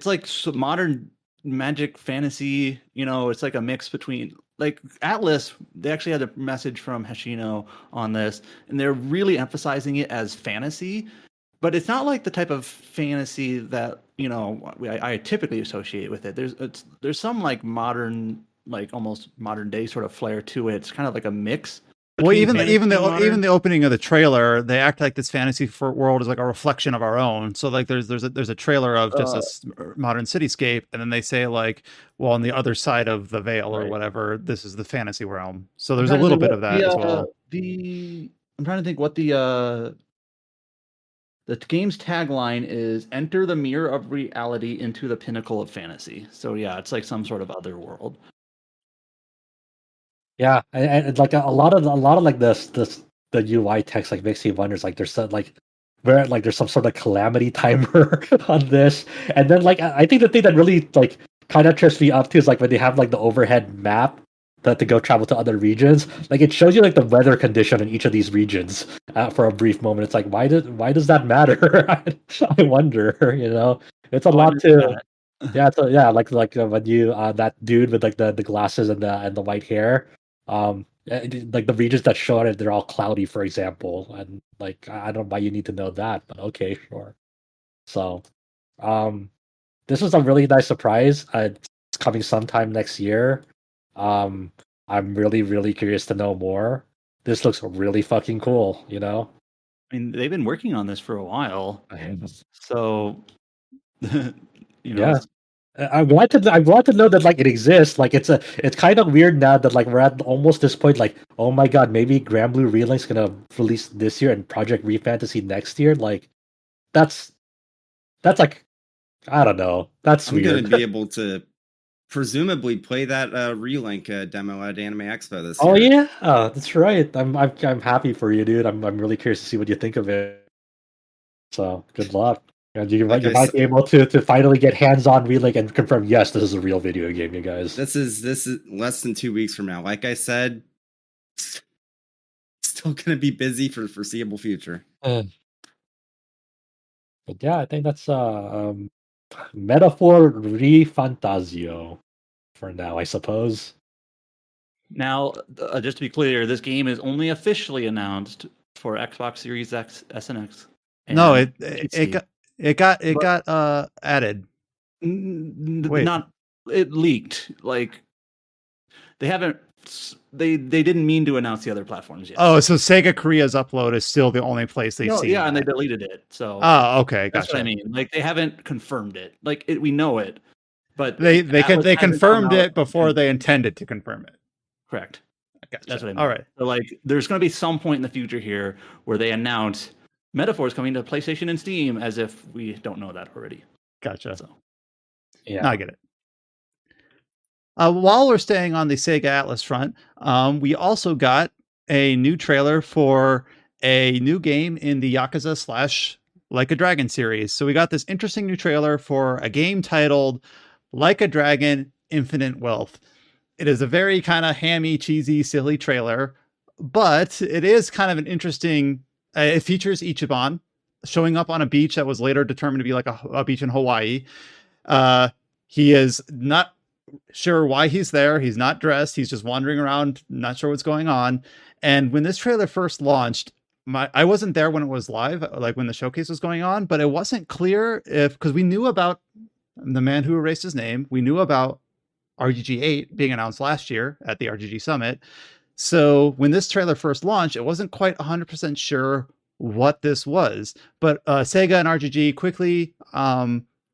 like modern magic fantasy. You know, it's like a mix between like Atlus. They actually had a message from Hashino on this, and they're really emphasizing it as fantasy. But it's not like the type of fantasy that you know I typically associate with it. There's some like modern, like almost modern day sort of flair to it. It's kind of like a mix. Well, even the opening of the trailer, they act like this fantasy world is like a reflection of our own. So like there's a trailer of just a modern cityscape, and then they say like, well, on the other side of the veil or whatever, this is the fantasy realm. So there's a little bit of that as well. I'm trying to think what the game's tagline is: "Enter the mirror of reality into the pinnacle of fantasy." So yeah, it's like some sort of other world. Yeah, and like a lot of like the UI text like makes me wonder like there's some like where like there's some sort of calamity timer on this, and then like I think the thing that really like kind of trips me up too is like when they have like the overhead map that to go travel to other regions, like it shows you like the weather condition in each of these regions for a brief moment. It's like why does that matter? I wonder, you know, it's a lot to. Yeah, so yeah, like when you that dude with like the glasses and the white hair, like the regions that show it, they're all cloudy, for example, and like I don't know why you need to know that, but okay, sure. So, this was a really nice surprise. It's coming sometime next year. I'm really curious to know more. This looks really fucking cool, you know. I mean, they've been working on this for a while, so you know. Yeah. I'm glad to know that like it exists. Like it's kind of weird now that like we're at almost this point. Like, oh my god, maybe Grand Blue Relank's gonna release this year and Project ReFantazio next year. Like, that's like I don't know. That's I'm weird. gonna be able to presumably play that Relink demo at Anime Expo this Oh year. yeah, that's right. I'm happy for you, dude. I'm really curious to see what you think of it. So good luck. And you might be able to finally get hands-on Relink and confirm, yes, this is a real video game, you guys. This is less than 2 weeks from now. Like I said, still gonna be busy for the foreseeable future. But yeah, I think that's metaphor ReFantazio for now, I suppose. Now, just to be clear, this game is only officially announced for Xbox Series X, S, and X. No, it got added. Wait. Not it leaked. Like they haven't. They didn't mean to announce the other platforms yet. Oh, so Sega Korea's upload is still the only place they've seen. Yeah, and they deleted it. So okay, gotcha. That's what I mean. Like they haven't confirmed it. Like we know it, but they confirmed it before they intended to confirm it. Correct. Gotcha. That's what I mean. All right. So like, there's going to be some point in the future here where they announce Metaphor is coming to PlayStation and Steam, as if we don't know that already. Gotcha. So Yeah. No, I get it. While we're staying on the Sega Atlus front, we also got a new trailer for a new game in the Yakuza / Like a Dragon series. So we got this interesting new trailer for a game titled Like a Dragon Infinite Wealth. It is a very kind of hammy, cheesy, silly trailer, but it is kind of an interesting. It features Ichiban showing up on a beach that was later determined to be like a beach in Hawaii. He is not sure why he's there. He's not dressed. He's just wandering around, not sure what's going on. And when this trailer first launched, I wasn't there when it was live, like when the showcase was going on, but it wasn't clear if, because we knew about the man who erased his name. We knew about RGG 8 being announced last year at the RGG Summit. So when this trailer first launched, it wasn't quite 100% sure what this was. But Sega and RGG quickly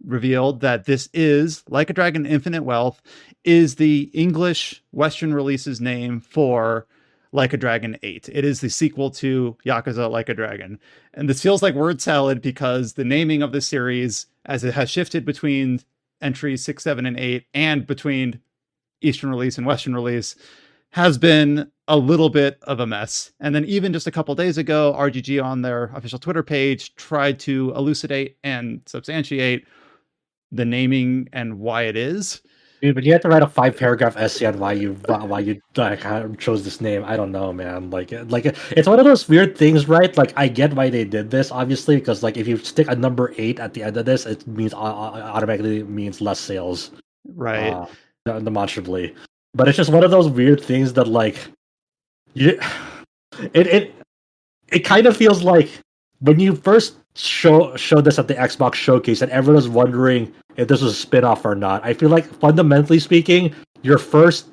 revealed that this is Like a Dragon Infinite Wealth is the English Western release's name for Like a Dragon 8. It is the sequel to Yakuza Like a Dragon. And this feels like word salad because the naming of the series, as it has shifted between entries 6, 7, and 8, and between Eastern release and Western release, has been a little bit of a mess. And then even just a couple days ago, RGG on their official Twitter page tried to elucidate and substantiate the naming and why it is. Dude, but you have to write a 5-paragraph essay on why you chose this name. I don't know, man. Like it's one of those weird things, right? Like I get why they did this, obviously, because like if you stick a number 8 at the end of this, it means automatically means less sales, right? Demonstrably. But it's just one of those weird things that like it kind of feels like when you first showed this at the Xbox Showcase and everyone was wondering if this was a spin-off or not. I feel like fundamentally speaking, your first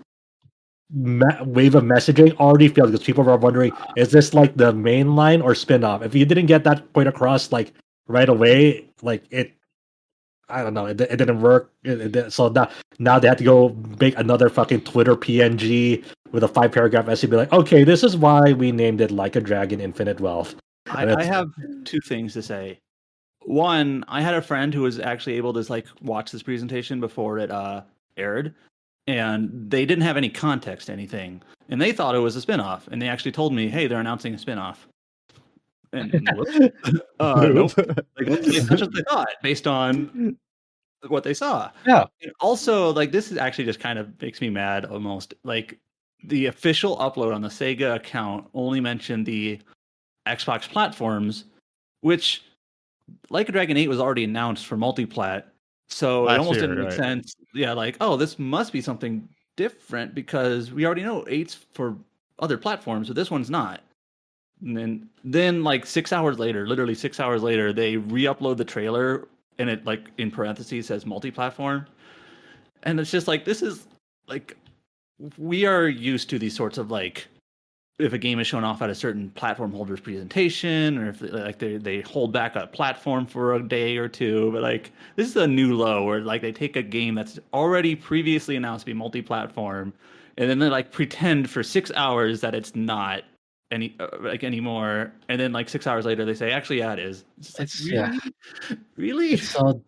wave of messaging already failed because people were wondering, is this like the main line or spin-off? If you didn't get that point across like right away, like I don't know, it didn't work. So now they had to go make another fucking Twitter PNG with a 5-paragraph essay, be like, okay, this is why we named it Like a Dragon Infinite Wealth. I have two things to say. One, I had a friend who was actually able to like watch this presentation before it aired, and they didn't have any context to anything, and they thought it was a spinoff, and they actually told me, "Hey, they're announcing a spinoff." And nope. Like that's what they thought based on what they saw. Yeah. And also, like this is actually just kind of makes me mad almost. Like the official upload on the Sega account only mentioned the Xbox platforms, which Like a Dragon 8 was already announced for multiplat, so it almost didn't make sense. Yeah, like, oh, this must be something different because we already know 8's for other platforms, but this one's not. And then like 6 hours later, literally 6 hours later, they re-upload the trailer and it like in parentheses says multi-platform. And it's just like this is like we are used to these sorts of like if a game is shown off at a certain platform holder's presentation, or if like they hold back a platform for a day or two, but like this is a new low where like they take a game that's already previously announced to be multi-platform, and then they like pretend for 6 hours that it's not anymore, and then like 6 hours later they say actually yeah it is. It's like, really? It's so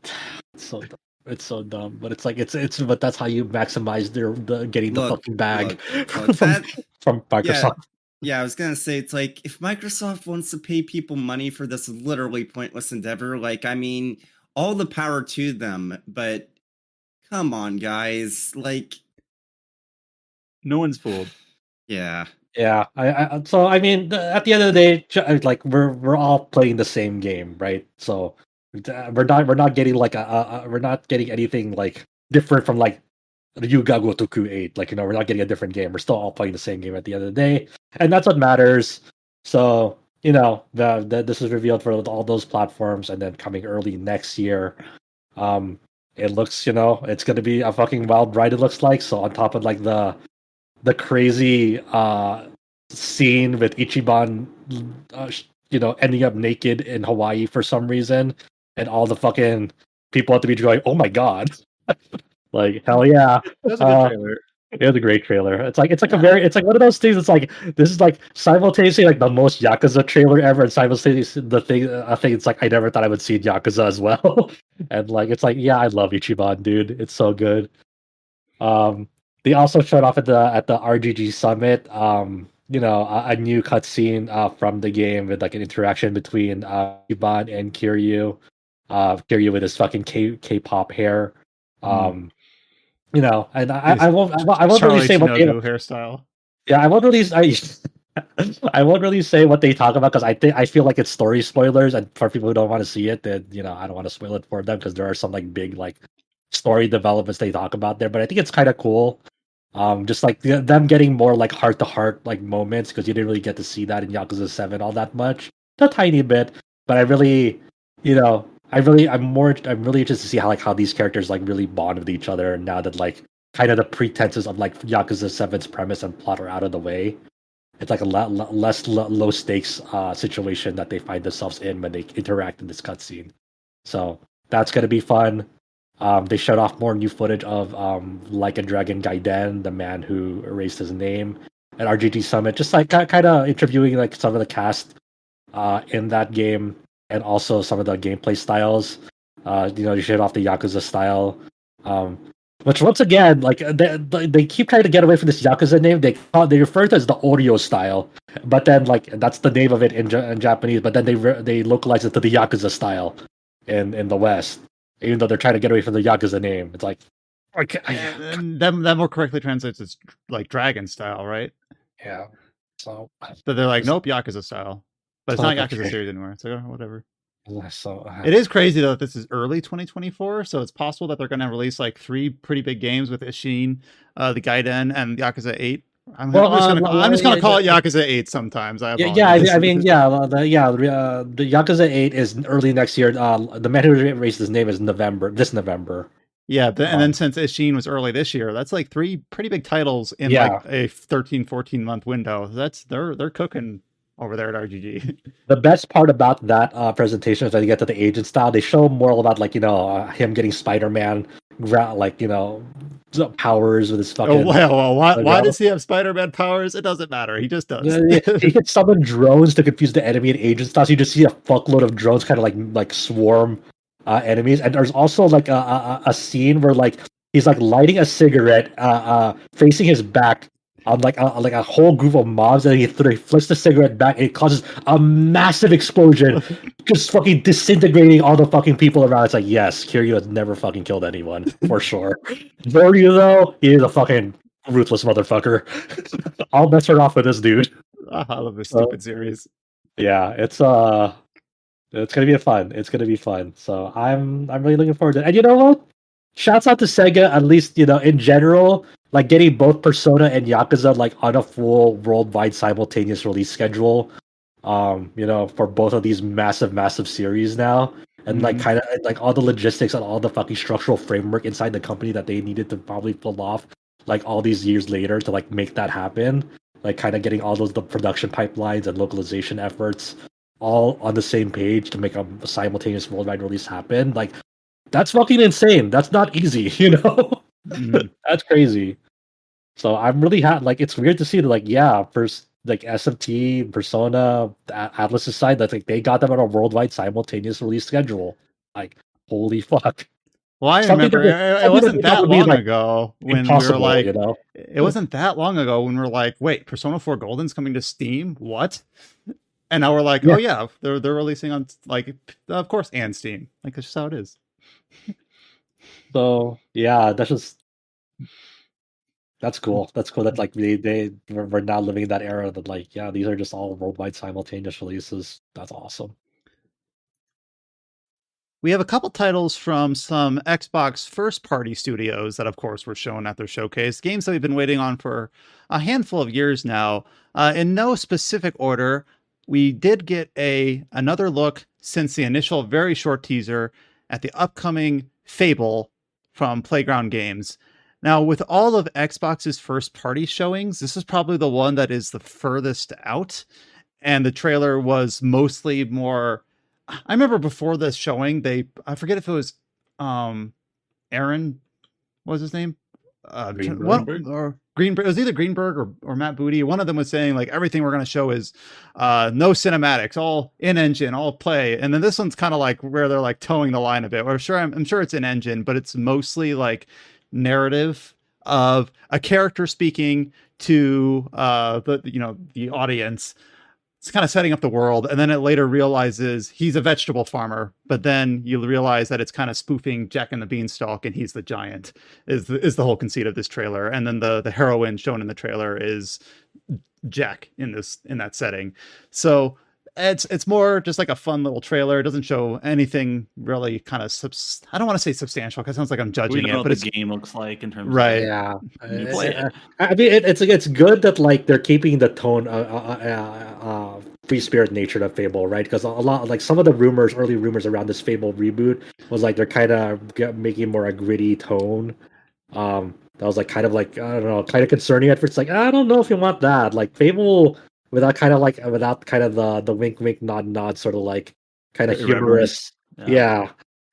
dumb. It's so dumb, but it's like it's but that's how you maximize the getting the fucking bag from Microsoft. Yeah, I was gonna say it's like if Microsoft wants to pay people money for this literally pointless endeavor, like I mean, all the power to them, but come on, guys, like no one's fooled. Yeah. Yeah, so I mean, at the end of the day, like we're all playing the same game, right? So we're not getting like we're not getting anything like different from like Yuga Gotoku 8. Like, we're not getting a different game. We're still all playing the same game at the end of the day, and that's what matters. So this is revealed for all those platforms, and then coming early next year. It looks, it's gonna be a fucking wild ride. It looks like so on top of like the crazy scene with Ichiban, ending up naked in Hawaii for some reason, and all the fucking people have to be going, "Oh my god!" Like hell yeah, That's a good trailer. It was a great trailer. It's like one of those things. It's like this is like simultaneously like the most Yakuza trailer ever, and simultaneously the thing. I think it's like I never thought I would see Yakuza as well. And like it's like yeah, I love Ichiban, dude. It's so good. They also showed off at the RGG Summit. A new cutscene from the game with like an interaction between Ichiban and Kiryu. Kiryu with his fucking K-pop hair. And I won't really Charlie say what they Shinobu hairstyle. yeah, I won't really I won't really say what they talk about because I feel like it's story spoilers, and for people who don't want to see it, then I don't want to spoil it for them because there are some like big like story developments they talk about there. But I think it's kind of cool, just like them getting more like heart to heart like moments because you didn't really get to see that in Yakuza 7 all that much, a tiny bit. But I really, I'm really interested to see how these characters like really bond with each other now that like kind of the pretenses of like Yakuza 7's premise and plot are out of the way. It's like a less low stakes situation that they find themselves in when they interact in this cutscene. So that's gonna be fun. They showed off more new footage of Like a Dragon Gaiden, the man who erased his name, at RGG Summit, just like kind of interviewing like some of the cast in that game and also some of the gameplay styles. They showed off the Yakuza style. Which once again, like they keep trying to get away from this Yakuza name. They refer to it as the Oreo style, but then like that's the name of it in Japanese. But then they localize it to the Yakuza style in the West, even though they're trying to get away from the Yakuza name. It's like, and that more correctly translates as like dragon style, right? Yeah. So they're like, nope, Yakuza style, but it's not Yakuza series anymore. So whatever. So it is crazy though that this is early 2024, so it's possible that they're going to release like 3 pretty big games with Ishin, the Gaiden, and Yakuza 8. I'm just gonna call it Yakuza 8 sometimes. I apologize. I mean, the Yakuza 8 is early next year. The man who erased his name is this November. Yeah, and then since Ishin was early this year, that's like 3 pretty big titles in like a 13-14 month window. They're cooking over there at RGG. The best part about that presentation is when you get to the agent style, they show more about like him getting Spider-Man, powers with his fucking. Why does he have Spider-Man powers? It doesn't matter. He just does. He can summon drones to confuse the enemy and agent style. So you just see a fuckload of drones kind of like swarm enemies, and there's also like a scene where like he's like lighting a cigarette, facing his back on like a whole group of mobs, and he flips the cigarette back, and it causes a massive explosion, just fucking disintegrating all the fucking people around. It's like, yes, Kiryu has never fucking killed anyone for sure. Zoryu though, he is a fucking ruthless motherfucker. I'll mess her off with this dude. I love this stupid series. Yeah, it's gonna be fun. It's gonna be fun. So I'm really looking forward to it. And you know what? Shouts out to Sega, at least in general, like getting both Persona and Yakuza like on a full worldwide simultaneous release schedule. For both of these massive series now, and like kind of like all the logistics and all the fucking structural framework inside the company that they needed to probably pull off like all these years later to like make that happen. Like kind of getting all the production pipelines and localization efforts all on the same page to make a simultaneous worldwide release happen. Like that's fucking insane. That's not easy, That's crazy. So I'm really like it's weird to see that first like SMT, Persona, Atlus' side, that's like they got them on a worldwide simultaneous release schedule. Like holy fuck. Well, I remember it wasn't that long ago when we were like, it wasn't that long ago when we were like, wait, Persona 4 Golden's coming to Steam? What? And now we're like, oh yeah, they're releasing on like, of course, and Steam. Like that's just how it is. So yeah, that's cool. That's cool that like we're now living in that era that like these are just all worldwide simultaneous releases. That's awesome. We have a couple titles from some Xbox first-party studios that, of course, were shown at their showcase. Games that we've been waiting on for a handful of years now. In no specific order, we did get another look since the initial very short teaser at the upcoming Fable from Playground Games. Now, with all of Xbox's first-party showings, this is probably the one that is the furthest out, and the trailer was mostly more... I remember before this showing, I forget if it was Aaron, what was his name? Greenberg. It was either Greenberg or Matt Booty. One of them was saying like everything we're going to show is no cinematics, all in engine, all play. And then this one's kind of like where they're like towing the line a bit. I'm sure it's in engine, but it's mostly like narrative of a character speaking to the audience. It's kind of setting up the world, and then it later realizes he's a vegetable farmer, but then you realize that it's kind of spoofing Jack and the Beanstalk, and he's the giant. Is the whole conceit of this trailer, and then the heroine shown in the trailer is Jack in that setting. So it's more just like a fun little trailer. It doesn't show anything really kind of I don't want to say substantial because it sounds like I'm judging we don't know it, but what it's the game looks like in terms right. Yeah, You play it. I mean, it's good that like they're keeping the tone, free spirit nature of Fable, right? Because a lot, like some of the early rumors around this Fable reboot was like they're kind of making more a gritty tone. That was like kind of like I don't know, kind of concerning at first. It's like I don't know if you want that. Like Fable without kind of the wink wink nod sort of like kind of humorous. Yeah.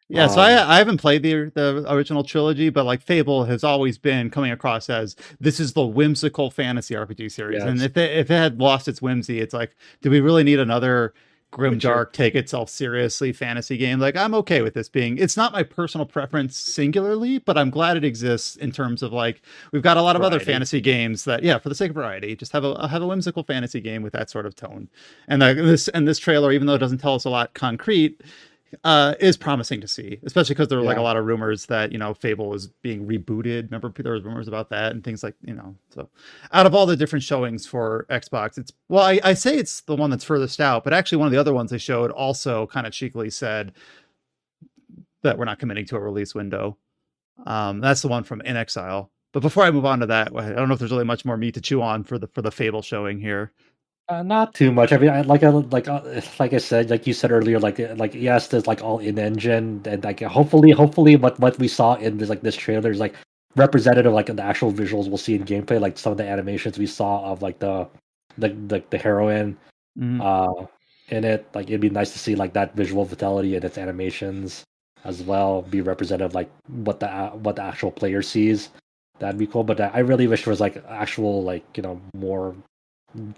Yeah, so I haven't played the original trilogy, but like Fable has always been coming across as this is the whimsical fantasy RPG series. Yeah, And if it had lost its whimsy, it's like, do we really need another grim dark, take itself seriously fantasy game? Like I'm okay with this being. It's not my personal preference singularly, but I'm glad it exists in terms of like we've got a lot of other fantasy games that for the sake of variety, just have a whimsical fantasy game with that sort of tone. And this trailer, even though it doesn't tell us a lot concrete, is promising to see, especially because there were like a lot of rumors that Fable was being rebooted. Remember, there was rumors about that and things like So, out of all the different showings for Xbox, I say it's the one that's furthest out, but actually one of the other ones they showed also kind of cheekily said that we're not committing to a release window. That's the one from InXile. But before I move on to that, I don't know if there's really much more meat to chew on for the Fable showing here. Not too much. I mean, like I said, like you said earlier, like yes, there's like all in engine, and like hopefully, what we saw in this trailer is like representative, like in the actual visuals we'll see in gameplay, like some of the animations we saw of like the heroine, in it. Like it'd be nice to see like that visual fidelity in its animations as well be representative, like what the actual player sees. That'd be cool. But I really wish there was like actual more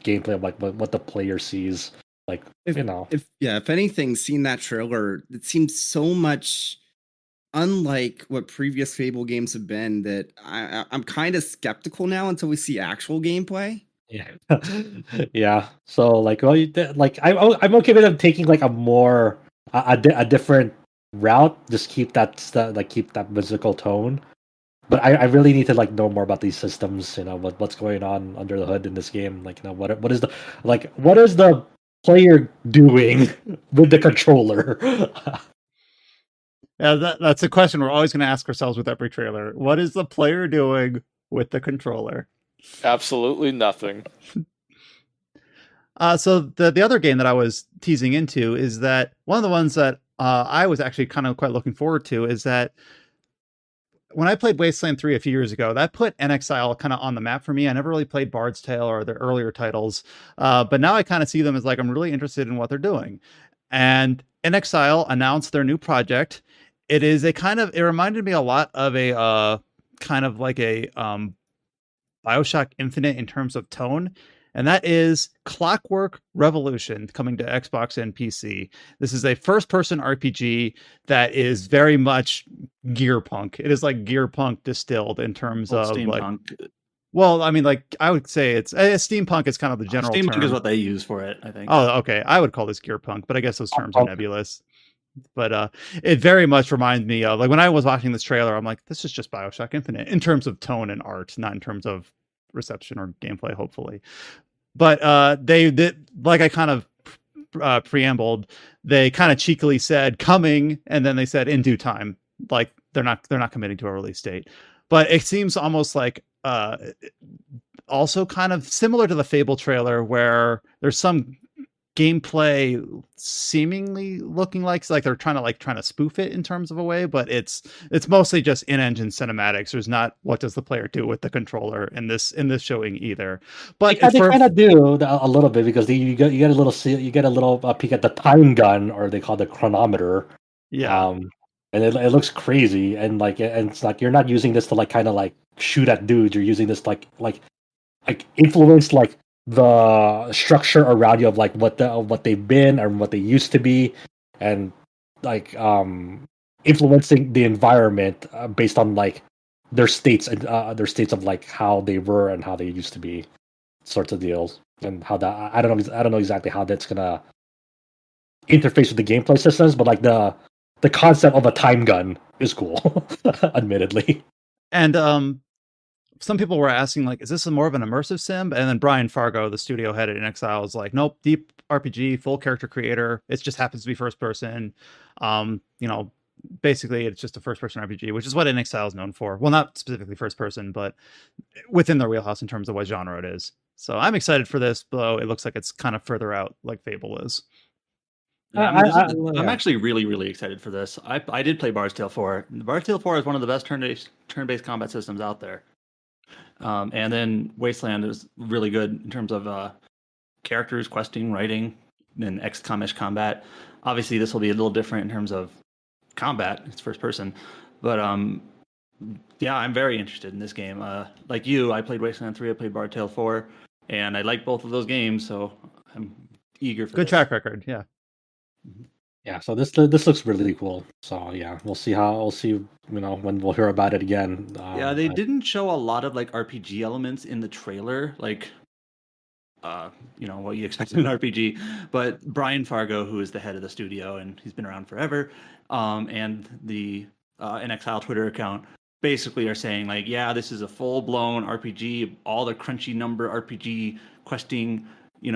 gameplay of like what the player sees, like if anything, seeing that trailer, it seems so much unlike what previous Fable games have been that I'm kind of skeptical now until we see actual gameplay. Yeah. So like, well, I'm okay with them taking like a more a different route. Just keep that musical tone. But I really need to like know more about these systems. What's going on under the hood in this game. Like what is the player doing with the controller? Yeah, that's a question we're always going to ask ourselves with every trailer. What is the player doing with the controller? Absolutely nothing. So the other game that I was teasing into is that one of the ones that I was actually kind of quite looking forward to is that when I played Wasteland 3 a few years ago, that put NXile kind of on the map for me. I never really played Bard's Tale or their earlier titles, but now I kind of see them as like I'm really interested in what they're doing. And NXile announced their new project. It reminded me a lot of a kind of like a BioShock Infinite in terms of tone. And that is Clockwork Revolution, coming to Xbox and PC. This is a first-person RPG that is very much Gearpunk. It is like Gearpunk distilled in terms of steampunk. Like. Well, I mean, like I would say it's steampunk is kind of the general steampunk term. is what they use for it, I think. Oh, okay. I would call this Gearpunk, but I guess those terms are nebulous. But it very much reminds me of like when I was watching this trailer, I'm like, this is just BioShock Infinite in terms of tone and art, not in terms of reception or gameplay, hopefully. But they like I kind of preambled, they kind of cheekily said coming, and then they said in due time. Like they're not committing to a release date. But it seems almost like also kind of similar to the Fable trailer where there's some gameplay seemingly looking like they're trying to spoof it in terms of a way, but it's mostly just in-engine cinematics. There's not what does the player do with the controller in this showing either. But they kind of do a little bit because you get a little peek at the time gun, or they call it the chronometer. Yeah. and it looks crazy, and it's like you're not using this to like kind of like shoot at dudes. You're using this like influence like the structure around you of like what they've been or what they used to be, and like influencing the environment based on like their states and their states of like how they were and how they used to be, sorts of deals, and how that I don't know exactly how that's gonna interface with the gameplay systems, but like the concept of a time gun is cool, admittedly. And some people were asking, like, is this more of an immersive sim? And then Brian Fargo, the studio head at InXile, is like, nope, deep RPG, full character creator. It just happens to be first person. Basically, it's just a first person RPG, which is what InXile is known for. Well, not specifically first person, but within their wheelhouse in terms of what genre it is. So I'm excited for this, though it looks like it's kind of further out, like Fable is. Yeah, I'm actually really, really excited for this. I did play Bard's Tale 4. Bard's Tale 4 is one of the best turn-based combat systems out there. And then Wasteland is really good in terms of characters, questing, writing, and XCOM-ish combat. Obviously, this will be a little different in terms of combat. It's first person. But yeah, I'm very interested in this game. Like you, I played Wasteland 3, I played Bard's Tale 4, and I like both of those games, so I'm eager for Good this. track record, yeah. Yeah, so this looks really cool. So yeah, we'll see when we'll hear about it again. Yeah, they didn't show a lot of like RPG elements in the trailer, like what you expect in an RPG. But Brian Fargo, who is the head of the studio and he's been around forever, and the InXile Twitter account basically are saying like, yeah, this is a full-blown RPG, all the crunchy number RPG questing,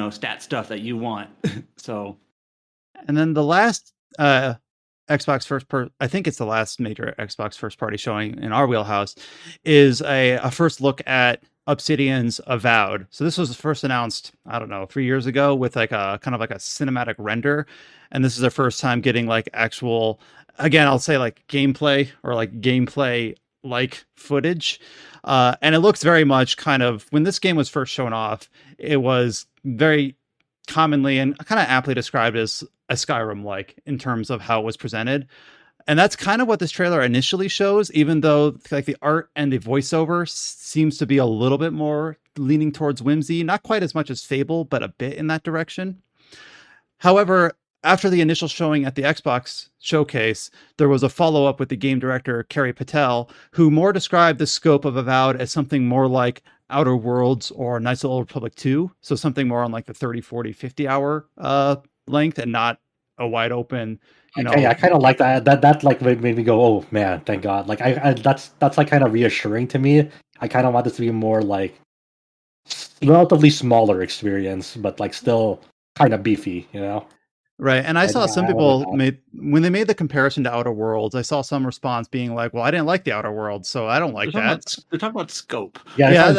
stat stuff that you want. So. And then the last Xbox I think it's the last major Xbox first party showing in our wheelhouse, is a first look at Obsidian's Avowed. So this was first announced, I don't know, 3 years ago with like a kind of like a cinematic render. And this is their first time getting like actual, again, I'll say like gameplay or like gameplay like footage. And it looks very much kind of, when this game was first shown off, it was very commonly and kind of aptly described as a Skyrim-like in terms of how it was presented. And that's kind of what this trailer initially shows, even though like the art and the voiceover seems to be a little bit more leaning towards whimsy, not quite as much as Fable, but a bit in that direction. However, after the initial showing at the Xbox showcase, there was a follow-up with the game director, Kerry Patel, who more described the scope of Avowed as something more like Outer Worlds or Knights of the Old Republic 2. So something more on like the 30, 40, 50 hour length and not a wide open, I kind of like that. That like made me go, oh man, thank God. Like I that's like kind of reassuring to me. I kind of want this to be more like relatively smaller experience, but like still kind of beefy, Right. And I saw some people when they made the comparison to Outer Worlds, I saw some response being like, well, I didn't like the Outer Worlds, so I don't like that. They're talking about scope. Yeah.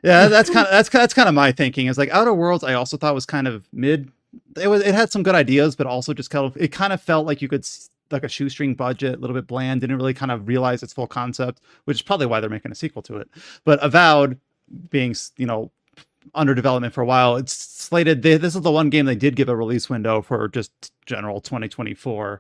That's kind of my thinking. Is like Outer Worlds, I also thought was kind of mid. It had some good ideas, but also just it kind of felt like you could like a shoestring budget, a little bit bland, didn't really kind of realize its full concept, which is probably why they're making a sequel to it. But Avowed being, under development for a while, it's slated. This is the one game they did give a release window for just general 2024.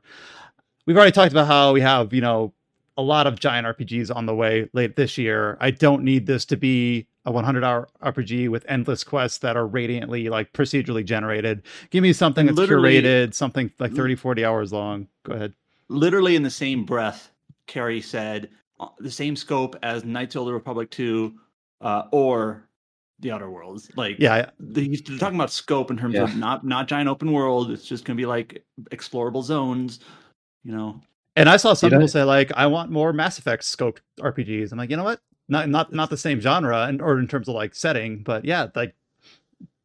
We've already talked about how we have, a lot of giant RPGs on the way late this year. I don't need this to be a 100-hour RPG with endless quests that are radiantly like procedurally generated. Give me something that's curated, something like 30, 40 hours long. Go ahead. Literally in the same breath, Kerry said the same scope as Knights of the Republic 2 or the Outer Worlds. Like, yeah, they're talking about scope in terms of not giant open world. It's just gonna be like explorable zones, And I saw some people say like, I want more Mass Effect scoped RPGs. I'm like, you know what? Not the same genre or in terms of like setting, but yeah, like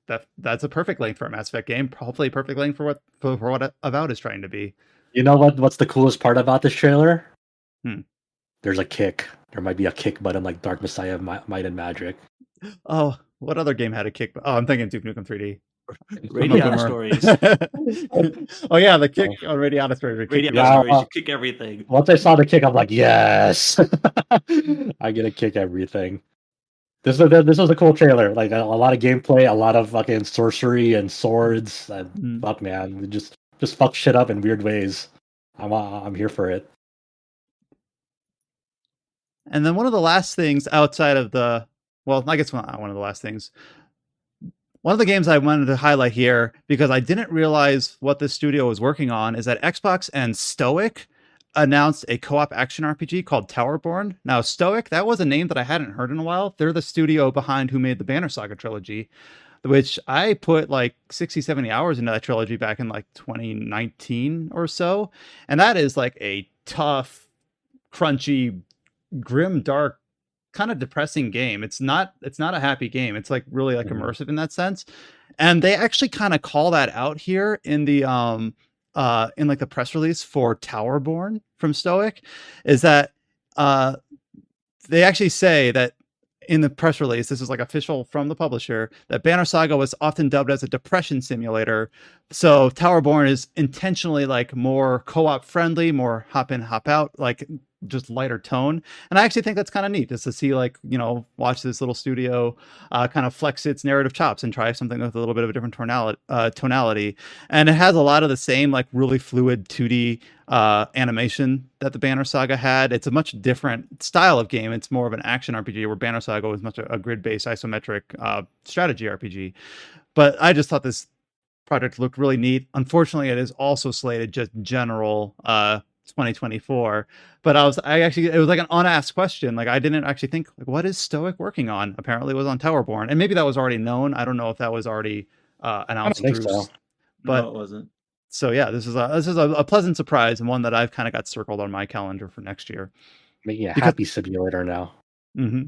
that's a perfect length for a Mass Effect game. Hopefully, a perfect length for what Avowed is trying to be. You know what's the coolest part about this trailer? There's a kick. There might be a kick button like Dark Messiah, Might and Magic. Oh, what other game had a kick? Oh, I'm thinking Duke Nukem 3D. Radiata Stories. Oh yeah, the kick on Radiata Stories. Stories, you kick everything. Once I saw the kick, I'm like, yes, I get to kick everything. This was a cool trailer. Like a lot of gameplay, a lot of fucking sorcery and swords. And fuck, man, just fuck shit up in weird ways. I'm here for it. And then one of the last things outside of I guess not one of the last things. One of the games I wanted to highlight here, because I didn't realize what this studio was working on, is that Xbox and Stoic announced a co-op action RPG called Towerborne. Now, Stoic, that was a name that I hadn't heard in a while. They're the studio behind who made the Banner Saga trilogy, which I put like 60, 70 hours into that trilogy back in like 2019 or so. And that is like a tough, crunchy, grim, dark, kind of depressing game. It's not a happy game. It's like really like immersive in that sense. And they actually kind of call that out here in the in like the press release for Towerborne from Stoic, is that they actually say that in the press release, this is like official from the publisher, that Banner Saga was often dubbed as a depression simulator. So Towerborne is intentionally like more co-op friendly, more hop in, hop out, like just lighter tone. And I actually think that's kind of neat, just to see, like, watch this little studio kind of flex its narrative chops and try something with a little bit of a different tonality. And it has a lot of the same like really fluid 2D animation that the Banner Saga had. It's a much different style of game. It's more of an action RPG, where Banner Saga was much a grid-based isometric strategy RPG. But I just thought this project looked really neat. Unfortunately, it is also slated just general 2024. But it was like an unasked question. Like, I didn't actually think, like, what is Stoic working on? Apparently it was on Towerborne. And maybe that was already known. I don't know if that was already announced. I don't think so. But no, it wasn't. So yeah, this is a pleasant surprise, and one that I've kind of got circled on my calendar for next year. Making a happy simulator now. Mm-hmm.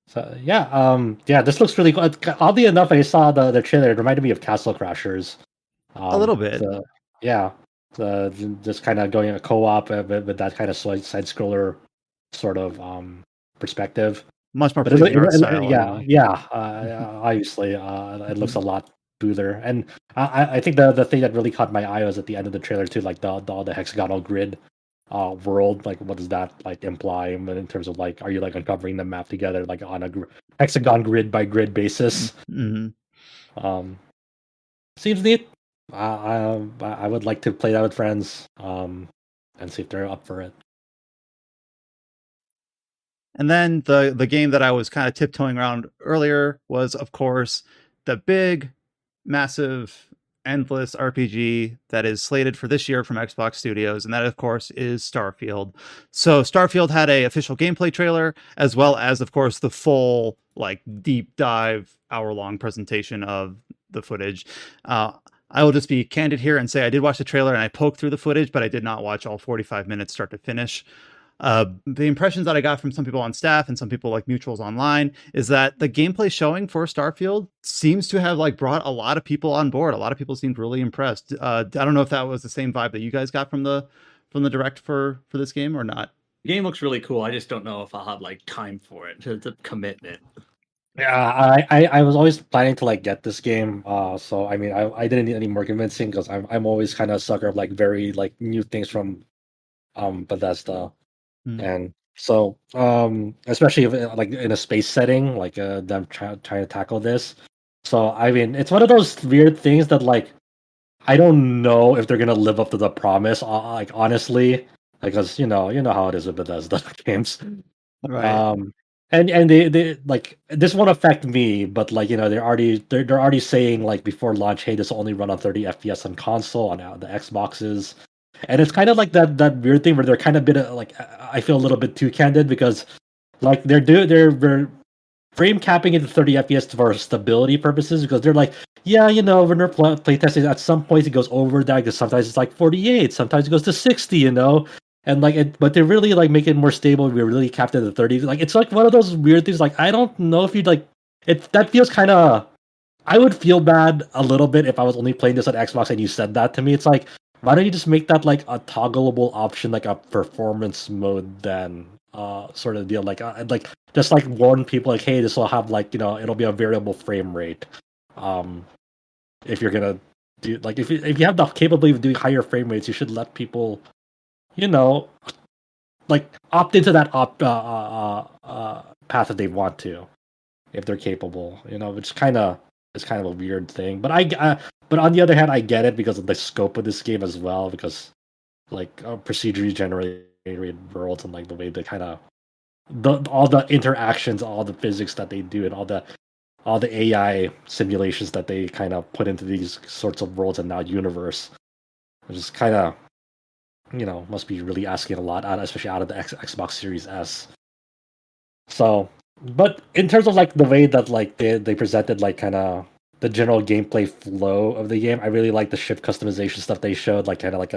So yeah, this looks really cool. Oddly enough, I saw the trailer. It reminded me of Castle Crashers. A little bit. Just kind of going a co-op with that kind of side scroller sort of perspective. Much more pleasing art style. Obviously, it looks a lot smoother. And I think the thing that really caught my eye was at the end of the trailer too, like the hexagonal grid world. Like, what does that like imply in terms of like, are you like uncovering the map together like on a hexagon grid by grid basis? Seems neat. I would like to play that with friends and see if they're up for it. And then the game that I was kind of tiptoeing around earlier was, of course, the big, massive, endless RPG that is slated for this year from Xbox Studios, and that, of course, is Starfield. So Starfield had a official gameplay trailer, as well as, of course, the full like deep dive hour-long presentation of the footage. I will just be candid here and say I did watch the trailer and I poked through the footage, but I did not watch all 45 minutes start to finish. The impressions that I got from some people on staff and some people like mutuals online is that the gameplay showing for Starfield seems to have like brought a lot of people on board. A lot of people seemed really impressed. I don't know if that was the same vibe that you guys got from the direct for this game or not. The game looks really cool. I just don't know if I'll have like time for it. It's a commitment. Yeah, I was always planning to like get this game. So I mean, I didn't need any more convincing, because I'm always kind of a sucker of like very like new things from Bethesda. And so especially if, like in a space setting, like them trying to tackle this. So I mean, it's one of those weird things that like I don't know if they're gonna live up to the promise. Like, honestly, because you know how it is with Bethesda games, right? And they like, this won't affect me, but like, they're already saying like before launch, hey, this will only run on 30 FPS on console, on the Xboxes. And it's kind of like that weird thing where they're kind of like, I feel a little bit too candid, because like they're frame capping it to 30 FPS for stability purposes, because they're like, yeah, when they're playtesting, at some point it goes over that, because sometimes it's like 48, sometimes it goes to 60, and like but they really like make it more stable. We're really capped at the 30. Like, it's like one of those weird things. Like, I don't know if you'd like it. That feels kind of. I would feel bad a little bit if I was only playing this on Xbox and you said that to me. It's like, why don't you just make that like a toggleable option, like a performance mode, then sort of deal. Like just like warn people like, hey, this will have like it'll be a variable frame rate. If you're gonna do like if you have the capability of doing higher frame rates, you should let people like opt into that path if they want to, if they're capable. It's kind of a weird thing. But but on the other hand, I get it because of the scope of this game as well. Because like procedurally generated worlds and like the way they kind of all the interactions, all the physics that they do, and all the AI simulations that they kind of put into these sorts of worlds and now universe, which is kind of, must be really asking a lot, especially out of the Xbox Series S. So, but in terms of like the way that like they presented like kind of the general gameplay flow of the game, I really like the ship customization stuff they showed, like kind of like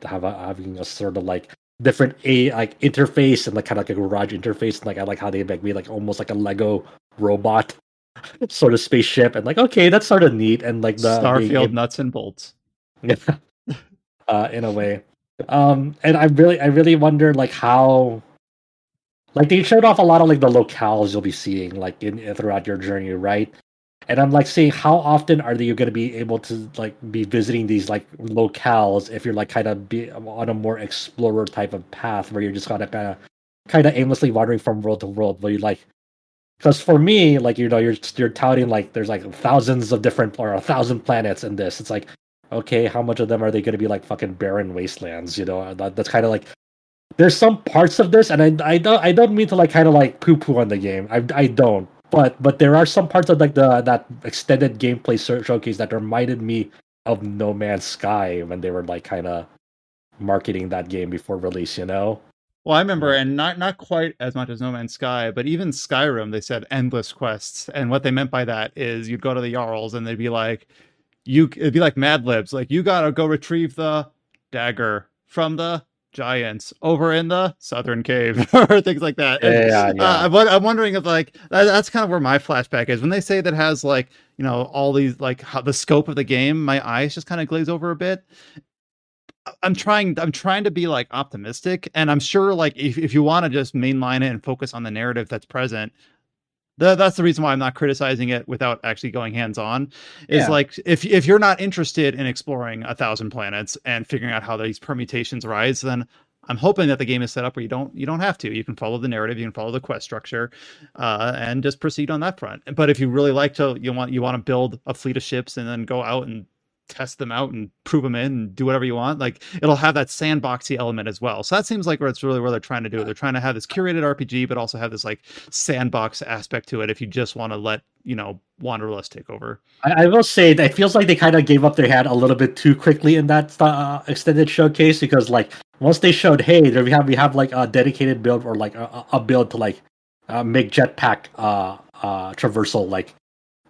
having a sort of like different like interface and like kind of like a garage interface, and like I like how they made like almost like a Lego robot sort of spaceship, and like okay, that's sort of neat, and like the Starfield nuts and bolts. Yeah, in a way. And I really wonder like how, like they showed off a lot of like the locales you'll be seeing like in throughout your journey, right? And I'm like seeing how often are you going to be able to like be visiting these like locales if you're like kind of be on a more explorer type of path where you're just kind of aimlessly wandering from world to world, where you like, because for me, like you're touting like there's like thousands of different or 1,000 planets in this. It's like, okay, how much of them are they going to be like fucking barren wastelands? That's kind of like, there's some parts of this, and I don't mean to like kind of like poo poo on the game. I don't, but there are some parts of like that extended gameplay showcase that reminded me of No Man's Sky when they were like kind of marketing that game before release. Well, I remember, and not quite as much as No Man's Sky, but even Skyrim, they said endless quests, and what they meant by that is you'd go to the Jarls, and they'd be like, it'd be like Mad Libs, like you gotta go retrieve the dagger from the giants over in the southern cave, or things like that. Yeah. I'm wondering if like that's kind of where my flashback is when they say that has like all these like how the scope of the game. My eyes just kind of glaze over a bit. I'm trying to be like optimistic, and I'm sure like if you want to just mainline it and focus on the narrative that's present, that's the reason why I'm not criticizing it without actually going hands on. Is like if you're not interested in exploring 1,000 planets and figuring out how these permutations rise, then I'm hoping that the game is set up where you don't have to. You can follow the narrative, you can follow the quest structure, and just proceed on that front. But if you really like to, you want to build a fleet of ships and then go out and test them out and prove them in and do whatever you want, like it'll have that sandboxy element as well. So that seems like where they're trying to do it. They're trying to have this curated RPG, but also have this like sandbox aspect to it if you just want to let Wanderlust take over. I will say that it feels like they kind of gave up their hand a little bit too quickly in that extended showcase, because like once they showed, hey, we have like a dedicated build, or like a build to like make jetpack traversal like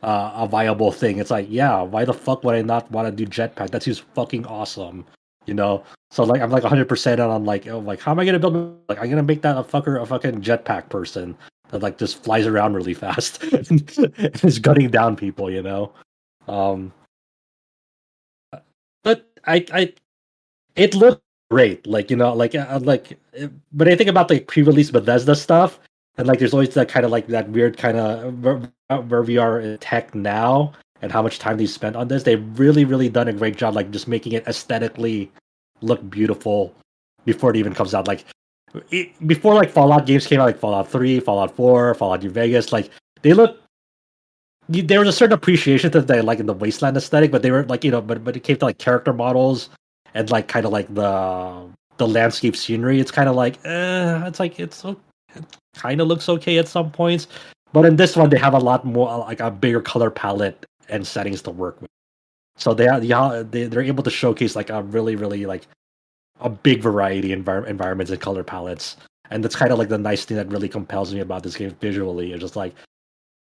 a viable thing. It's like, yeah, why the fuck would I not want to do jetpack? That seems fucking awesome, So like I'm like 100% on like, oh, like how am I gonna build? Like I'm gonna make that a fucking jetpack person that like just flies around really fast and is gunning down people, But it looked great, like but I think about the pre-release Bethesda stuff, and like there's always that kind of like that weird kind of where we are in tech now and how much time they spent on this. They've really done a great job like just making it aesthetically look beautiful before it even comes out. Like before like Fallout games came out, like Fallout 3, Fallout 4, Fallout New Vegas, like they look, there was a certain appreciation that they like in the wasteland aesthetic, but they were like, but it came to like character models and like kind of like the landscape scenery. It's kind of like it's like it kind of looks okay at some points, but in this one they have a lot more like a bigger color palette and settings to work with. So they're able to showcase like a really like a big variety environments and color palettes, and that's kind of like the nice thing that really compels me about this game visually. It's just like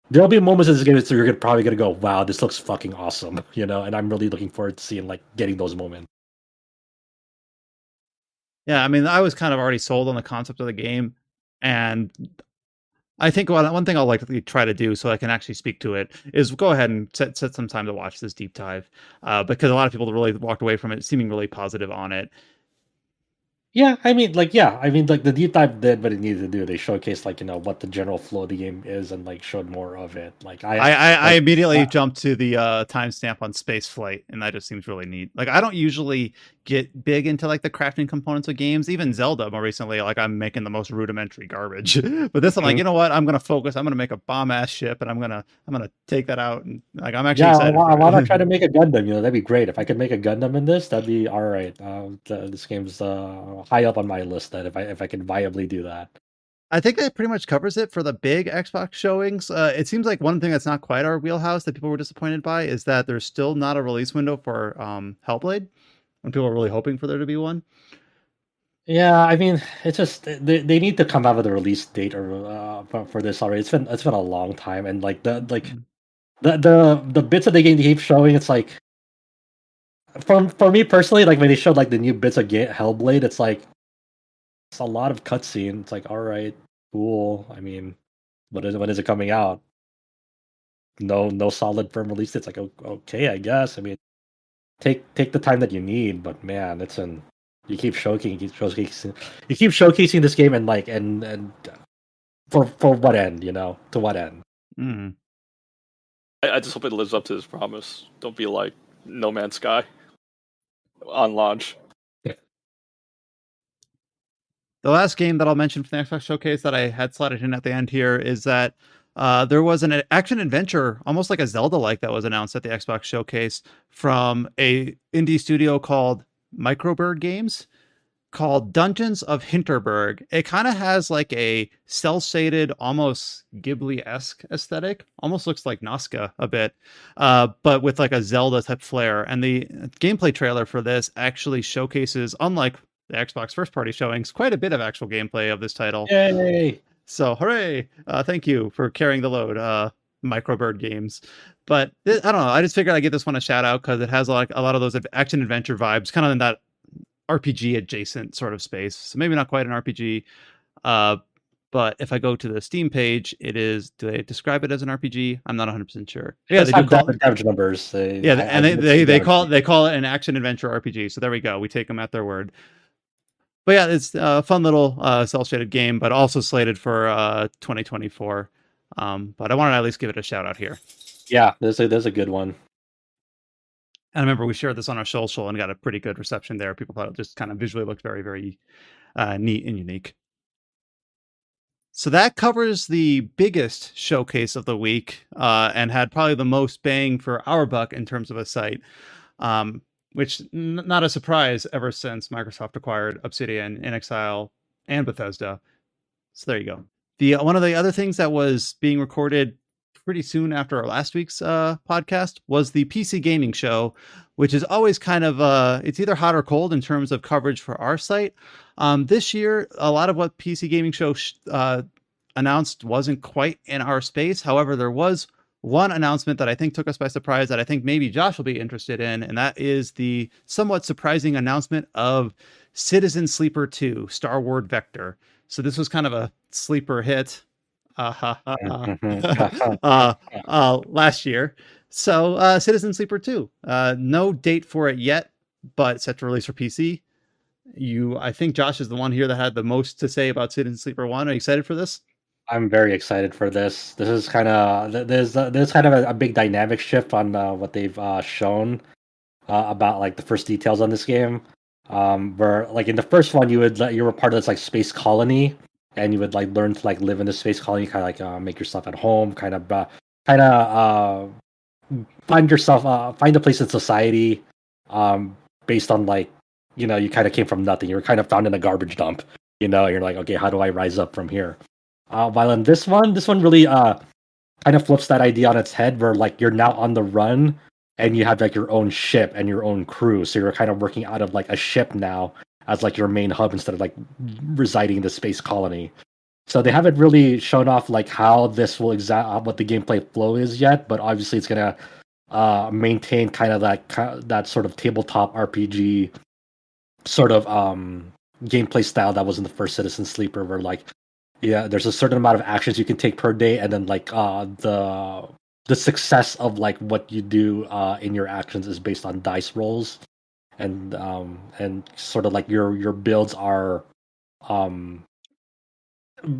there'll be moments in this game that you're probably gonna go, wow, this looks fucking awesome, and I'm really looking forward to seeing like getting those moments. Yeah, I mean, I was kind of already sold on the concept of the game, and I think one thing I'll likely try to do so I can actually speak to it is go ahead and set some time to watch this deep dive, because a lot of people really walked away from it seeming really positive on it. Yeah, I mean, like the deep dive did what it needed to do. They showcased like what the general flow of the game is, and like showed more of it. Like I immediately jumped to the timestamp on space flight, and that just seems really neat. Like I don't usually get big into like the crafting components of games. Even Zelda more recently, like I'm making the most rudimentary garbage. But this I'm like, you know what? I'm gonna focus. I'm gonna make a bomb ass ship, and I'm gonna take that out. And like I'm actually excited. I want to try to make a Gundam. That'd be great. If I could make a Gundam in this, that'd be all right. This game's high up on my list. That if I can viably do that. I think that pretty much covers it for the big Xbox showings. It seems like one thing that's not quite our wheelhouse that people were disappointed by is that there's still not a release window for Hellblade, when people are really hoping for there to be one. Yeah, I mean, it's just they need to come out with a release date or for this already. It's been a long time, and like the bits that they keep showing, it's like for me personally, like when they showed like the new bits of Hellblade, it's like it's a lot of cutscene. It's like, all right, cool. I mean, when is it coming out? No solid firm release. It's like okay, I guess. I mean, take the time that you need, but man, you keep showcasing this game, and like and for what end, to what end? Mm. I just hope it lives up to this promise. Don't be like No Man's Sky on launch. The last game that I'll mention from the Xbox Showcase that I had slotted in at the end here is that there was an action adventure, almost like a Zelda-like, that was announced at the Xbox Showcase from a indie studio called Microbird Games, called Dungeons of Hinterberg. It kind of has like a cel-shaded, almost Ghibli-esque aesthetic. Almost looks like Nazca a bit, but with like a Zelda-type flair. And the gameplay trailer for this actually showcases, unlike the Xbox first-party showings, quite a bit of actual gameplay of this title. Yay! So, hooray! Thank you for carrying the load, Microbird Games. But I don't know. I just figured I'd give this one a shout out because it has like a lot of those action adventure vibes, kind of in that RPG adjacent sort of space. So maybe not quite an RPG. But if I go to the Steam page, it is. Do they describe it as an RPG? I'm not 100% sure. Yeah, they do call damage numbers. They call it an action adventure RPG. So there we go. We take them at their word. But yeah, it's a fun little cel-shaded game, but also slated for 2024. But I wanted to at least give it a shout out here. Yeah, there's a good one. And I remember we shared this on our social and got a pretty good reception there. People thought it just kind of visually looked very, very neat and unique. So that covers the biggest showcase of the week and had probably the most bang for our buck in terms of a site. Which not a surprise ever since Microsoft acquired Obsidian, InXile, and Bethesda. So there you go. The one of the other things that was being recorded pretty soon after our last week's podcast was the PC gaming show, which is always kind of it's either hot or cold in terms of coverage for our site. This year, a lot of what PC gaming show announced wasn't quite in our space. However, there was one announcement that I think took us by surprise that I think maybe Josh will be interested in, and that is the somewhat surprising announcement of Citizen Sleeper 2, Starward Vector. So this was kind of a sleeper hit last year. So Citizen Sleeper 2, no date for it yet, but set to release for PC. I think Josh is the one here that had the most to say about Citizen Sleeper 1. Are you excited for this? I'm very excited for this. This is kind of there's kind of a big dynamic shift on what they've shown about like the first details on this game. Where like in the first one, you were part of this like space colony, and you would like learn to like live in the space colony, kind of like make yourself at home, find a place in society, based on like you kind of came from nothing. You were kind of found in a garbage dump. You're like, okay, how do I rise up from here? While in this one really kind of flips that idea on its head, where like you're now on the run and you have like your own ship and your own crew, so you're kind of working out of like a ship now as like your main hub instead of like residing in the space colony. So they haven't really shown off like how this will what the gameplay flow is yet, but obviously it's gonna maintain kind of that sort of tabletop RPG sort of gameplay style that was in the first Citizen Sleeper, where like there's a certain amount of actions you can take per day, and then like the success of like what you do in your actions is based on dice rolls, and sort of like your builds are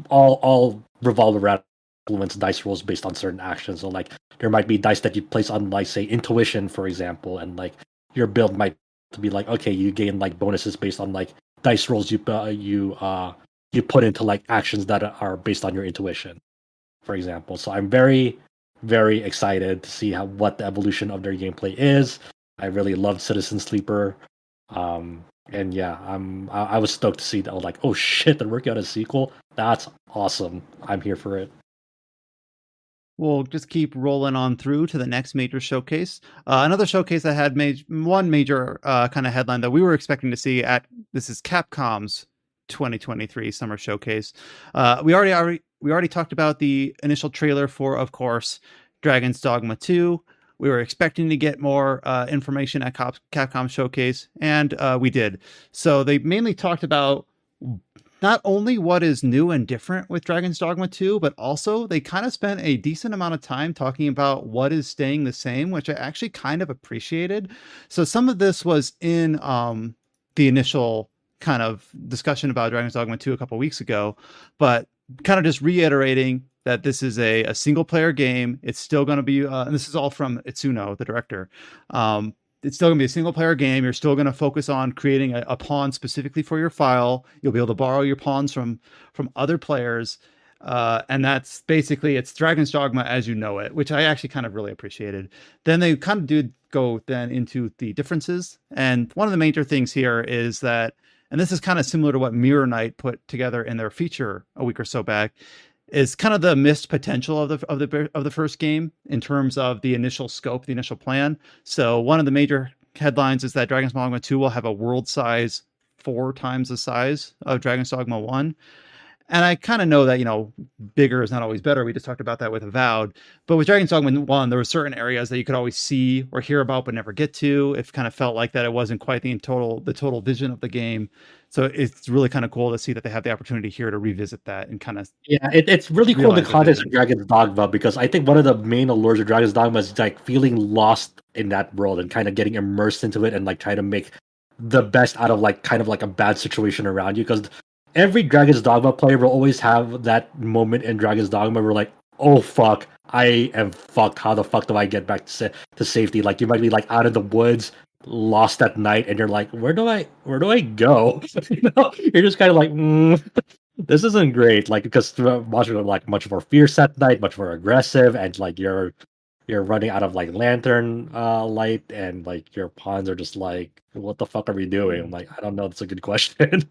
all revolve around influence dice rolls based on certain actions. So like there might be dice that you place on like say intuition, for example, and like your build might be like, okay, you gain like bonuses based on like dice rolls you put into like actions that are based on your intuition, for example. So I'm very, very excited to see what the evolution of their gameplay is. I really loved Citizen Sleeper. And yeah, I was stoked to see that. I was like, oh shit, they're working on a sequel. That's awesome. I'm here for it. We'll just keep rolling on through to the next major showcase. Another showcase that had one major kind of headline that we were expecting to see at this is Capcom's 2023 Summer Showcase. We already talked about the initial trailer for, of course, Dragon's Dogma 2. We were expecting to get more information at Capcom Showcase, and we did. So they mainly talked about not only what is new and different with Dragon's Dogma 2, but also they kind of spent a decent amount of time talking about what is staying the same, which I actually kind of appreciated. So some of this was in the initial kind of discussion about Dragon's Dogma 2 a couple weeks ago, but kind of just reiterating that this is a single player game. It's still going to be, and this is all from Itsuno, the director. It's still going to be a single player game. You're still going to focus on creating a pawn specifically for your file. You'll be able to borrow your pawns from other players. And that's basically, it's Dragon's Dogma as you know it, which I actually kind of really appreciated. Then they kind of did go then into the differences. And one of the major things here is that, and this is kind of similar to what Mirror Knight put together in their feature a week or so back, is kind of the missed potential of the first game in terms of the initial scope, the initial plan. So one of the major headlines is that Dragon's Dogma 2 will have a world size 4 times the size of Dragon's Dogma 1. And I kind of know that, bigger is not always better. We just talked about that with Avowed. But with Dragon's Dogma 1, there were certain areas that you could always see or hear about but never get to. It kind of felt like that it wasn't quite the total vision of the game. So it's really kind of cool to see that they have the opportunity here to revisit that and kind of... Yeah, it's really cool in the context of Dragon's Dogma, because I think one of the main allures of Dragon's Dogma is like feeling lost in that world and kind of getting immersed into it and like trying to make the best out of like kind of like a bad situation around you, because every Dragon's Dogma player will always have that moment in Dragon's Dogma where like, oh fuck, I am fucked. How the fuck do I get back to safety? Like you might be like out in the woods, lost at night, and you're like, where do I go? You're just kind of like, this isn't great. Like because monsters are like much more fierce at night, much more aggressive, and like you're running out of like lantern light, and like your pawns are just like, what the fuck are we doing? I'm like, I don't know. That's a good question.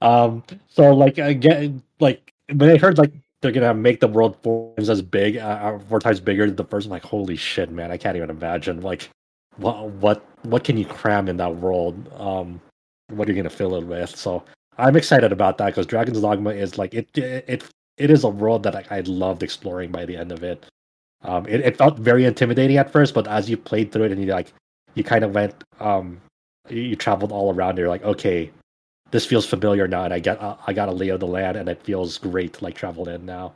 So like again, like when I heard like they're gonna make the world 4 times as big, 4 times bigger than the first, I'm like, holy shit, man! I can't even imagine like what can you cram in that world? What are you gonna fill it with? So I'm excited about that because Dragon's Dogma is like it is a world that I loved exploring by the end of it. It felt very intimidating at first, but as you played through it and you kind of went you traveled all around, you're like, okay, this feels familiar now, and I got a lay of the land, and it feels great to like travel in now.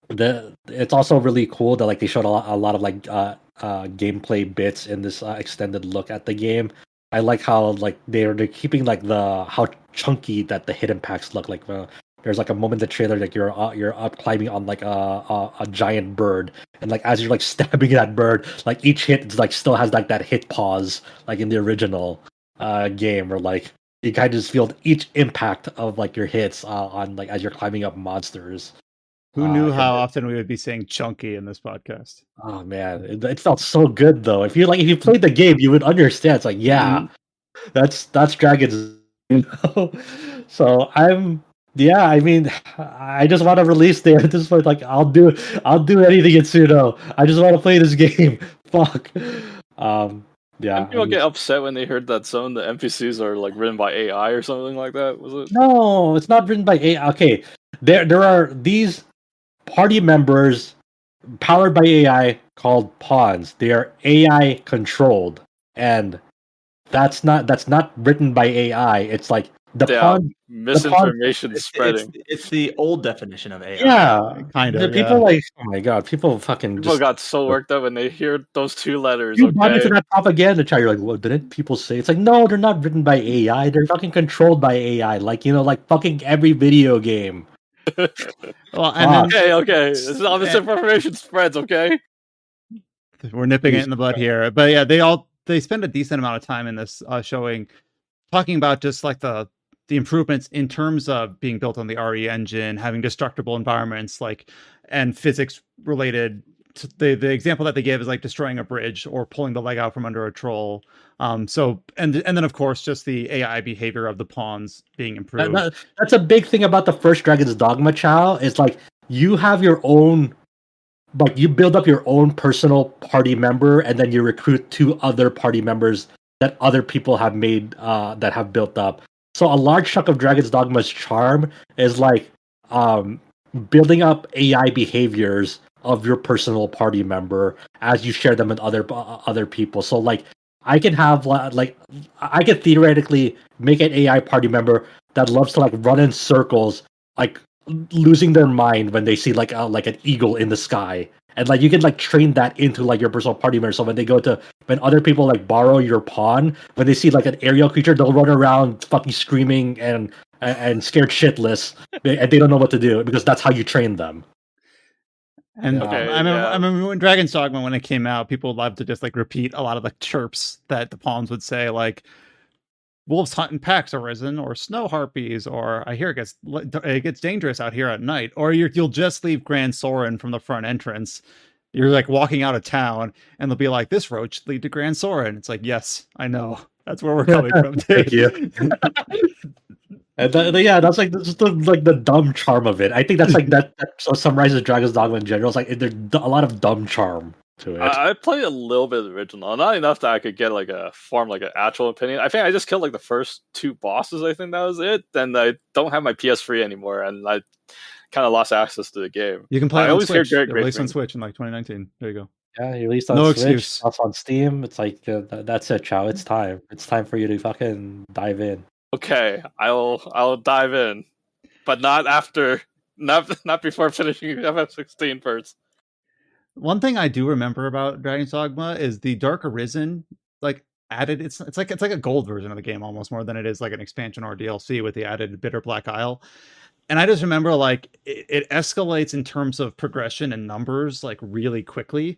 It's also really cool that like they showed a lot of like gameplay bits in this extended look at the game. I like how like they're keeping like how chunky that the hidden packs look like. There's like a moment in the trailer like you're up climbing on like a giant bird, and like as you're like stabbing that bird, like each hit like still has like that hit pause like in the original game, where like you kind of just feel each impact of like your hits on like as you're climbing up monsters. Who knew how often we would be saying chunky in this podcast? Oh man, it felt so good though. If you played the game, you would understand. It's like, yeah, that's Dragons, So I mean, I just want to release there at this point. Like, I'll do anything in Suno. I just want to play this game. Fuck. Yeah. And people get upset when they heard that some of the NPCs are like written by AI or something like that. Was it? No, it's not written by AI. Okay, there are these party members powered by AI called pawns. They are AI controlled, and that's not written by AI. It's like the pawn misinformation spreading. It's the old definition of AI. Yeah, kind of. People like, oh my god, people got so worked up when they hear those 2 letters. You bought into that propaganda chat. You're like, well, didn't people say? It's like, no, they're not written by AI. They're fucking controlled by AI. Like like fucking every video game. Well, and then, okay. This is how misinformation spreads. Okay, we're nipping it in the bud here, but yeah, they spend a decent amount of time in this showing, talking about just like the improvements in terms of being built on the RE engine, having destructible environments, like and physics related the example that they give is like destroying a bridge or pulling the leg out from under a troll. So and then of course just the AI behavior of the pawns being improved. That's a big thing about the first Dragon's Dogma, Chow. It's like you have your own, like you build up your own personal party member, and then you recruit 2 other party members that other people have made that have built up. So a large chunk of Dragon's Dogma's charm is like building up AI behaviors of your personal party member as you share them with other people. So like I can have like I could theoretically make an AI party member that loves to like run in circles, like losing their mind when they see like an eagle in the sky, and like you can like train that into like your personal party member. So when other people like borrow your pawn, when they see like an aerial creature, they'll run around fucking screaming and scared shitless, and they don't know what to do because that's how you train them. And Okay, I yeah. remember when Dragon's Dogma, when it came out, people loved to just like repeat a lot of the chirps that the pawns would say, like wolves hunt in packs arisen, or snow harpies, or I hear it gets dangerous out here at night, or you'll just leave Grand Soren from the front entrance. You're like walking out of town, and they'll be like, "This road should lead to Grand Soren." It's like, yes, I know. That's where we're coming from. Thank you. And that's like just the dumb charm of it. I think that's like that summarizes Dragon's Dogma in general. It's like there's a lot of dumb charm to it. I played a little bit of the original, not enough that I could get like an actual opinion. I think I just killed like the first 2 bosses. I think that was it. Then I don't have my PS3 anymore, and I kind of lost access to the game. You can play I it on always hear Switch. great It released on things. Switch in like 2019. There you go. Yeah, he released on No Switch, excuse. also on Steam. It's like that's it, Chow. It's time. It's time for you to fucking dive in. Okay, I'll dive in, but not before finishing FF16 first. One thing I do remember about Dragon's Dogma is the Dark Arisen like added it's like a gold version of the game almost more than it is like an expansion or DLC with the added Bitter Black Isle. And I just remember like it escalates in terms of progression and numbers like really quickly.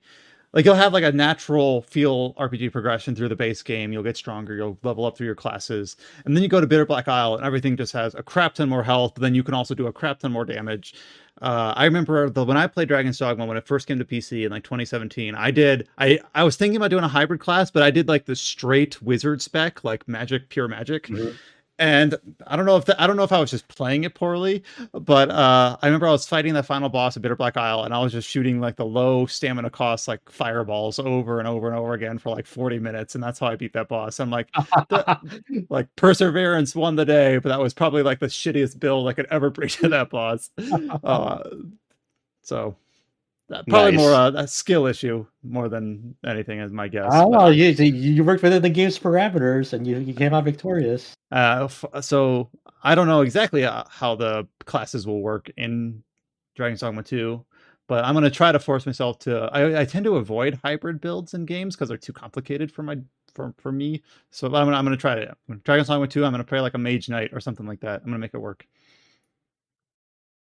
Like you'll have like a natural feel RPG progression through the base game. You'll get stronger. You'll level up through your classes, and then you go to Bitter Black Isle, and everything just has a crap ton more health. But then you can also do a crap ton more damage. I remember when I played Dragon's Dogma when it first came to PC in like 2017. I was thinking about doing a hybrid class, but I did like the straight wizard spec, like magic, pure magic. Mhm. And I don't know if I was just playing it poorly, but I remember I was fighting the final boss of Bitter Black Isle, and I was just shooting like the low stamina cost like fireballs over and over and over again for like 40 minutes, and that's how I beat that boss. I'm like, like perseverance won the day, but that was probably like the shittiest build I could ever bring to that boss. So probably Nice. more a skill issue more than anything, is my guess. Oh, but- well, you worked within the game's parameters, and you came out victorious. So I don't know exactly how the classes will work in Dragon's Dogma 2, but I'm going to try to force myself to. I tend to avoid hybrid builds in games because they're too complicated for me. So I'm going to try it. Dragon's Dogma 2, I'm going to play like a mage knight or something like that. I'm going to make it work.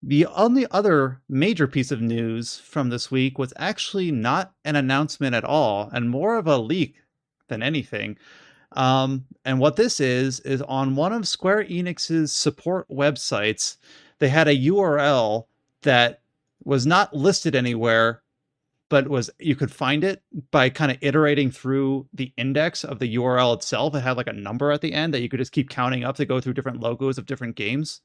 The only other major piece of news from this week was actually not an announcement at all, and more of a leak than anything. And what this is on one of Square Enix's support websites, they had a URL that was not listed anywhere, but you could find it by kind of iterating through the index of the URL itself. It had like a number at the end that you could just keep counting up to go through different logos of different games.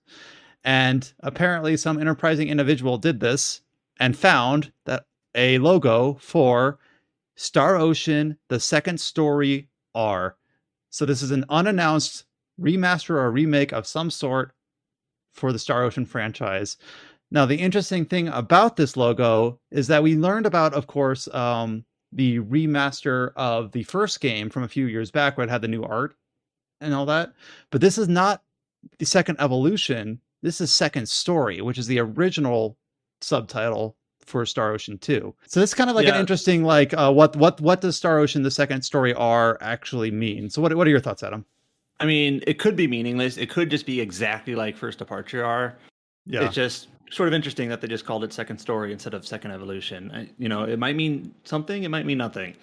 And apparently some enterprising individual did this and found that a logo for Star Ocean, the Second Story R. So this is an unannounced remaster or remake of some sort for the Star Ocean franchise. Now, the interesting thing about this logo is that we learned about, of course, the remaster of the first game from a few years back where it had the new art and all that. But this is not the Second Evolution. This is Second Story, which is the original subtitle for Star Ocean 2. So it's kind of like an interesting, like, what does Star Ocean, the Second Story R actually mean? So what are your thoughts, Adam? I mean, it could be meaningless. It could just be exactly like First Departure R. Yeah. It's just sort of interesting that they just called it Second Story instead of Second Evolution. It might mean something, it might mean nothing.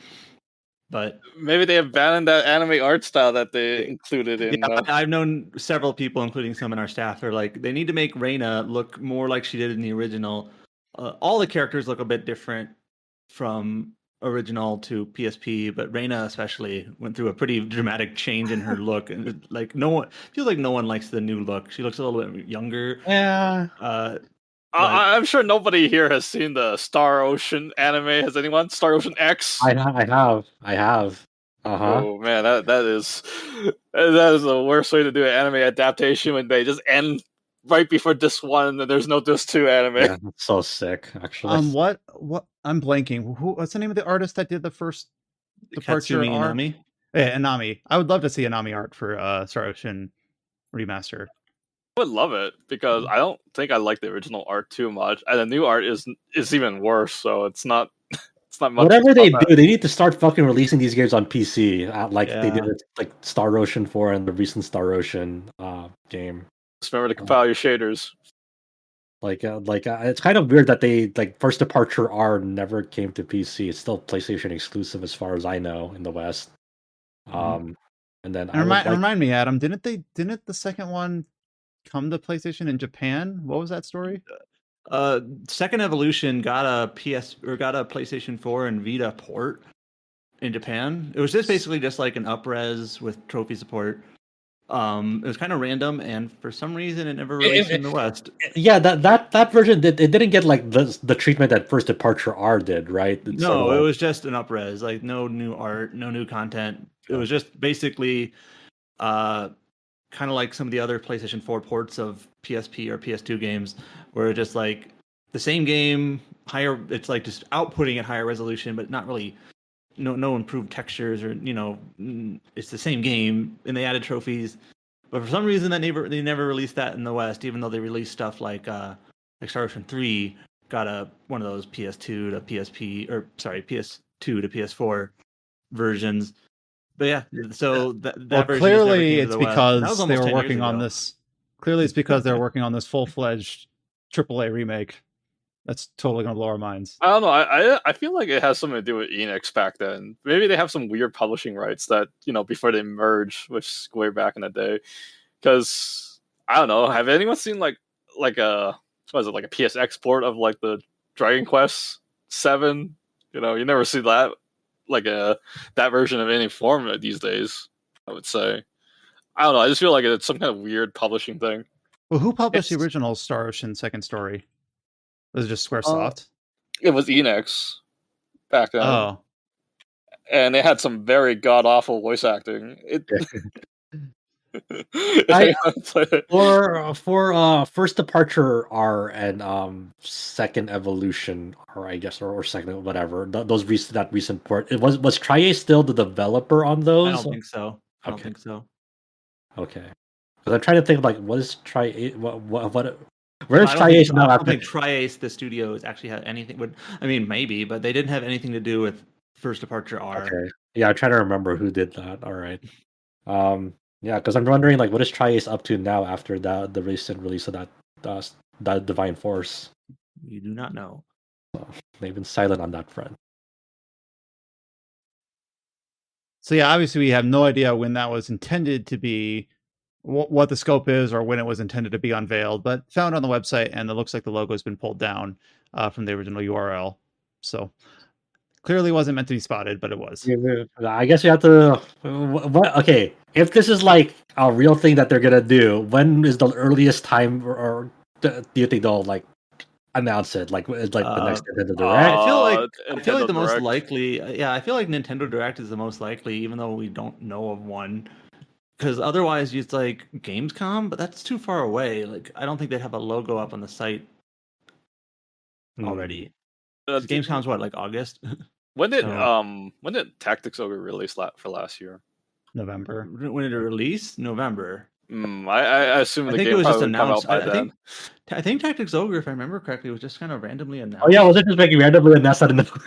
But maybe they abandoned that anime art style that they included in. Yeah, I've known several people, including some in our staff, are like, they need to make Reina look more like she did in the original. All the characters look a bit different. from original to PSP, but Reina especially went through a pretty dramatic change in her look, and like no one feels like no one likes the new look. She looks a little bit younger. Yeah. I'm sure nobody here has seen the Star Ocean anime. Has anyone? Star Ocean X? I have. Oh man, that is the worst way to do an anime adaptation when they just end right before disc 1 and there's no disc 2 anime. Yeah, that's so sick, actually. What I'm blanking. What's the name of the artist that did the first departure Katsumi art? Inami. Yeah, Inami. I would love to see Inami art for Star Ocean remaster. I would love it because I don't think I like the original art too much, and the new art is even worse. So it's not much. Whatever they do, they need to start fucking releasing these games on PC, like they did with like Star Ocean 4 and the recent Star Ocean game. Just remember to compile your shaders. It's kind of weird that they like First Departure R never came to PC. It's still PlayStation exclusive as far as I know in the West. And then remind me, Adam, didn't the second one come to PlayStation in Japan? What was that story? Second Evolution got a PlayStation 4 and Vita port in Japan. It was just basically just like an upres with trophy support. It was kind of random, and for some reason, it never released in the West. Yeah, that version it didn't get like the treatment that First Departure R did, right? It's no, sort of it was just an upres, like no new art, no new content. It was just basically, kind of like some of the other PlayStation 4 ports of PSP or PS2 games, where it's just like the same game, higher. It's like just outputting at higher resolution, but not really. No improved textures, or it's the same game, and they added trophies. But for some reason, they never released that in the West, even though they released stuff like Star Ocean 3 got one of those PS2 to PSP, or sorry, PS2 to PS4 versions. But yeah, so that version clearly it's because they were working on this. Clearly, it's because they're working on this full-fledged AAA remake. That's totally gonna blow our minds. I don't know. I feel like it has something to do with Enix back then. Maybe they have some weird publishing rights that before they merged with Square back in the day. Because I don't know. Have anyone seen like a like a PSX port of like the Dragon Quest 7? You never see that that version of any form these days. I would say. I don't know. I just feel like it's some kind of weird publishing thing. Well, who published the original Star Ocean second story? Was it just Squaresoft? It was Enix back then. Oh. And they had some very god-awful voice acting. For First Departure R and Second Evolution, or I guess, or Second whatever, that recent port. It was Triace still the developer on those? I don't think so. I don't think so. Okay, because I'm trying to think of like what is Triace? What? Where's Triace now? I don't think Triace, the studio, has actually had anything. Maybe, but they didn't have anything to do with First Departure R. Okay. Yeah, I'm trying to remember who did that. All right. Yeah, because I'm wondering like what is Triace up to now after the recent release of that Divine Force. You do not know. So they've been silent on that front. So yeah, obviously we have no idea when that was intended to be. What the scope is, or when it was intended to be unveiled, but found on the website, and it looks like the logo has been pulled down from the original URL. So clearly wasn't meant to be spotted, but it was. I guess you have to. Okay, if this is like a real thing that they're gonna do, when is the earliest time, or do you think they'll like announce it? Like the next Nintendo Direct? I feel like the most likely. Yeah, I feel like Nintendo Direct is the most likely, even though we don't know of one. Because otherwise, it's like Gamescom, but that's too far away. Like, I don't think they'd have a logo up on the site already. Gamescom's what, like August? When did Tactics Ogre release for last year? November. When did it release? November. I assume the game it was just announced. I think Tactics Ogre, if I remember correctly, was just kind of randomly announced. Oh yeah, was it just like randomly announced out in the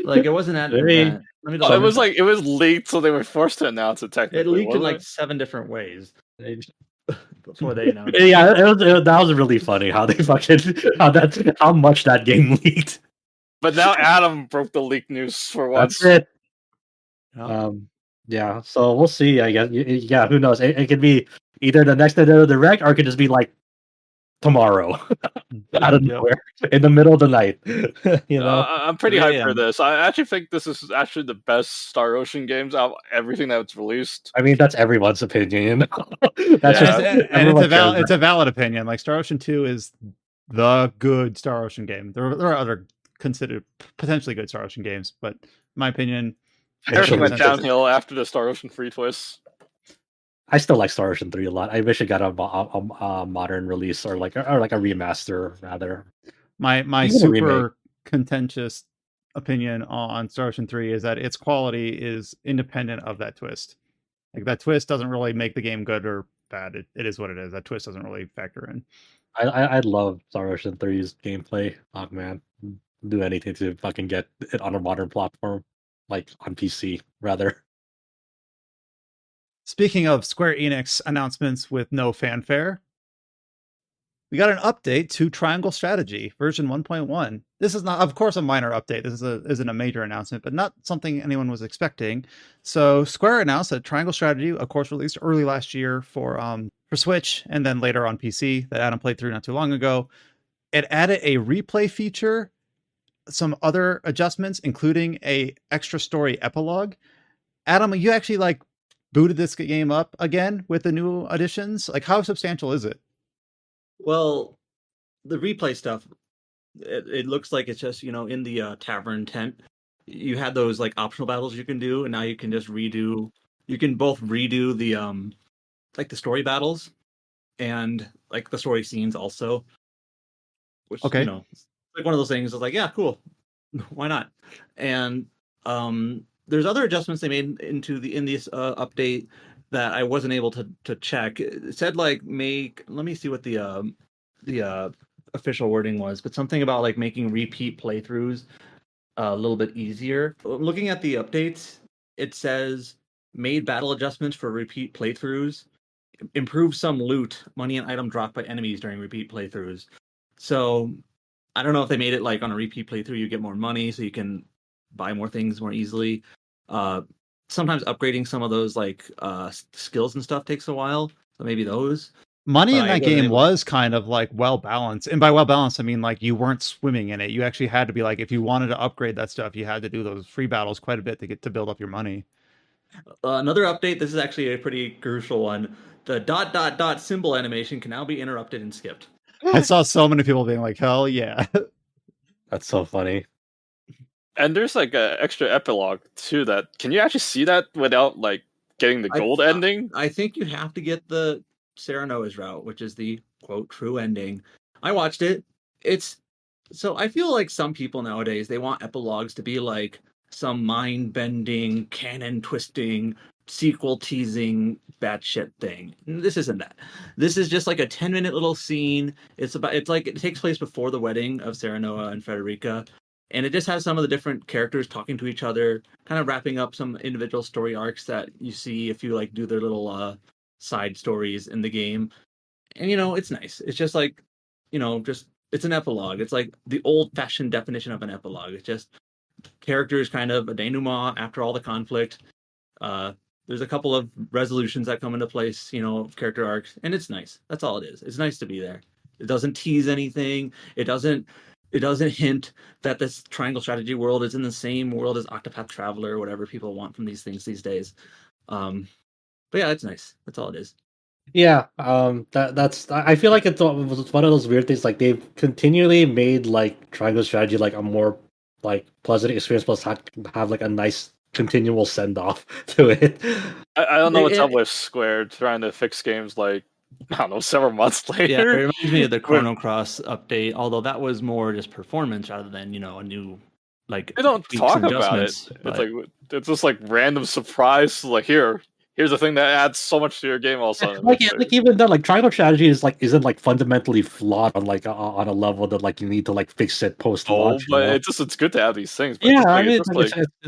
like it wasn't at an event. It was leaked, so they were forced to announce it. Technically, it leaked in like 7 different ways before they announced. Yeah, that was really funny how they how much that game leaked. But now Adam broke the leak news for once. That's it. Yeah, so we'll see. I guess. Yeah, who knows? It could be either the next Nintendo Direct, or it could just be like tomorrow out of Yep. nowhere in the middle of the night. I'm pretty 3 hyped for a.m. this. I actually think this is actually the best Star Ocean games out of everything that's released. I mean, that's everyone's opinion. That's Yeah. just And everyone shares it's a valid opinion. Like Star Ocean 2 is the good Star Ocean game. There are other considered potentially good Star Ocean games, but in my opinion, Everything went consensus. downhill after the Star Ocean 3 twist. I still like Star Ocean 3 a lot. I wish it got a modern release or like a remaster rather. My Even a super contentious opinion on Star Ocean 3 is that its quality is independent of that twist. Like that twist doesn't really make the game good or bad. It is what it is. That twist doesn't really factor in. I love Star Ocean 3's gameplay. Oh man, do anything to fucking get it on a modern platform, like on PC rather. Speaking of Square Enix announcements with no fanfare, we got an update to Triangle Strategy version 1.1. This is not, of course, a minor update. This isn't a major announcement, but not something anyone was expecting. So Square announced that Triangle Strategy, of course, released early last year for Switch and then later on PC that Adam played through not too long ago. It added a replay feature, some other adjustments, including a extra story epilogue. Adam, you actually like booted this game up again with the new additions. Like, how substantial is it? Well, the replay stuff, it looks like it's just, in the tavern tent. You had those like optional battles you can do, and now you can just redo. You can both redo the like the story battles and like the story scenes also. Which Okay. it's like one of those things. It's like, yeah, cool, why not? And there's other adjustments they made in this update that I wasn't able to check. It said like let me see what the official wording was, but something about like making repeat playthroughs a little bit easier. Looking at the updates, it says made battle adjustments for repeat playthroughs, improve some loot, money and item dropped by enemies during repeat playthroughs. So I don't know if they made it like on a repeat playthrough you get more money so you can buy more things more easily. Sometimes upgrading some of those like skills and stuff takes a while, so maybe those. Money But in I that wasn't game able- was kind of like well balanced. And by well balanced, I mean like you weren't swimming in it. You actually had to be like, if you wanted to upgrade that stuff, you had to do those free battles quite a bit to get to build up your money. Another update. This is actually a pretty crucial one. The ... symbol animation can now be interrupted and skipped. I saw so many people being like, hell yeah. That's so funny. And there's like an extra epilogue too. That can you actually see that without like getting the gold ending? I think you have to get the Sarah Noah's route, which is the quote true ending. I watched it. So I feel like some people nowadays they want epilogues to be like some mind bending, canon twisting, sequel teasing, batshit thing. This isn't that. This is just like a 10-minute little scene. It's like it takes place before the wedding of Sarah Noah and Frederica. And it just has some of the different characters talking to each other, kind of wrapping up some individual story arcs that you see if you like do their little side stories in the game. And it's nice. It's just like, just it's an epilogue. It's like the old-fashioned definition of an epilogue. It's just characters kind of a denouement after all the conflict. There's a couple of resolutions that come into place, character arcs, and it's nice. That's all it is. It's nice to be there. It doesn't tease anything. It doesn't hint that this triangle strategy world is in the same world as Octopath Traveler or whatever people want from these things these days. But yeah, it's nice. That's all it is. Yeah, that's. I feel like it was one of those weird things. Like they've continually made like Triangle Strategy like a more like pleasant experience, plus have like a nice continual send off to it. I don't know what's up with Square trying to fix games like I don't know several months later. Yeah, it reminds me of the Chrono Cross update, although that was more just performance rather than a new like. They don't tweaks talk and about it. adjustments, It's like it's just like random surprise. Like here's the thing that adds so much to your game. All of a sudden, Like even then, like Triangle Strategy isn't like fundamentally flawed on like on a level that like you need to like fix it post launch. but it's good to have these things. But Yeah, I I mean, it's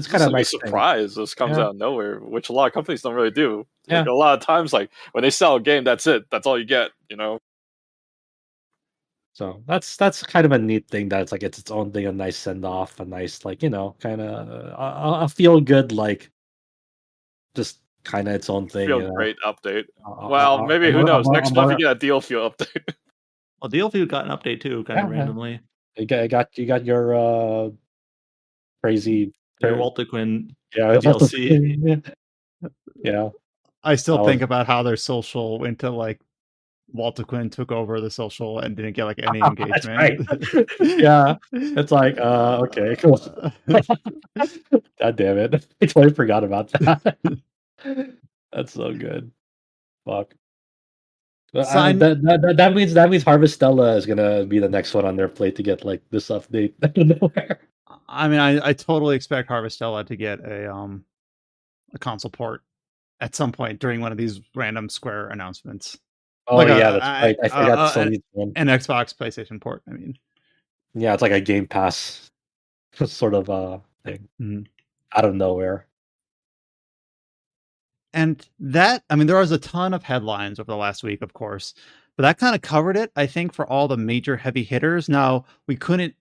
kind of like nice a surprise. This comes out of nowhere, which a lot of companies don't really do. Like Yeah. a lot of times, like when they sell a game, that's it. That's all you get. So that's kind of a neat thing that it's like it's its own thing, a nice send off, a nice like kind of a feel good like just kind of its own thing. Feel great update. Well, maybe who knows? Next month you get a deal feel update. Well, DLC got an update too, kind of randomly. You got your crazy Your Walter Quinn yeah DLC. yeah. I still That think was- about how their social went to like Walter Quinn took over the social and didn't get like any That's engagement. right. Yeah, it's like okay, cool. God damn it! I totally forgot about that. That's so good. Fuck. But So I, that means Harvestella is gonna be the next one on their plate to get like this update out of nowhere. I mean, I totally expect Harvestella to get a console port at some point during one of these random Square announcements, Oh like yeah, that's right. I forgot Sony's one. an Xbox PlayStation port. I mean, Yeah, it's like a Game Pass sort of thing Mhm. out of nowhere. And that, I mean, there was a ton of headlines over the last week, of course, but that kind of covered it, I think, for all the major heavy hitters. Now, we couldn't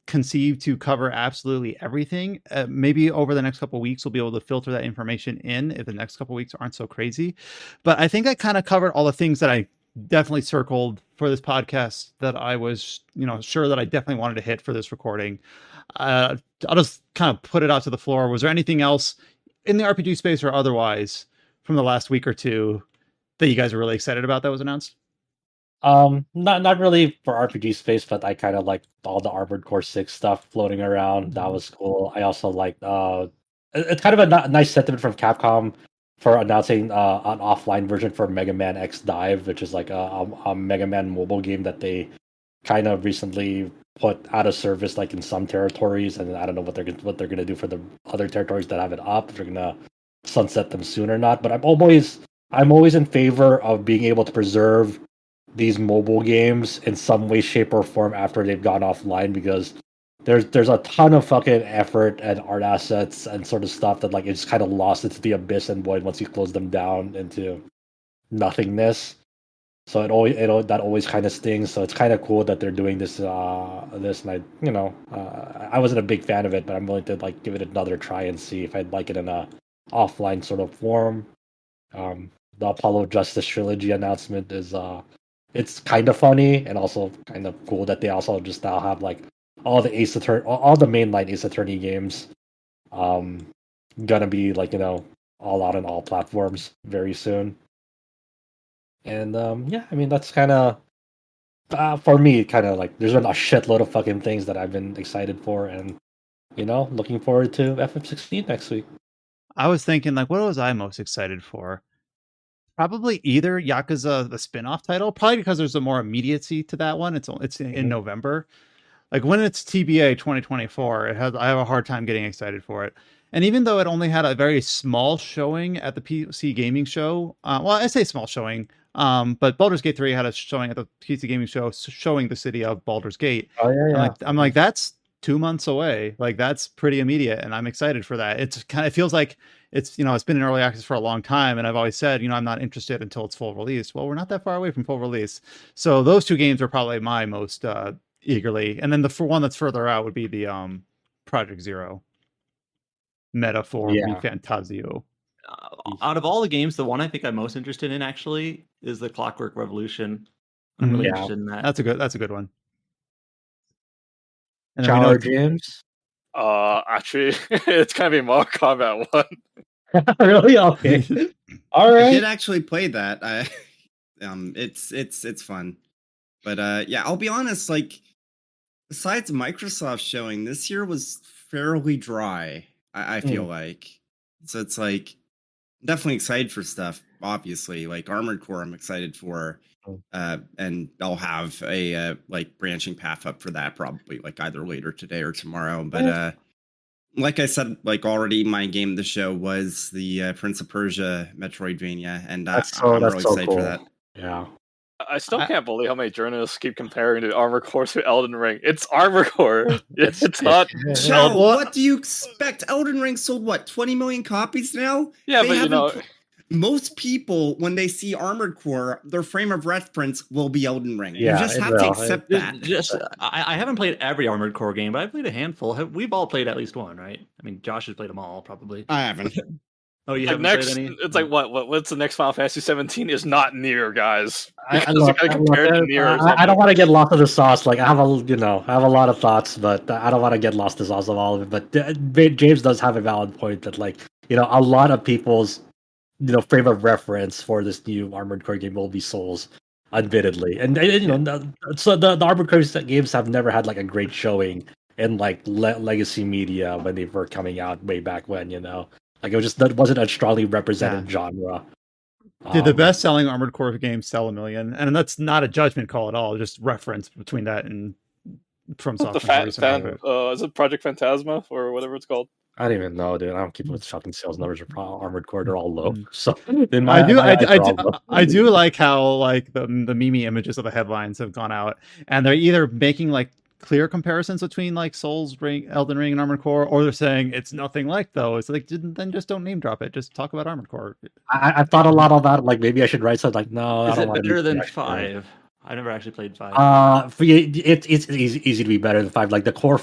conceive to cover absolutely everything. Maybe over the next couple of weeks, we'll be able to filter that information in if the next couple of weeks aren't so crazy. But I think I kind of covered all the things that I definitely circled for this podcast that I was, sure that I definitely wanted to hit for this recording. I'll just kind of put it out to the floor. Was there anything else in the RPG space or otherwise from the last week or two that you guys are really excited about that was announced? Not really for RPG space, but I kind of like all the Armored Core 6 stuff floating around. That was cool. I also like it's kind of a nice sentiment from Capcom for announcing an offline version for Mega Man X Dive, which is like a Mega Man mobile game that they kind of recently put out of service, like in some territories, and I don't know what they're gonna do for the other territories that have it up. If they're gonna sunset them soon or not. But I'm always in favor of being able to preserve these mobile games in some way, shape, or form after they've gone offline, because there's a ton of fucking effort and art assets and sort of stuff that like it's kind of lost into the abyss and void once you close them down into nothingness. So that always kind of stings. So it's kind of cool that they're doing this and I wasn't a big fan of it, but I'm willing to like give it another try and see if I'd like it in a offline sort of form. The Apollo Justice trilogy announcement is it's kind of funny and also kind of cool that they also just now have like all the all the mainline Ace Attorney games um gonna be like all out on all platforms very soon. And yeah, I mean that's kind of for me kind of like there's been a shitload of fucking things that I've been excited for, and looking forward to FF16 next week. I was thinking, like, what was I most excited for? Probably either Yakuza, the spin-off title, probably because there's a more immediacy to that one. It's in November. Like when it's TBA 2024, I have a hard time getting excited for it. And even though it only had a very small showing at the PC gaming show, well, I say small showing, but Baldur's Gate 3 had a showing at the PC gaming show showing the city of Baldur's Gate. Oh yeah, I'm like that's 2 months away. Like that's pretty immediate, and I'm excited for that. It feels like it's been in early access for a long time, and I've always said I'm not interested until it's full release. Well, we're not that far away from full release, so those two games are probably my most eagerly. And then the one that's further out would be the Project Zero metaphor Yeah. ReFantazio. Out of all the games, the one I think I'm most interested in actually is the Clockwork Revolution. I'm really Yeah. interested in that. That's a good one. And then Shower James. Actually, it's gonna be Mortal Kombat 1. Really? Okay. All I right. did actually play that. It's fun, but yeah, I'll be honest. Like, besides Microsoft showing, this year was fairly dry. I feel like, so it's like definitely excited for stuff. Obviously, like Armored Core, I'm excited for, and I'll have a like branching path up for that probably like either later today or tomorrow. But like I said, like already, my game of the show was the Prince of Persia Metroidvania, and I'm really excited for that. Yeah. I still can't believe how many journalists keep comparing the Armored Core to Elden Ring. It's Armored Core. It's not. Joe, what do you expect? Elden Ring sold what, 20 million copies now? Yeah, They but most people, when they see Armored Core, their frame of reference will be Elden Ring. Yeah, you just have to accept that. I haven't played every Armored Core game, but I've played a handful. We've all played at least one, right? I mean, Josh has played them all, probably. I haven't. Oh, you Like haven't next, played any? it's like what's the next Final Fantasy 17 is not near, guys. I Because you gotta compare it to Nier or I something. don't want to get lost in the sauce. Like I have a lot of thoughts, but I don't want to get lost in the sauce of all of it. But James does have a valid point that like a lot of people's frame of reference for this new Armored Core game will be Souls, admittedly, and so the Armored Core games have never had like a great showing in like legacy media when they were coming out way back when. Like that wasn't a strongly represented genre. Did the best-selling Armored Core game sell 1 million? And that's not a judgment call at all, just reference between that and From Software's is it Project Phantasma or whatever it's called? I don't even know, dude. I don't keep with fucking sales numbers for Armored Core. They're all low. Mm. So I do like how like the meme images of the headlines have gone out, and they're either making like clear comparisons between like Souls, Elden Ring, and Armored Core, or they're saying it's nothing like those. Like, then just don't name drop it. Just talk about Armored Core. I thought a lot about like maybe I should write something like no. Is I don't it want better than 5? I never actually played 5. It's easy to be better than 5. Like the core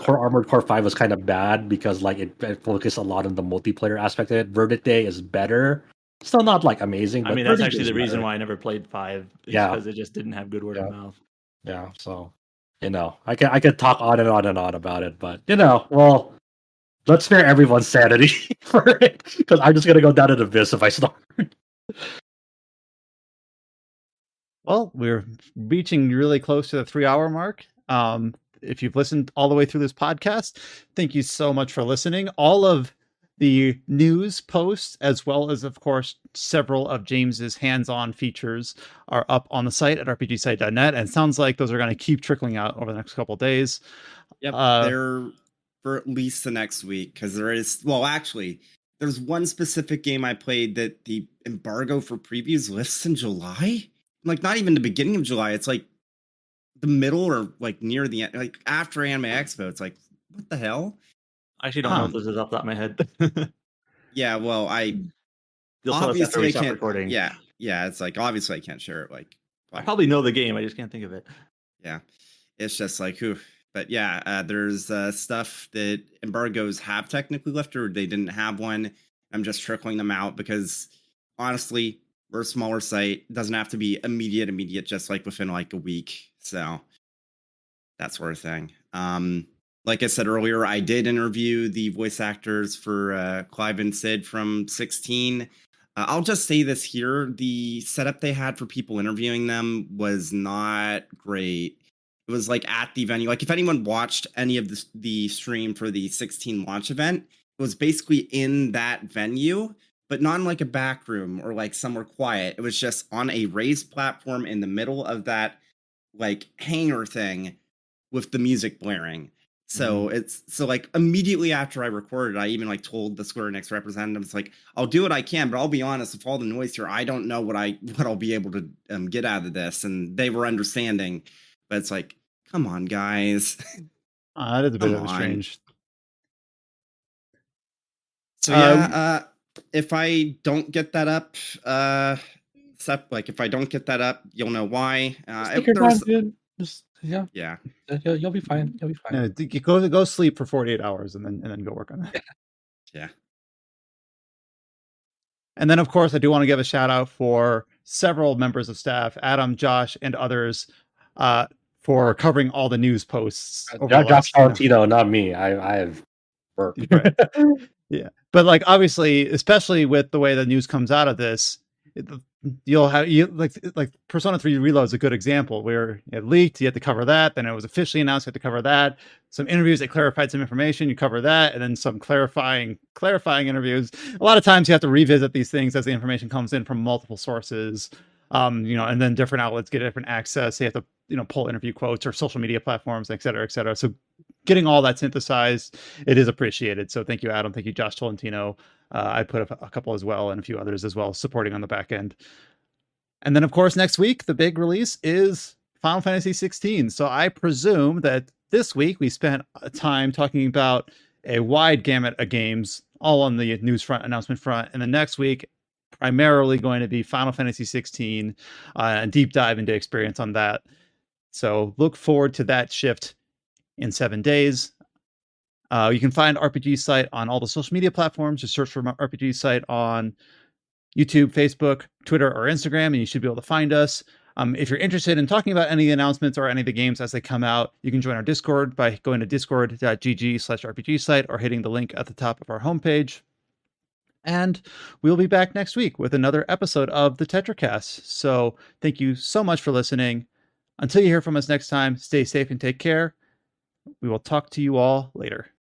Armored Core 5 was kind of bad because like it focused a lot on the multiplayer aspect of it. Verdict Day is better. Still not like amazing. But I mean, that's actually the reason why I never played 5. Because it just didn't have good word of mouth. Yeah, so I could talk on and on and on about it, but well, let's spare everyone's sanity for it because I'm just gonna go down an abyss if I start. Well, we're reaching really close to the 3-hour mark. If you've listened all the way through this podcast, thank you so much for listening. All of the news posts, as well as, of course, several of James's hands-on features are up on the site at rpgsite.net, and it sounds like those are going to keep trickling out over the next couple of days. Yep, they're for at least the next week, because there's one specific game I played that the embargo for previews lifts in July. Like, not even the beginning of July. It's like the middle or like near the end, like after Anime Expo. It's like, what the hell? I actually don't know if this is off the top of my head. Yeah, well, You'll tell us after we stop recording. Yeah, it's like, obviously I can't share it. Like, I probably know the game, I just can't think of it. Yeah, it's just like, whew. But yeah, there's stuff that embargoes have technically left, or they didn't have one. I'm just trickling them out because, honestly, we're a smaller site. It doesn't have to be immediate, just like within like a week. So that sort of thing. Like I said earlier, I did interview the voice actors for Clive and Sid from 16. I'll just say this here. The setup they had for people interviewing them was not great. It was like at the venue. Like if anyone watched any of the stream for the 16 launch event, it was basically in that venue, but not in like a back room or like somewhere quiet. It was just on a raised platform in the middle of that like hangar thing with the music blaring. So so like immediately after I recorded, I even like told the Square Enix representatives, like, I'll do what I can, but I'll be honest, with all the noise here, I don't know what I'll be able to get out of this. And they were understanding, but it's like, come on, guys. That is a bit of a strange. So yeah, if I don't get that up, if I don't get that up, you'll know why. Take your time, dude. Yeah. You'll be fine. You'll be fine. No, go sleep for 48 hours and then go work on that. Yeah. And then, of course, I do want to give a shout out for several members of staff, Adam, Josh, and others, for covering all the news posts. Josh Valentino, not me. I have work. Yeah, but like obviously, especially with the way the news comes out of this, you'll have like Persona 3 Reload is a good example where it leaked, you had to cover that, then it was officially announced, you had to cover that. Some interviews that clarified some information, you cover that, and then some clarifying interviews. A lot of times you have to revisit these things as the information comes in from multiple sources. And then different outlets get different access. They have to, pull interview quotes or social media platforms, et cetera, et cetera. So getting all that synthesized, it is appreciated. So thank you, Adam. Thank you, Josh Tolentino. I put up a couple as well, and a few others as well, supporting on the back end. And then, of course, next week, the big release is Final Fantasy XVI. So I presume that this week we spent time talking about a wide gamut of games, all on the news front, announcement front. And the next week, primarily going to be Final Fantasy XVI, and deep dive into experience on that. So look forward to that shift in 7 days. You can find RPG Site on all the social media platforms. Just search for RPG Site on YouTube, Facebook, Twitter, or Instagram, and you should be able to find us. If you're interested in talking about any of the announcements or any of the games as they come out, you can join our Discord by going to discord.gg/RPG Site or hitting the link at the top of our homepage. And we'll be back next week with another episode of the Tetracast. So thank you so much for listening. Until you hear from us next time, stay safe and take care. We will talk to you all later.